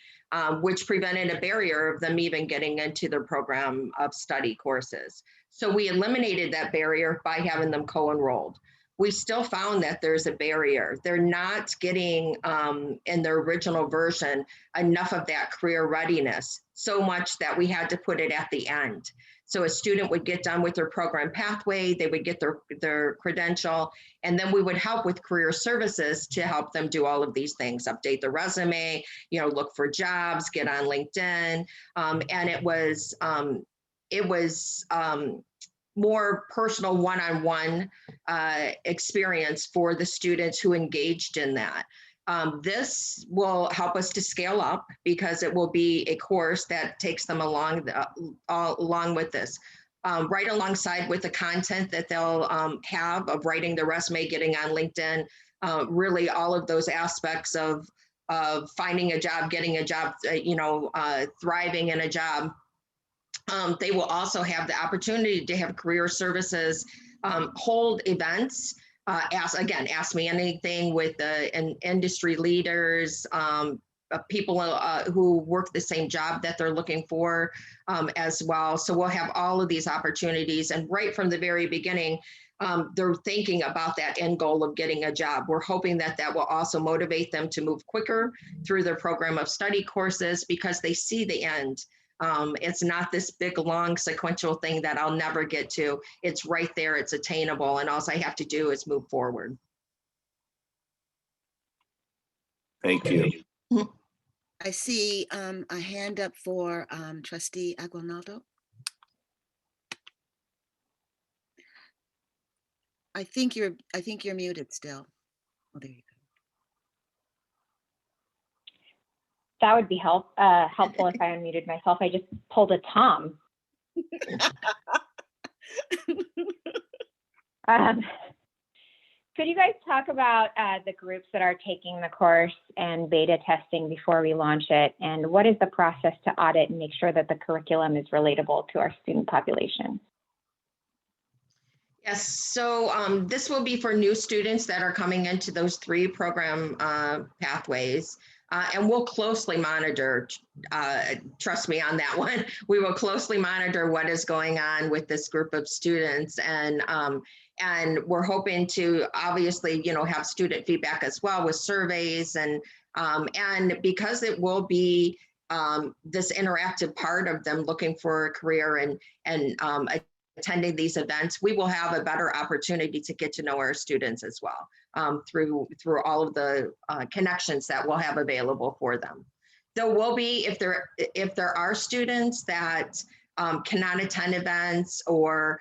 which prevented a barrier of them even getting into their program of study courses. So we eliminated that barrier by having them co-enrolled. We still found that there's a barrier. They're not getting, in their original version, enough of that career readiness, so much that we had to put it at the end. So a student would get done with their program pathway, they would get their credential, and then we would help with career services to help them do all of these things, update their resume, look for jobs, get on LinkedIn. And it was more personal one-on-one experience for the students who engaged in that. This will help us to scale up because it will be a course that takes them along with this. Right alongside with the content that they'll have of writing their resume, getting on LinkedIn, really all of those aspects of finding a job, getting a job, thriving in a job. They will also have the opportunity to have career services hold events ask me anything with the industry leaders, people who work the same job that they're looking for as well. So we'll have all of these opportunities. And right from the very beginning, they're thinking about that end goal of getting a job. We're hoping that that will also motivate them to move quicker through their program of study courses because they see the end. It's not this big, long sequential thing that I'll never get to. It's right there, it's attainable, and all I have to do is move forward. Thank you. I see a hand up for Trustee Aguinaldo. I think you're muted still. Oh, there you go. That would be helpful if I unmuted myself. I just pulled a Tom. Could you guys talk about the groups that are taking the course and beta testing before we launch it? And what is the process to audit and make sure that the curriculum is relatable to our student population? Yes, so this will be for new students that are coming into those 3 program pathways. And we'll closely monitor, trust me on that one, we will closely monitor what is going on with this group of students. And we're hoping to obviously, have student feedback as well with surveys and because it will be this interactive part of them looking for a career and attending these events, we will have a better opportunity to get to know our students as well through all of the connections that we'll have available for them. There will be, if there are students that cannot attend events or,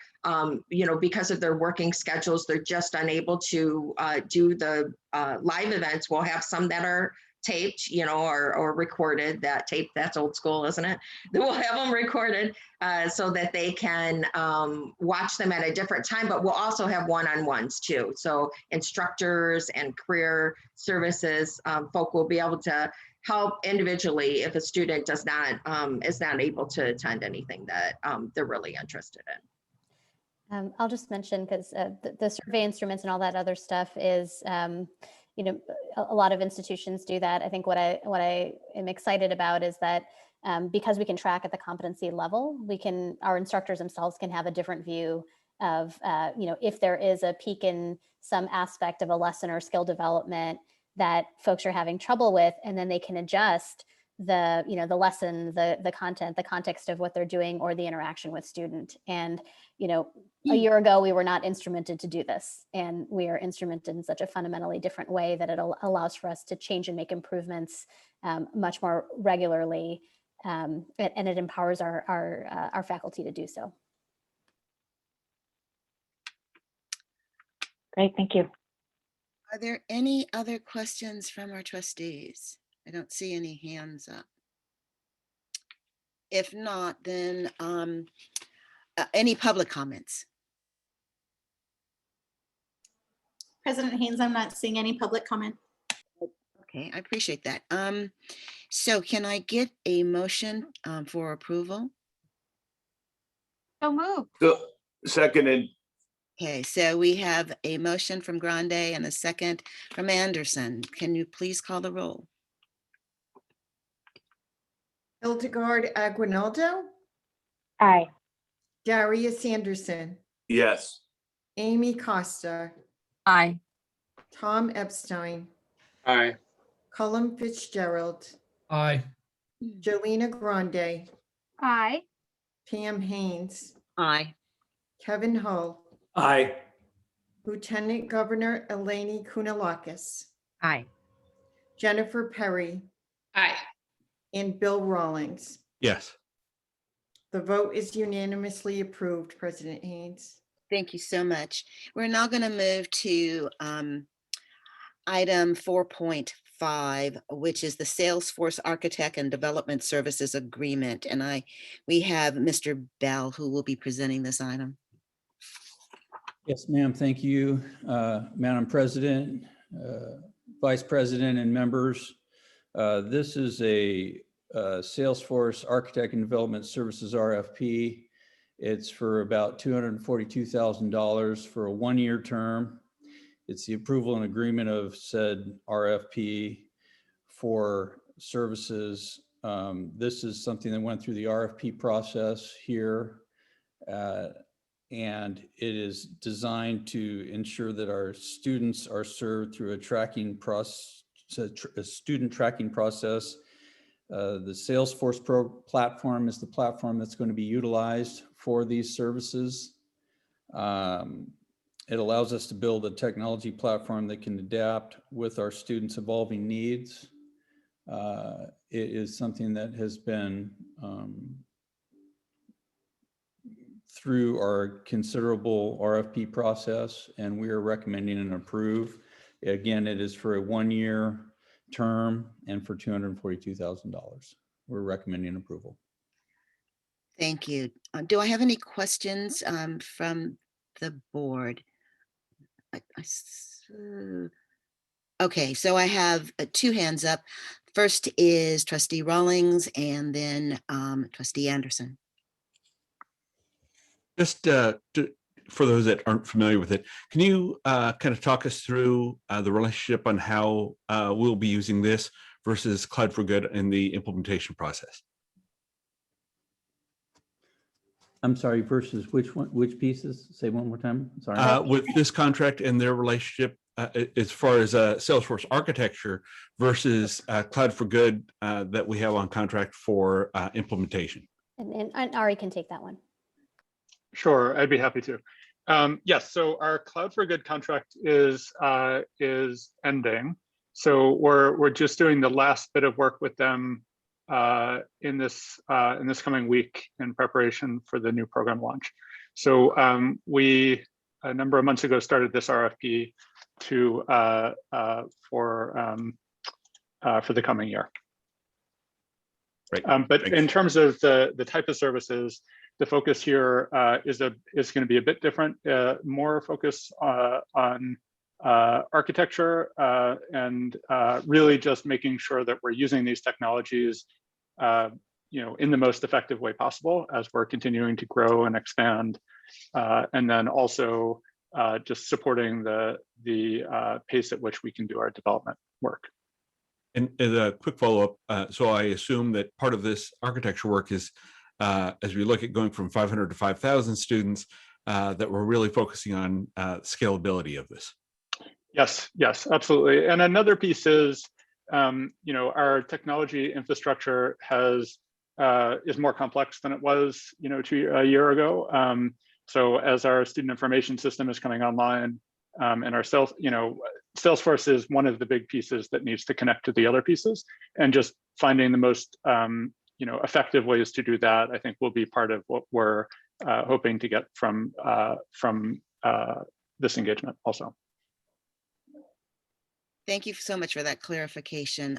because of their working schedules, they're just unable to do the live events. We'll have some that are taped, or recorded. That tape, that's old school, isn't it? We'll have them recorded so that they can watch them at a different time, but we'll also have one-on-ones too. So instructors and career services folk will be able to help individually if a student is not able to attend anything that they're really interested in. I'll just mention, because the survey instruments and all that other stuff is, a lot of institutions do that. I think what I am excited about is that because we can track at the competency level, our instructors themselves can have a different view of, if there is a peak in some aspect of a lesson or skill development that folks are having trouble with, and then they can adjust the lesson, the content, the context of what they're doing or the interaction with student. And, a year ago, we were not instrumented to do this, and we are instrumented in such a fundamentally different way that it allows for us to change and make improvements much more regularly, and it empowers our faculty to do so. Great, thank you. Are there any other questions from our trustees? I don't see any hands up. If not, then any public comments? President Haynes, I'm not seeing any public comment. Okay, I appreciate that. So can I get a motion for approval? So moved. So, seconded. Okay, so we have a motion from Grande and a second from Anderson. Can you please call the roll? Hildegard Aguinaldo, Aye. Darius Anderson, Yes. Amy Costa, Aye. Tom Epstein, Aye. Cullum Fitzgerald, Aye. Jolena Grande, Aye. Pam Haynes, Aye. Kevin Hull, Aye. Lieutenant Governor Eleni Kounalakis, Aye. Jennifer Perry, Aye. and Bill Rawlings. Yes. The vote is unanimously approved, President Haynes. Thank you so much. We're now going to move to item 4.5, which is the Salesforce Architect and Development Services Agreement. And we have Mr. Bell who will be presenting this item. Yes, ma'am. Thank you, Madam President, Vice President, and members. This is a Salesforce Architect and Development Services RFP. It's for about $242,000 for a one-year term. It's the approval and agreement of said RFP for services. This is something that went through the RFP process here. And it is designed to ensure that our students are served through a tracking process, a student tracking process. The Salesforce platform is the platform that's going to be utilized for these services. It allows us to build a technology platform that can adapt with our students' evolving needs. It is something that has been through our considerable RFP process, and we are recommending and approve. Again, it is for a 1-year term and for $242,000. We're recommending approval. Thank you. Do I have any questions from the board? Okay, so I have 2 hands up. First is Trustee Rawlings and then Trustee Anderson. Just for those that aren't familiar with it, can you kind of talk us through the relationship on how we'll be using this versus Cloud for Good in the implementation process? I'm sorry, versus which one, which pieces? Say one more time. Sorry. With this contract and their relationship as far as Salesforce architecture versus Cloud for Good that we have on contract for implementation. And Ari can take that one. Sure, I'd be happy to. Yes, so our Cloud for Good contract is ending. So we're just doing the last bit of work with them in this coming week in preparation for the new program launch. So we a number of months ago started this RFP for the coming year. Right. But in terms of the type of services, the focus here is going to be a bit different, more focus on architecture and really just making sure that we're using these technologies, in the most effective way possible as we're continuing to grow and expand, and then also just supporting the pace at which we can do our development work. And as a quick follow-up, so I assume that part of this architecture work is as we look at going from 500 to 5,000 students, that we're really focusing on scalability of this. Yes, absolutely. And another piece is, our technology infrastructure is more complex than it was, a year ago. So as our student information system is coming online, and our Salesforce is one of the big pieces that needs to connect to the other pieces, and just finding the most effective ways to do that, I think will be part of what we're hoping to get from this engagement also. Thank you so much for that clarification.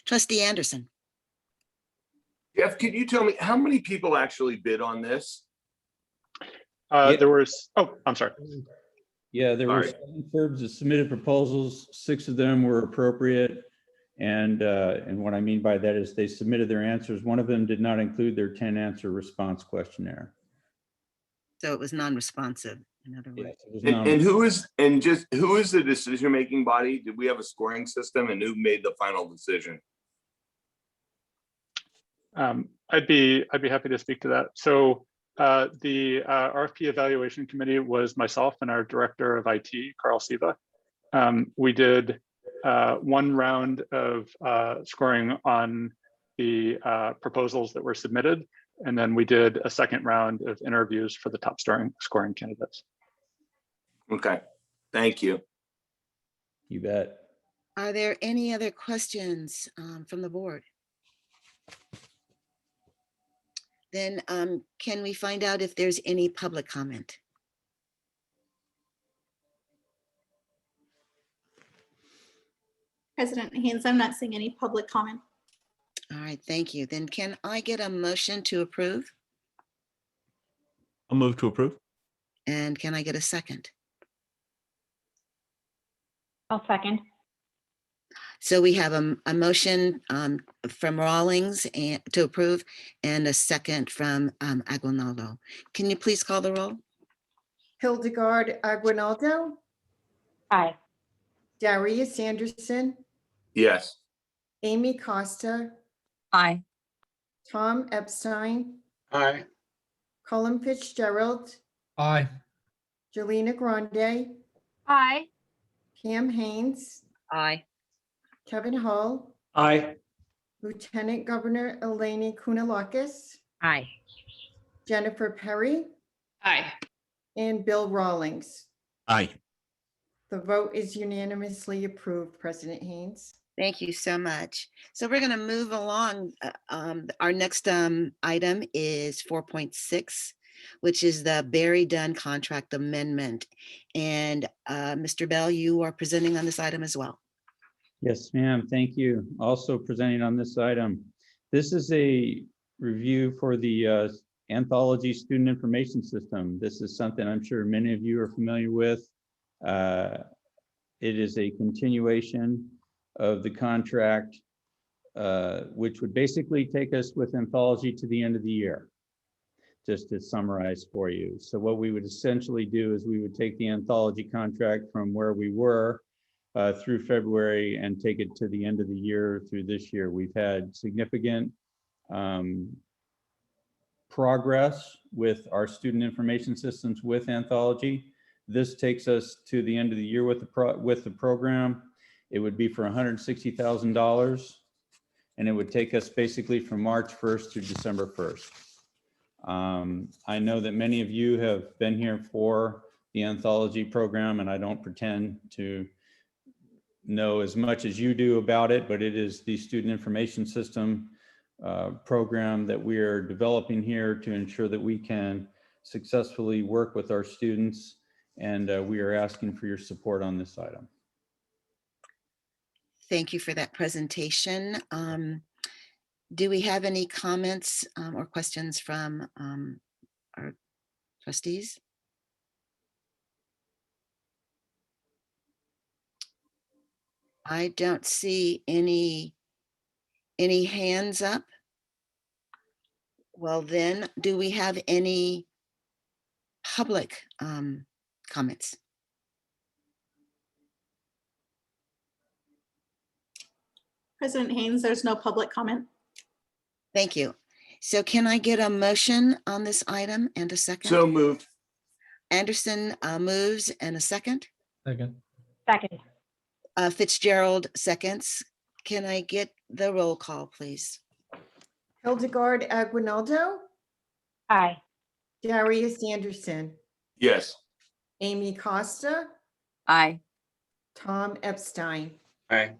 Trustee Anderson. Jeff, could you tell me how many people actually bid on this? There was, I'm sorry. Yeah, there were 7 firms that submitted proposals. 6 of them were appropriate. And what I mean by that is they submitted their answers. One of them did not include their 10-answer response questionnaire. So it was non-responsive, in other words. And who is the decision-making body? Did we have a scoring system, and who made the final decision? I'd be happy to speak to that. So the RFP evaluation committee was myself and our director of IT, Carl Siva. We did 1 round of scoring on the proposals that were submitted, and then we did a 2nd round of interviews for the top scoring candidates. Okay, thank you. You bet. Are there any other questions from the board? Then can we find out if there's any public comment? President Haynes, I'm not seeing any public comment. All right, thank you. Then can I get a motion to approve? I'll move to approve. And can I get a second? I'll second. So we have a motion from Rawlings to approve and a second from Aguinaldo. Can you please call the roll? Hildegard Aguinaldo, Aye. Darius Anderson, Yes. Amy Costa, Aye. Tom Epstein, Aye. Colin Fitzgerald, Aye. Jelena Grande, Aye. Pam Haynes, Aye. Kevin Hall, Aye. Lieutenant Governor Eleni Kounalakis, Aye. Jennifer Perry, Aye. and Bill Rawlings. Aye. The vote is unanimously approved, President Haynes. Thank you so much. So we're going to move along. Our next item is 4.6, which is the Barry Dunn contract amendment. And Mr. Bell, you are presenting on this item as well. Yes, ma'am. Thank you. Also presenting on this item. This is a review for the Anthology Student Information System. This is something I'm sure many of you are familiar with. It is a continuation of the contract, which would basically take us with Anthology to the end of the year, just to summarize for you. So what we would essentially do is we would take the Anthology contract from where we were through February and take it to the end of the year through this year. We've had significant progress with our student information systems with Anthology. This takes us to the end of the year with the program. It would be for $160,000, and it would take us basically from March 1st to December 1st. I know that many of you have been here for the Anthology program, and I don't pretend to know as much as you do about it, but it is the student information system program that we are developing here to ensure that we can successfully work with our students, and we are asking for your support on this item. Thank you for that presentation. Do we have any comments or questions from our trustees? I don't see any hands up. Well, then, do we have any public comments? President Haynes, there's no public comment. Thank you. So can I get a motion on this item and a second? So moved. Anderson moves and a second. Second. Second. Fitzgerald seconds. Can I get the roll call, please? Hildegard Aguinaldo, Aye. Darius Anderson, Yes. Amy Costa, Aye. Tom Epstein, Aye.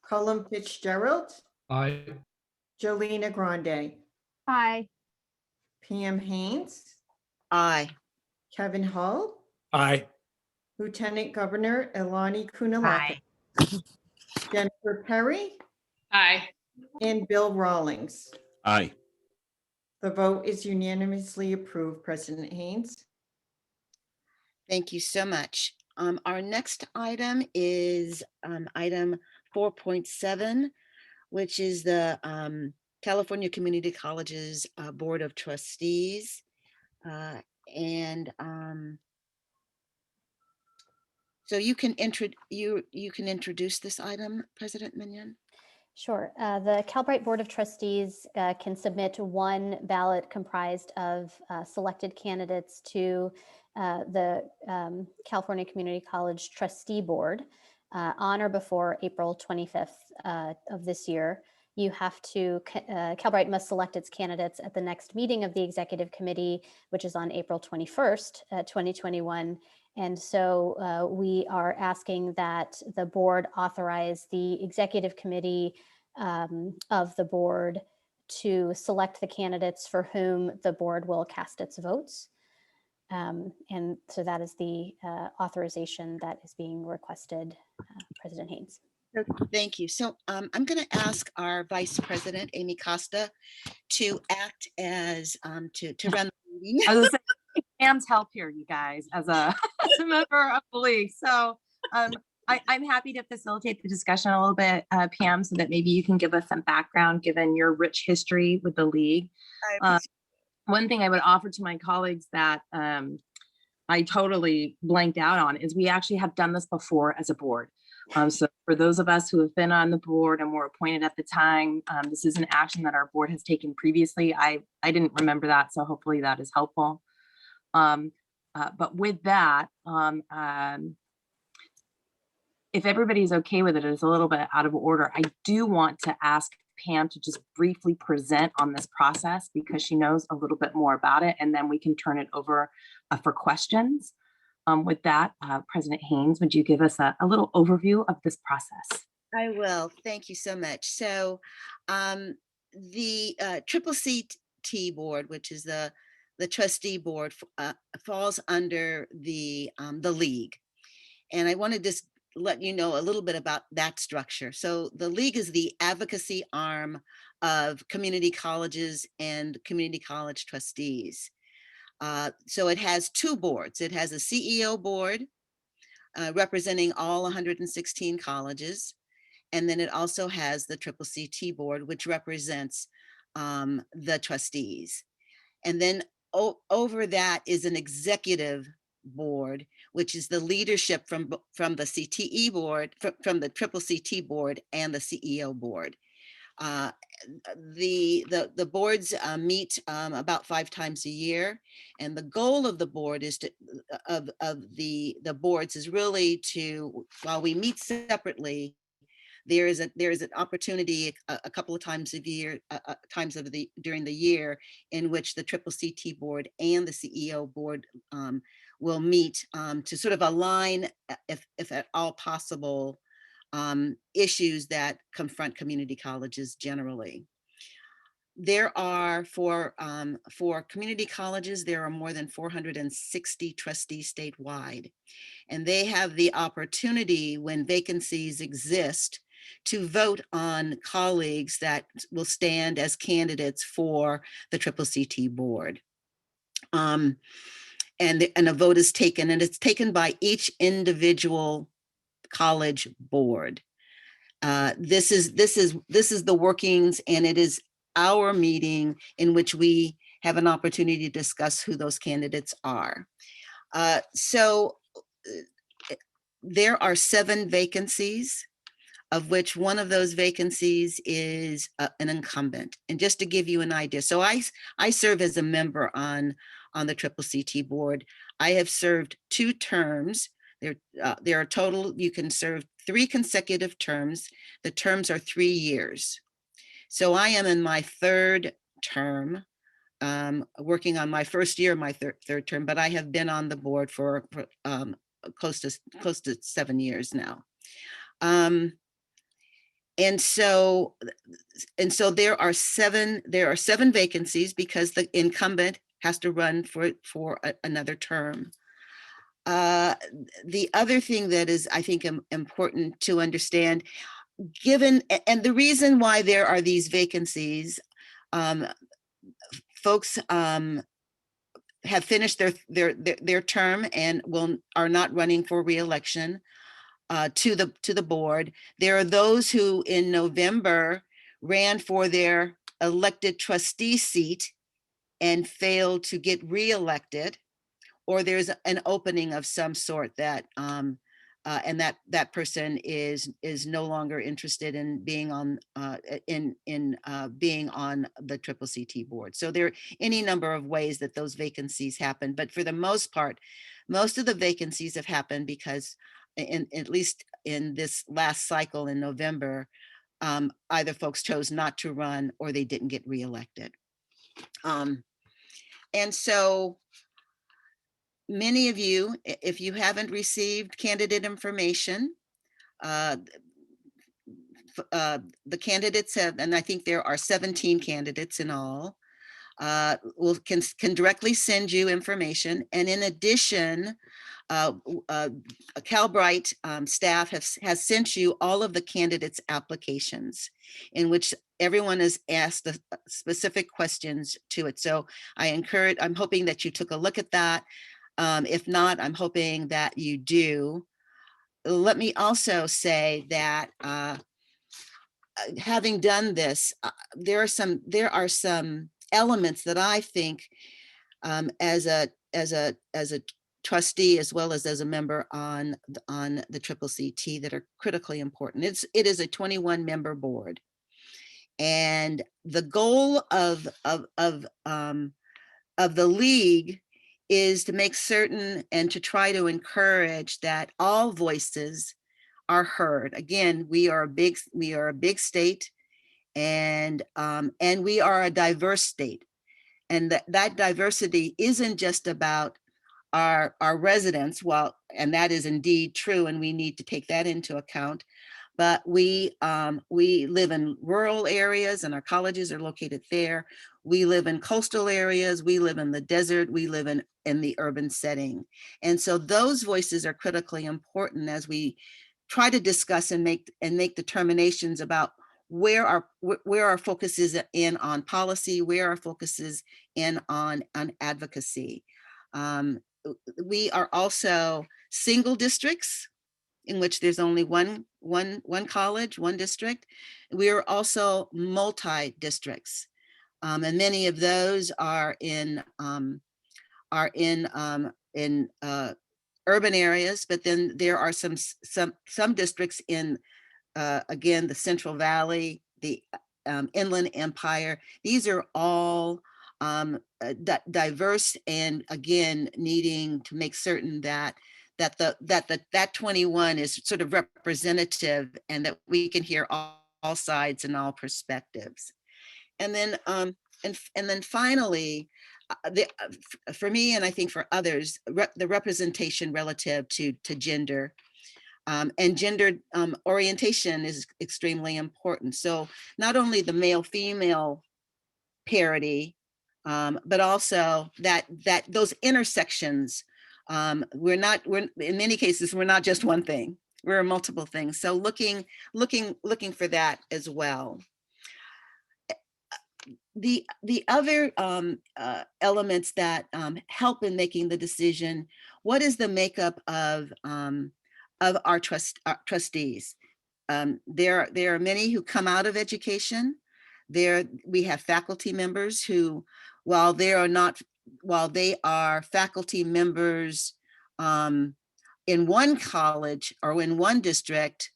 Colin Fitzgerald, Aye. Jelena Grande, Aye. Pam Haynes, Aye. Kevin Hull, Aye. Lieutenant Governor Eleni Kounalakis, Jennifer Perry, Aye. and Bill Rawlings. Aye. The vote is unanimously approved, President Haynes. Thank you so much. Our next item is item 4.7, which is the California Community Colleges Board of Trustees. So you can introduce this item, President Mignon. Sure. The Calbright Board of Trustees can submit one ballot comprised of selected candidates to the California Community College Trustee Board on or before April 25th of this year. You have to, Calbright must select its candidates at the next meeting of the Executive Committee, which is on April 21st, 2021. And so we are asking that the board authorize the Executive Committee of the board to select the candidates for whom the board will cast its votes. And so that is the authorization that is being requested, President Haynes. Thank you. So I'm going to ask our Vice President, Amy Costa, to act as, to run the meeting. I was gonna say, Pam's help here, you guys, as a member of the league. So I'm happy to facilitate the discussion a little bit, Pam, so that maybe you can give us some background given your rich history with the league. One thing I would offer to my colleagues that I totally blanked out on is we actually have done this before as a board. So for those of us who have been on the board and were appointed at the time, this is an action that our board has taken previously. I didn't remember that, so hopefully that is helpful. But with that, if everybody's okay with it, it's a little bit out of order. I do want to ask Pam to just briefly present on this process because she knows a little bit more about it, and then we can turn it over for questions. With that, President Haynes, would you give us a little overview of this process? I will. Thank you so much. So the CCCT board, which is the trustee board, falls under the league. And I want to just let you know a little bit about that structure. So the league is the advocacy arm of community colleges and community college trustees. So it has two boards. It has a CEO board representing all 116 colleges. And then it also has the CCCT board, which represents the trustees. And then over that is an executive board, which is the leadership from the CTE board, from the CCCT board and the CEO board. The boards meet about 5 times a year, and the goal of the board is to the boards is really to, while we meet separately, there is an opportunity a couple of times a year, during the year, in which the CCCT board and the CEO board will meet to sort of align, if at all possible, issues that confront community colleges generally. There are, for community colleges, there are more than 460 trustees statewide, and they have the opportunity, when vacancies exist, to vote on colleagues that will stand as candidates for the CCCT board. And a vote is taken, and it's taken by each individual college board. This is the workings, and it is our meeting in which we have an opportunity to discuss who those candidates are. So there are 7 vacancies, of which one of those vacancies is an incumbent. And just to give you an idea, so I serve as a member on the CCCT board. I have served 2 terms. There are total, you can serve 3 consecutive terms. The terms are 3 years. So I am in my 3rd term, working on my first year of my third term, but I have been on the board for close to 7 years now. And so there are 7 vacancies because the incumbent has to run for another term. The other thing that is, I think, important to understand, given, and the reason why there are these vacancies, folks have finished their term and are not running for re-election to the board. There are those who in November ran for their elected trustee seat and failed to get re-elected, or there's an opening of some sort that and that person is no longer interested in being on being on the CCCT board. So there are any number of ways that those vacancies happen, but for the most part, most of the vacancies have happened because, at least in this last cycle in November, either folks chose not to run or they didn't get reelected. And so many of you, if you haven't received candidate information, the candidates have, and I think there are 17 candidates in all, can directly send you information. And in addition, Calbright staff has sent you all of the candidates' applications, in which everyone is asked the specific questions to it. So I'm hoping that you took a look at that. If not, I'm hoping that you do. Let me also say that having done this, there are some elements that I think as a trustee as well as a member on the CCCT that are critically important. It is a 21 member board. And the goal of the league is to make certain and to try to encourage that all voices are heard. Again, we are a big state, and we are a diverse state. And that diversity isn't just about our residents, well, and that is indeed true, and we need to take that into account. But we live in rural areas, and our colleges are located there. We live in coastal areas. We live in the desert. We live in the urban setting. And so those voices are critically important as we try to discuss and make determinations about where our focus is in on policy, where our focus is in on advocacy. We are also single districts in which there's only one college, one district. We are also multi-districts, and many of those are in urban areas. But then there are some districts in again the Central Valley, the Inland Empire. These are all diverse, and again needing to make certain that 21 is sort of representative, and that we can hear all sides and all perspectives. And then finally, for me, and I think for others, the representation relative to gender and gender orientation is extremely important. So not only the male-female parity, but also that those intersections. We're in many cases, we're not just one thing, we're multiple things. So looking for that as well. The other elements that help in making the decision, what is the makeup of our trustees? There are many who come out of education. We have faculty members who, while they are faculty members in one college or in one district,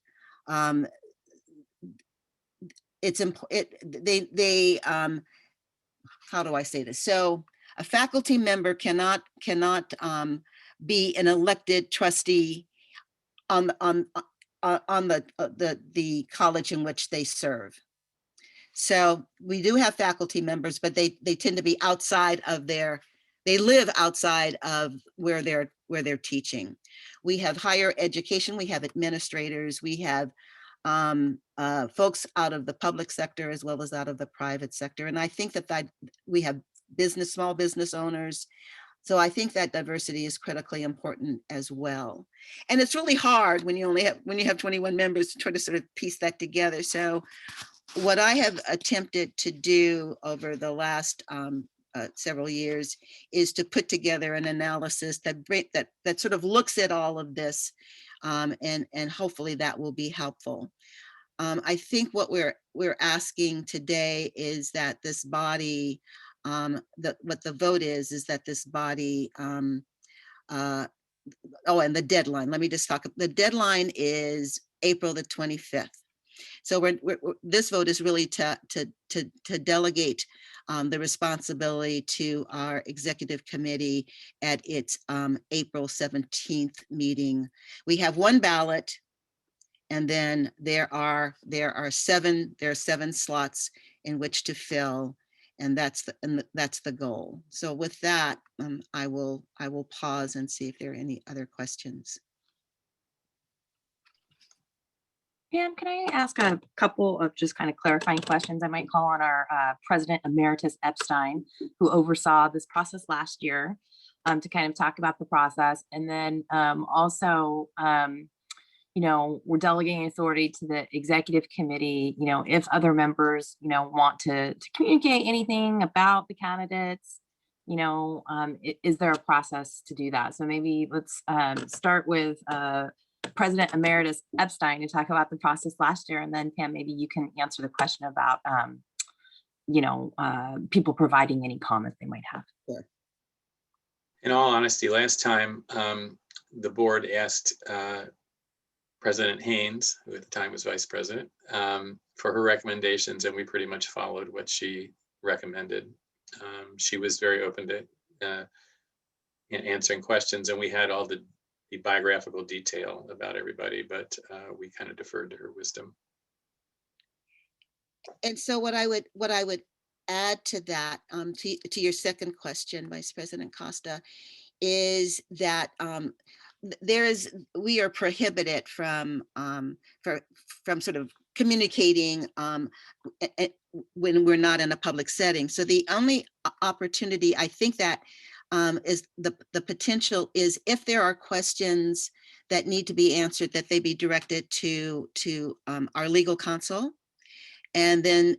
it's important. How do I say this? So a faculty member cannot be an elected trustee on the college in which they serve. So we do have faculty members, but they tend to be outside of they live outside of where they're teaching. We have higher education, we have administrators, we have folks out of the public sector as well as out of the private sector. And I think that we have small business owners. So I think that diversity is critically important as well. And it's really hard when you have 21 members to try to sort of piece that together. So what I have attempted to do over the last several years is to put together an analysis that sort of looks at all of this, and hopefully that will be helpful. I think what we're asking today is that this body, what the vote is that this body, and the deadline. Let me just talk. The deadline is April the 25th. So this vote is really to delegate the responsibility to our executive committee at its April 17th meeting. We have one ballot, and then there are 7 slots in which to fill, and that's the goal. So with that, I will pause and see if there are any other questions. Pam, can I ask a couple of just kind of clarifying questions? I might call on our President Emeritus Epstein, who oversaw this process last year, to kind of talk about the process. And then also, we're delegating authority to the executive committee, if other members, want to communicate anything about the candidates, is there a process to do that? So maybe let's start with President Emeritus Epstein to talk about the process last year, and then Pam, maybe you can answer the question about, people providing any comments they might have. Sure. in all honesty, last time the board asked President Haynes, who at the time was vice president, for her recommendations, and we pretty much followed what she recommended. She was very open to answering questions, and we had all the biographical detail about everybody, but we kind of deferred to her wisdom. And so what I would add to that, to your second question, Vice President Costa, is that we are prohibited from sort of communicating when we're not in a public setting. So the only opportunity I think that is the potential is if there are questions that need to be answered, that they be directed to our legal counsel. And then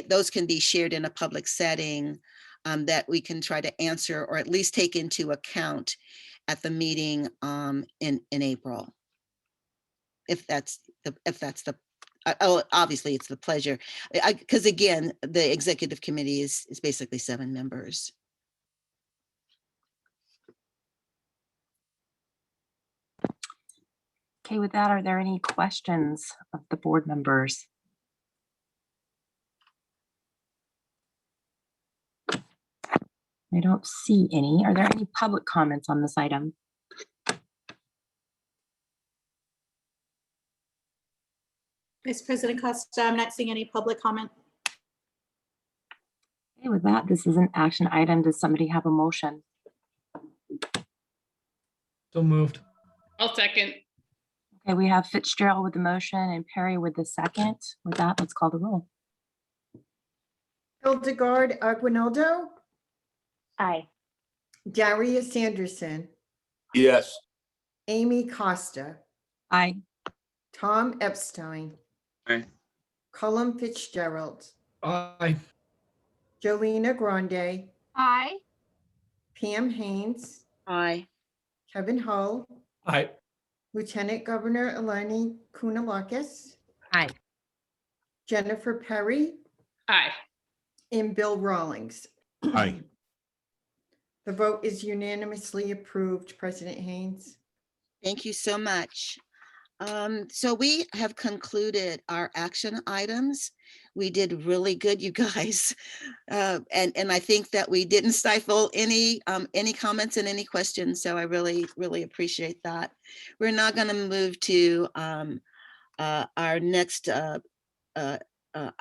those can be shared in a public setting that we can try to answer or at least take into account at the meeting in April. If that's the obviously it's the pleasure, because again, the executive committee is basically 7 members. Okay, with that, are there any questions of the board members? I don't see any. Are there any public comments on this item? Vice President Costa, I'm not seeing any public comment. Okay, with that, this is an action item. Does somebody have a motion? So moved. I'll second. Okay, we have Fitzgerald with the motion and Perry with the second. With that, let's call the roll. Hildegard Aguinaldo, Aye. Darius Anderson, Yes. Amy Costa, Aye. Tom Epstein, Aye. Cullum Fitzgerald, Aye. Jolena Grande, Aye. Pam Haynes, Aye. Kevin Hull, Aye. Lieutenant Governor Eleni Kounalakis, Aye. Jennifer Perry, Aye. and Bill Rawlings. Aye. The vote is unanimously approved, President Haynes. Thank you so much. So we have concluded our action items. We did really good, you guys. And I think that we didn't stifle any comments and any questions. So I really, really appreciate that. We're now going to move to our next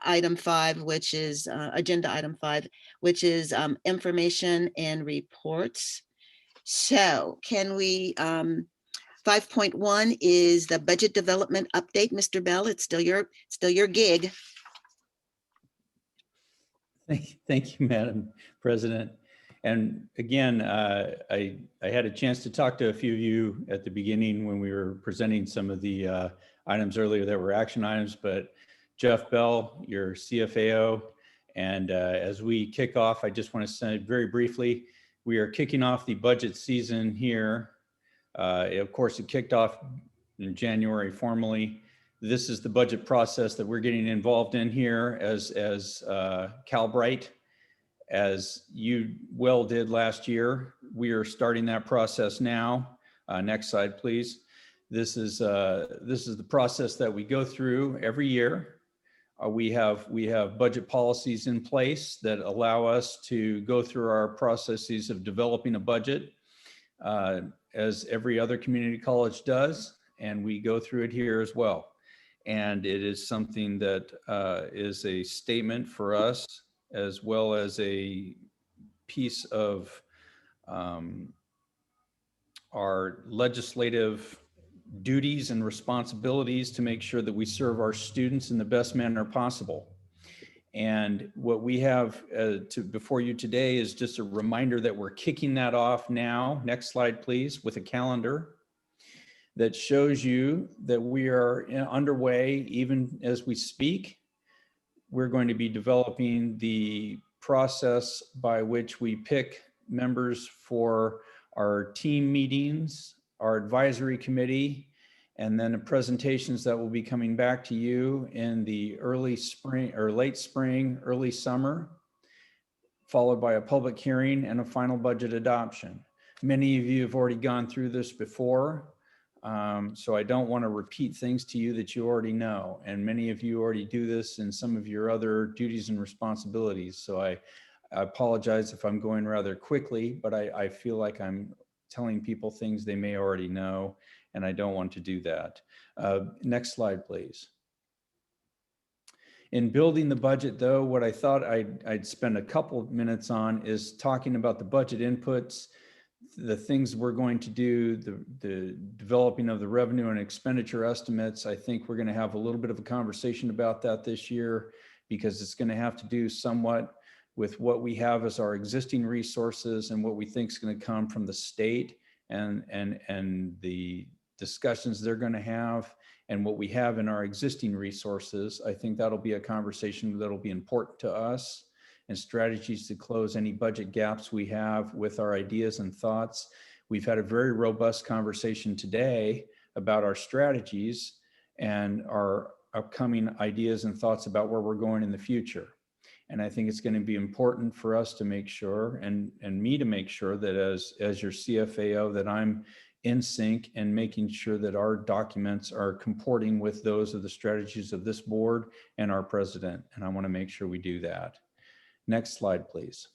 item 5, which is agenda item 5, which is information and reports. So can we 5.1 is the budget development update. Mr. Bell, it's still your gig. Thank you, Madam President. And again, I had a chance to talk to a few of you at the beginning when we were presenting some of the items earlier that were action items, but Jeff Bell, your CFAO, and as we kick off, I just want to say very briefly, we are kicking off the budget season here. Of course, it kicked off in January formally. This is the budget process that we're getting involved in here as Calbright. As you well did last year, we are starting that process now. Next slide, please. This is the process that we go through every year. We have budget policies in place that allow us to go through our processes of developing a budget, as every other community college does, and we go through it here as well. And it is something that is a statement for us, as well as a piece of our legislative duties and responsibilities to make sure that we serve our students in the best manner possible. And what we have before you today is just a reminder that we're kicking that off now. Next slide, please, with a calendar that shows you that we are underway even as we speak. We're going to be developing the process by which we pick members for our team meetings, our advisory committee, and then the presentations that will be coming back to you in the early spring or late spring, early summer, followed by a public hearing and a final budget adoption. Many of you have already gone through this before. So I don't want to repeat things to you that you already know. And many of you already do this in some of your other duties and responsibilities. So I apologize if I'm going rather quickly, but I feel like I'm telling people things they may already know, and I don't want to do that. Next slide, please. In building the budget, though, what I thought I'd spend a couple of minutes on is talking about the budget inputs, the things we're going to do, the developing of the revenue and expenditure estimates. I think we're going to have a little bit of a conversation about that this year, because it's going to have to do somewhat with what we have as our existing resources and what we think is going to come from the state and the discussions they're going to have and what we have in our existing resources. I think that'll be a conversation that'll be important to us, and strategies to close any budget gaps we have with our ideas and thoughts. We've had a very robust conversation today about our strategies and our upcoming ideas and thoughts about where we're going in the future. And I think it's going to be important for us to make sure, and me to make sure, that as your CFAO, that I'm in sync and making sure that our documents are comporting with those of the strategies of this board and our president. And I want to make sure we do that. Next slide, please.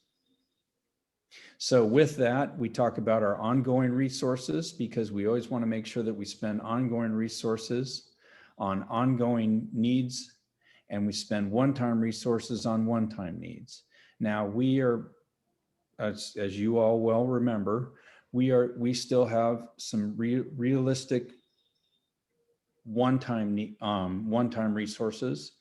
So with that, we talk about our ongoing resources, because we always want to make sure that we spend ongoing resources on ongoing needs, and we spend one-time resources on one-time needs. Now we are, as you all well remember, we still have some realistic one-time resources,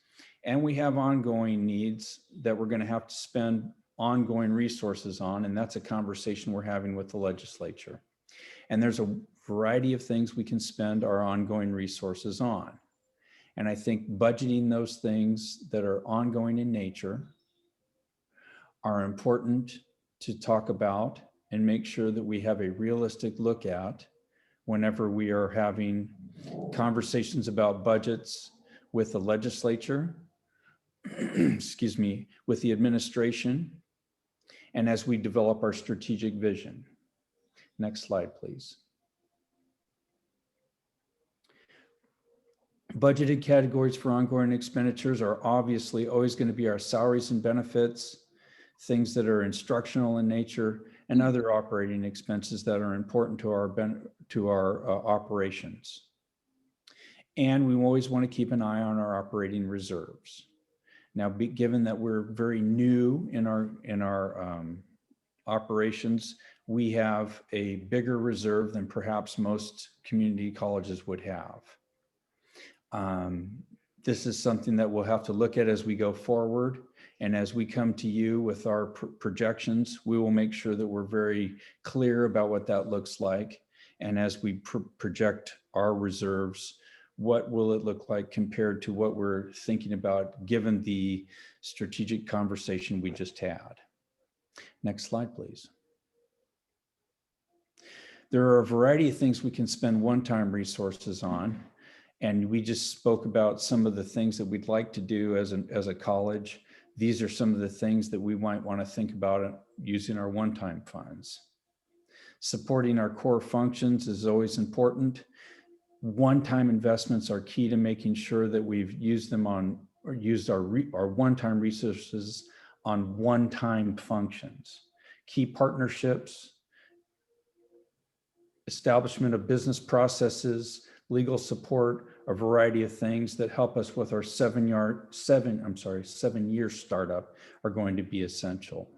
and we have ongoing needs that we're going to have to spend ongoing resources on, and that's a conversation we're having with the legislature. And there's a variety of things we can spend our ongoing resources on. And I think budgeting those things that are ongoing in nature are important to talk about and make sure that we have a realistic look at whenever we are having conversations about budgets with the legislature, excuse me, with the administration, and as we develop our strategic vision. Next slide, please. Budgeted categories for ongoing expenditures are obviously always going to be our salaries and benefits, things that are instructional in nature, and other operating expenses that are important to our operations. And we always want to keep an eye on our operating reserves. Now, given that we're very new in our operations, we have a bigger reserve than perhaps most community colleges would have. This is something that we'll have to look at as we go forward. And as we come to you with our projections, we will make sure that we're very clear about what that looks like. And as we project our reserves, what will it look like compared to what we're thinking about, given the strategic conversation we just had? Next slide, please. There are a variety of things we can spend one-time resources on. And we just spoke about some of the things that we'd like to do as a college. These are some of the things that we might want to think about using our one-time funds. Supporting our core functions is always important. One-time investments are key to making sure that we've used them on, or used our one-time resources on one-time functions. Key partnerships, establishment of business processes, legal support, a variety of things that help us with our 7-year startup are going to be essential.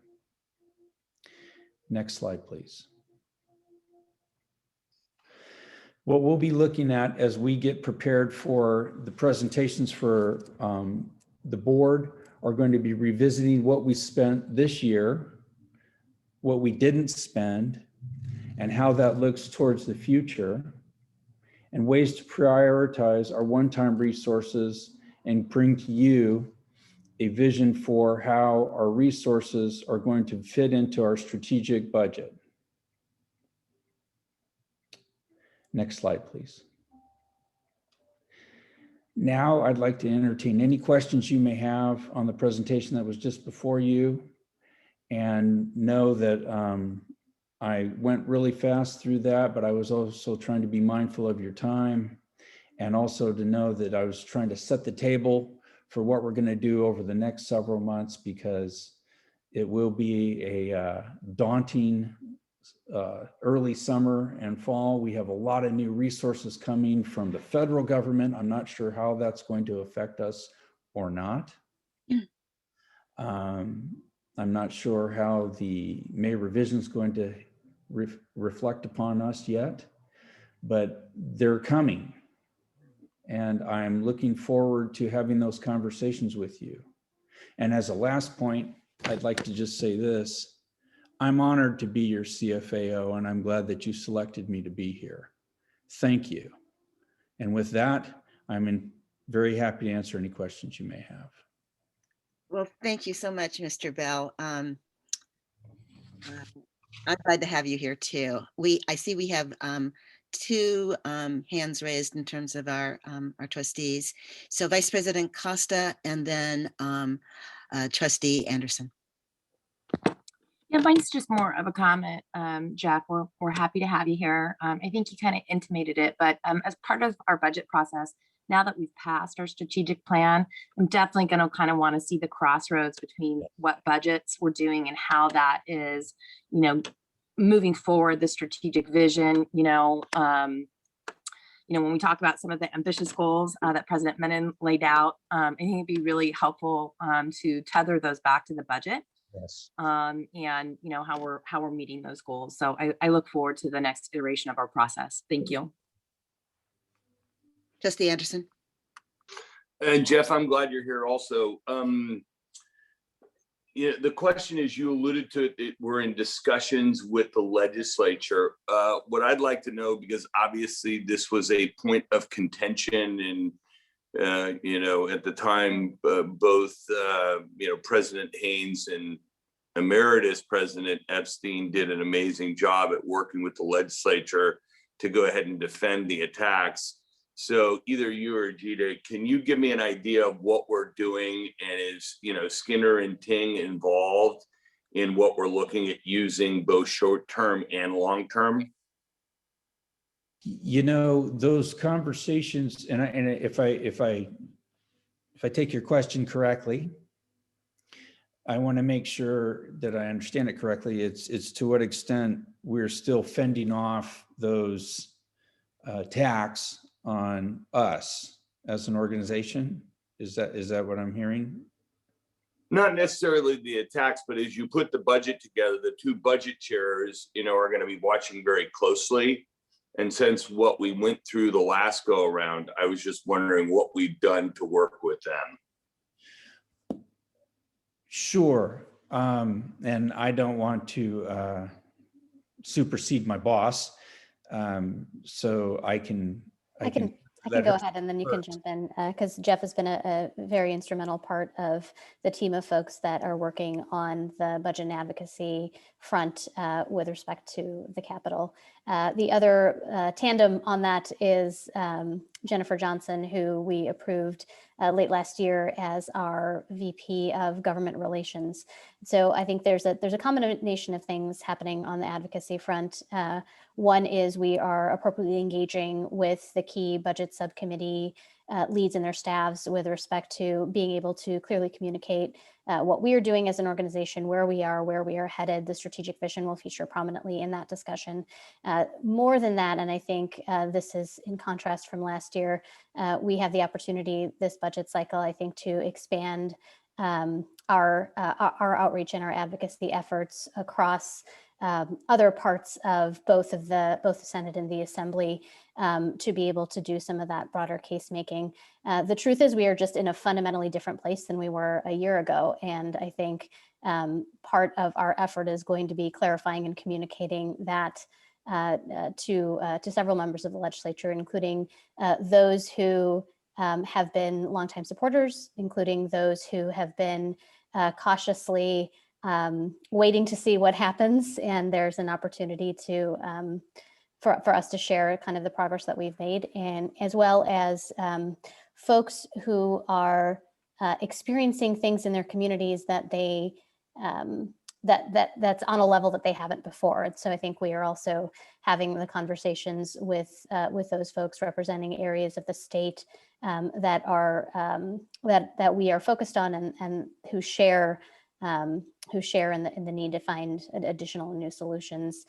Next slide, please. What we'll be looking at as we get prepared for the presentations for the board are going to be revisiting what we spent this year, what we didn't spend, and how that looks towards the future, and ways to prioritize our one-time resources and bring to you a vision for how our resources are going to fit into our strategic budget. Next slide, please. Now I'd like to entertain any questions you may have on the presentation that was just before you, and know that I went really fast through that, but I was also trying to be mindful of your time and also to know that I was trying to set the table for what we're going to do over the next several months, because it will be a daunting early summer and fall. We have a lot of new resources coming from the federal government. I'm not sure how that's going to affect us or not. I'm not sure how the May revision is going to reflect upon us yet, but they're coming. And I'm looking forward to having those conversations with you. And as a last point, I'd like to just say this. I'm honored to be your CFAO, and I'm glad that you selected me to be here. Thank you. And with that, I'm very happy to answer any questions you may have. Well, thank you so much, Mr. Bell. I'm glad to have you here too. I see we have two hands raised in terms of our trustees. So Vice President Costa and then Trustee Anderson. Yeah, mine's just more of a comment, Jeff. We're happy to have you here. I think you kind of intimated it, but as part of our budget process, now that we've passed our strategic plan, I'm definitely going to kind of want to see the crossroads between what budgets we're doing and how that is, moving forward, the strategic vision, when we talk about some of the ambitious goals that President Menon laid out, I think it'd be really helpful to tether those back to the budget. Yes. And how we're meeting those goals. So I look forward to the next iteration of our process. Thank you. Trustee Anderson. And Jeff, I'm glad you're here also. The question is, you alluded to it, we're in discussions with the legislature. What I'd like to know, because obviously this was a point of contention and at the time, both, President Haynes and Emeritus President Epstein did an amazing job at working with the legislature to go ahead and defend the attacks. So either you or Gita, can you give me an idea of what we're doing, and is, Skinner and Ting involved in what we're looking at using both short-term and long-term? Those conversations, and if I take your question correctly, I want to make sure that I understand it correctly. It's to what extent we're still fending off those attacks on us as an organization. Is that what I'm hearing? Not necessarily the attacks, but as you put the budget together, the two budget chairs, are going to be watching very closely. And since what we went through the last go around, I was just wondering what we've done to work with them. Sure. And I don't want to supersede my boss. So I can go ahead and then you can jump in, because Jeff has been a very instrumental part of the team of folks that are working on the budget and advocacy front with respect to the Capitol. The other tandem on that is Jennifer Johnson, who we approved late last year as our VP of Government Relations. So I think there's a combination of things happening on the advocacy front. One is we are appropriately engaging with the key budget subcommittee leads and their staffs with respect to being able to clearly communicate what we are doing as an organization, where we are headed. The strategic vision will feature prominently in that discussion. More than that, and I think this is in contrast from last year, we have the opportunity this budget cycle, I think, to expand our outreach and our advocacy efforts across other parts of both the Senate and the Assembly to be able to do some of that broader case making. The truth is we are just in a fundamentally different place than we were a year ago. And I think part of our effort is going to be clarifying and communicating that to several members of the legislature, including those who have been longtime supporters, including those who have been cautiously waiting to see what happens. And there's an opportunity to for us to share kind of the progress that we've made, and as well as folks who are experiencing things in their communities that they that's on a level that they haven't before. And so I think we are also having the conversations with those folks representing areas of the state that are that we are focused on and who share in the need to find additional new solutions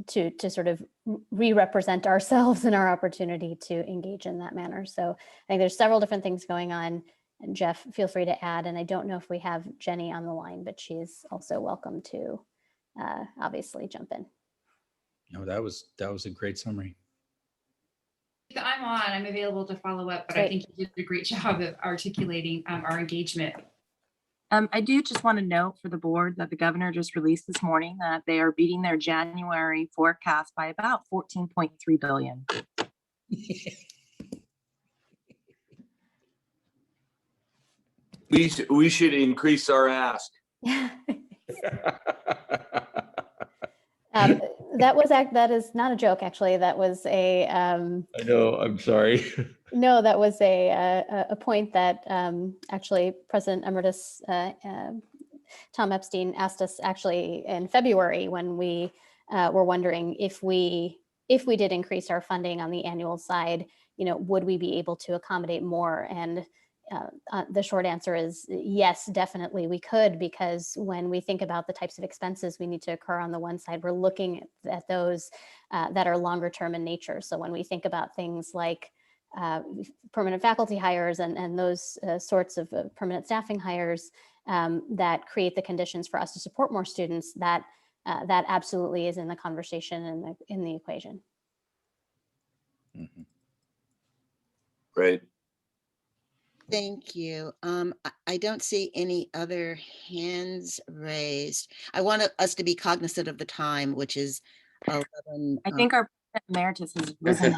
to sort of re-represent ourselves and our opportunity to engage in that manner. So I think there's several different things going on. And Jeff, feel free to add. And I don't know if we have Jenny on the line, but she's also welcome to obviously jump in. No, that was a great summary. I'm on, I'm available to follow up, but Great. I think you did a great job of articulating our engagement. I do just want to note for the board that the governor just released this morning that they are beating their January forecast by about 14.3 billion. We should increase our ask. That is not a joke, actually. That was a I know, I'm sorry. no, that was a point that actually President Emeritus Tom Epstein asked us actually in February when we were wondering if we did increase our funding on the annual side, would we be able to accommodate more? And the short answer is yes, definitely we could, because when we think about the types of expenses we need to occur on the one side, we're looking at those that are longer term in nature. So when we think about things like permanent faculty hires and those sorts of permanent staffing hires that create the conditions for us to support more students, that absolutely is in the conversation and in the equation. Great. Thank you. I don't see any other hands raised. I want us to be cognizant of the time, which is 11. I think our emeritus has risen.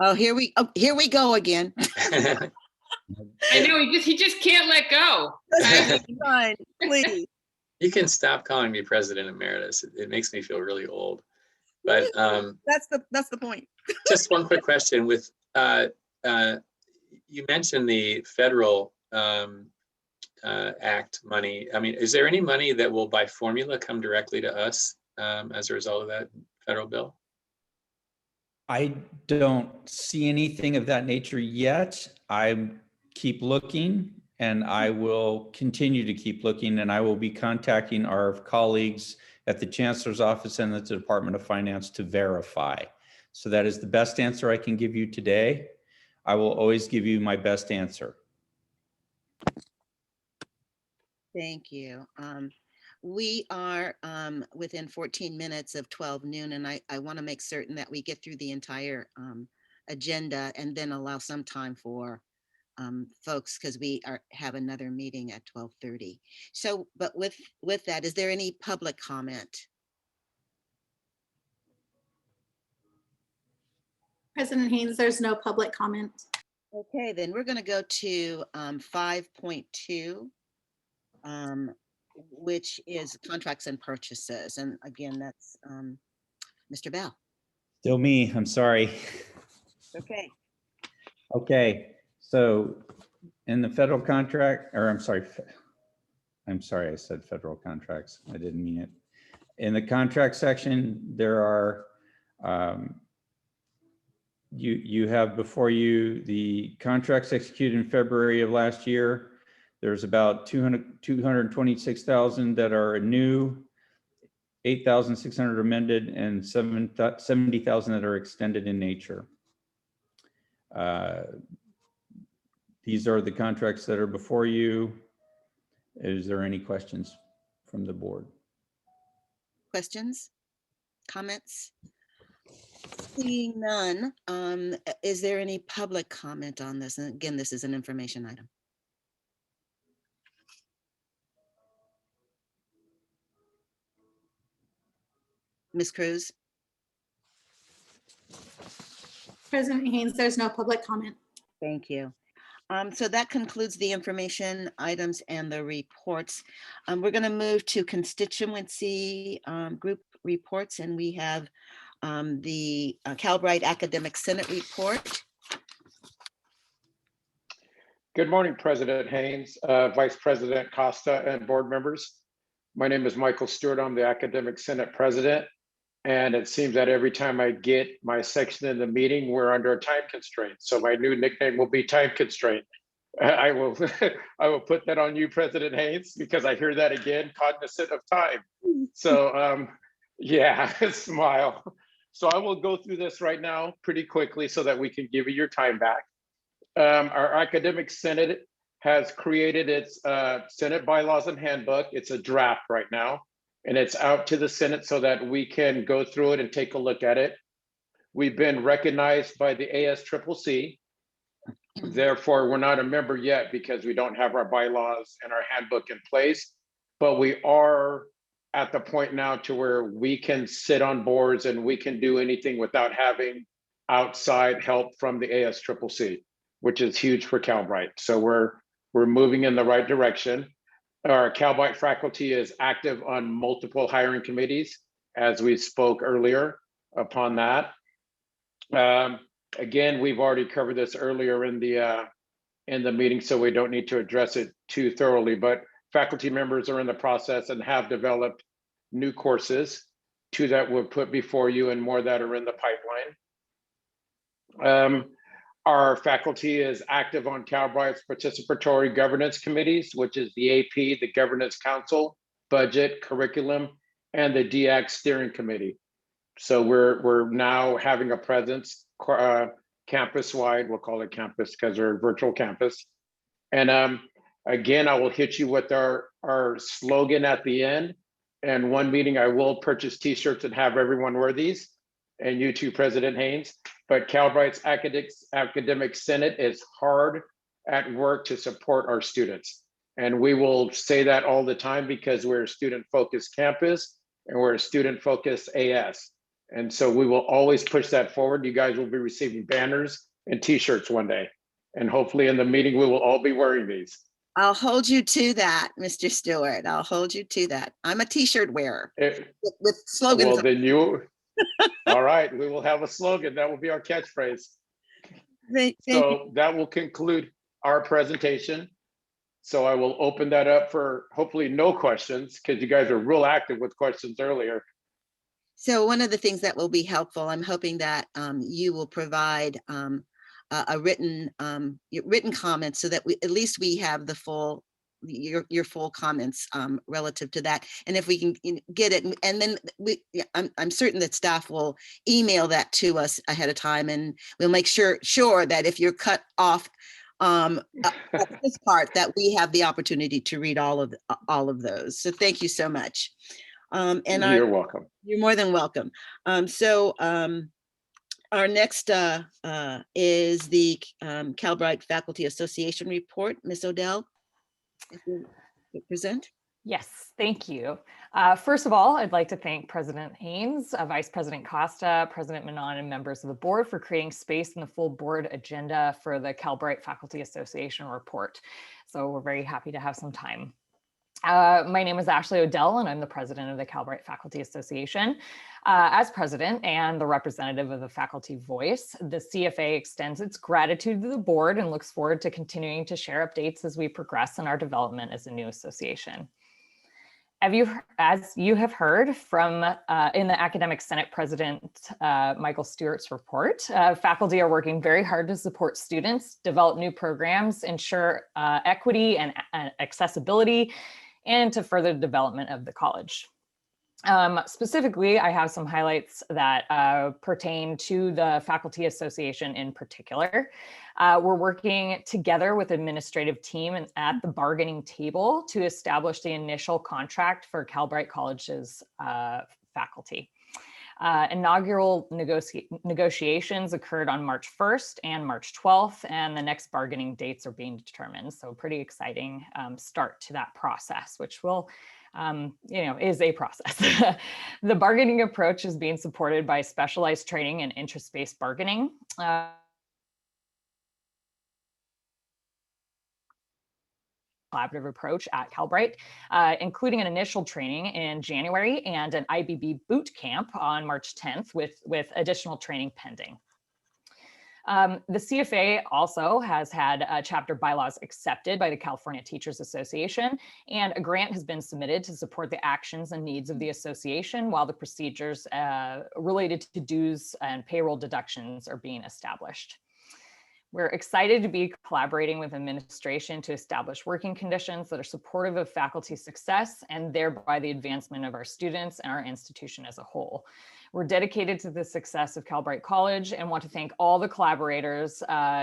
Oh, here we go again. I know, he just can't let go. Fine, please. You can stop calling me President Emeritus. It makes me feel really old. But That's the point. just one quick question with you mentioned the federal act money. I mean, is there any money that will by formula come directly to us as a result of that federal bill? I don't see anything of that nature yet. I keep looking, and I will continue to keep looking, and I will be contacting our colleagues at the Chancellor's Office and the Department of Finance to verify. So that is the best answer I can give you today. I will always give you my best answer. Thank you. We are within 14 minutes of 12 noon, and I want to make certain that we get through the entire agenda and then allow some time for folks, because we have another meeting at 12:30. So, but with that, is there any public comment? President Haynes, there's no public comment. Okay, then we're going to go to 5.2, which is contracts and purchases. And again, that's Mr. Bell. Still me, I'm sorry. Okay. Okay, so in the federal contract, or I'm sorry, I said federal contracts. I didn't mean it. In the contract section, there are, you have before you the contracts executed in February of last year. There's about 226,000 that are new, 8,600 amended, and 70,000 that are extended in nature. These are the contracts that are before you. Is there any questions from the board? Questions? Comments? Seeing none, is there any public comment on this? And again, this is an information item. Ms. Cruz? President Haynes, there's no public comment. Thank you. So that concludes the information items and the reports. We're going to move to constituency group reports, and we have the Calbright Academic Senate report. Good morning, President Haynes, Vice President Costa, and board members. My name is Michael Stewart. I'm the Academic Senate President. And it seems that every time I get my section in the meeting, we're under a time constraint. So my new nickname will be Time Constraint. I will I will put that on you, President Haynes, because I hear that again, cognizant of time. So yeah, smile. So I will go through this right now pretty quickly so that we can give you your time back. Our Academic Senate has created its Senate bylaws and handbook. It's a draft right now, and it's out to the Senate so that we can go through it and take a look at it. We've been recognized by the ASCCC. Therefore, we're not a member yet because we don't have our bylaws and our handbook in place, but we are at the point now to where we can sit on boards and we can do anything without having outside help from the ASCCC, which is huge for Calbright. So we're moving in the right direction. Our Calbright faculty is active on multiple hiring committees, as we spoke earlier upon that. Again, we've already covered this earlier in the meeting, so we don't need to address it too thoroughly, but faculty members are in the process and have developed new courses, 2 that we'll put before you and more that are in the pipeline. Our faculty is active on Calbright's participatory governance committees, which is the AP, the Governance Council, Budget, Curriculum, and the DX Steering Committee. So we're now having a presence campus-wide. We'll call it campus because we're a virtual campus. And again, I will hit you with our slogan at the end. And one meeting, I will purchase T-shirts and have everyone wear these. And you too, President Haynes. But Calbright's Academic Senate is hard at work to support our students. And we will say that all the time because we're a student-focused campus and we're a student-focused AS. And so we will always push that forward. You guys will be receiving banners and T-shirts one day. And hopefully in the meeting, we will all be wearing these. I'll hold you to that, Mr. Stewart. I'll hold you to that. I'm a T-shirt wearer with slogans. Well, then you, all right, we will have a slogan. That will be our catchphrase. Thank So that will conclude our presentation. So I will open that up for hopefully no questions because you guys are real active with questions earlier. So one of the things that will be helpful, I'm hoping that you will provide a written comments so that at least we have the full, your full comments relative to that. And if we can get it, and then I'm certain that staff will email that to us ahead of time, and we'll make sure that if you're cut off at this part, that we have the opportunity to read all of those. So thank you so much. And you're welcome. You're more than welcome. Our next is the Calbright Faculty Association report. Ms. Odell, if you could present. Yes, thank you. First of all, I'd like to thank President Haynes, Vice President Costa, President Menon, and members of the board for creating space in the full board agenda for the Calbright Faculty Association report. So we're very happy to have some time. My name is Ashley Odell, and I'm the president of the Calbright Faculty Association. As president and the representative of the Faculty Voice, the CFA extends its gratitude to the board and looks forward to continuing to share updates as we progress in our development as a new association. As you have heard from in the Academic Senate President Michael Stewart's report, faculty are working very hard to support students, develop new programs, ensure equity and accessibility, and to further the development of the college. Specifically, I have some highlights that pertain to the Faculty Association in particular. We're working together with administrative team and at the bargaining table to establish the initial contract for Calbright College's faculty. Inaugural negotiations occurred on March 1st and March 12th, and the next bargaining dates are being determined. So pretty exciting start to that process, which will is a process. The bargaining approach is being supported by specialized training and interest-based bargaining. Collaborative approach at Calbright, including an initial training in January and an IBB boot camp on March 10th with additional training pending. The CFA also has had chapter bylaws accepted by the California Teachers Association, and a grant has been submitted to support the actions and needs of the association while the procedures related to dues and payroll deductions are being established. We're excited to be collaborating with administration to establish working conditions that are supportive of faculty success and thereby the advancement of our students and our institution as a whole. We're dedicated to the success of Calbright College and want to thank all the collaborators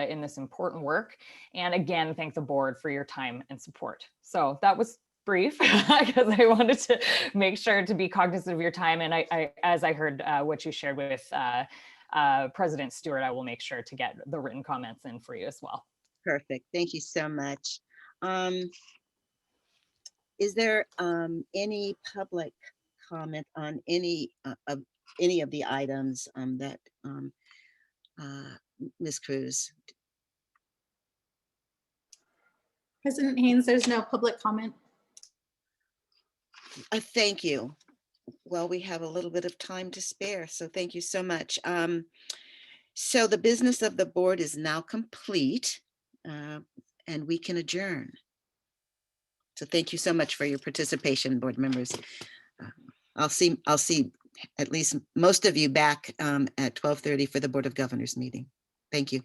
in this important work. And again, thank the board for your time and support. So that was brief because I wanted to make sure to be cognizant of your time. And as I heard what you shared with President Stewart, I will make sure to get the written comments in for you as well. Perfect. Thank you so much. Is there any public comment on any of the items that Ms. Cruz? President Haynes, there's no public comment. Thank you. Well, we have a little bit of time to spare, so thank you so much. So the business of the board is now complete, and we can adjourn. So thank you so much for your participation, board members. I'll see at least most of you back at 12:30 for the Board of Governors meeting. Thank you.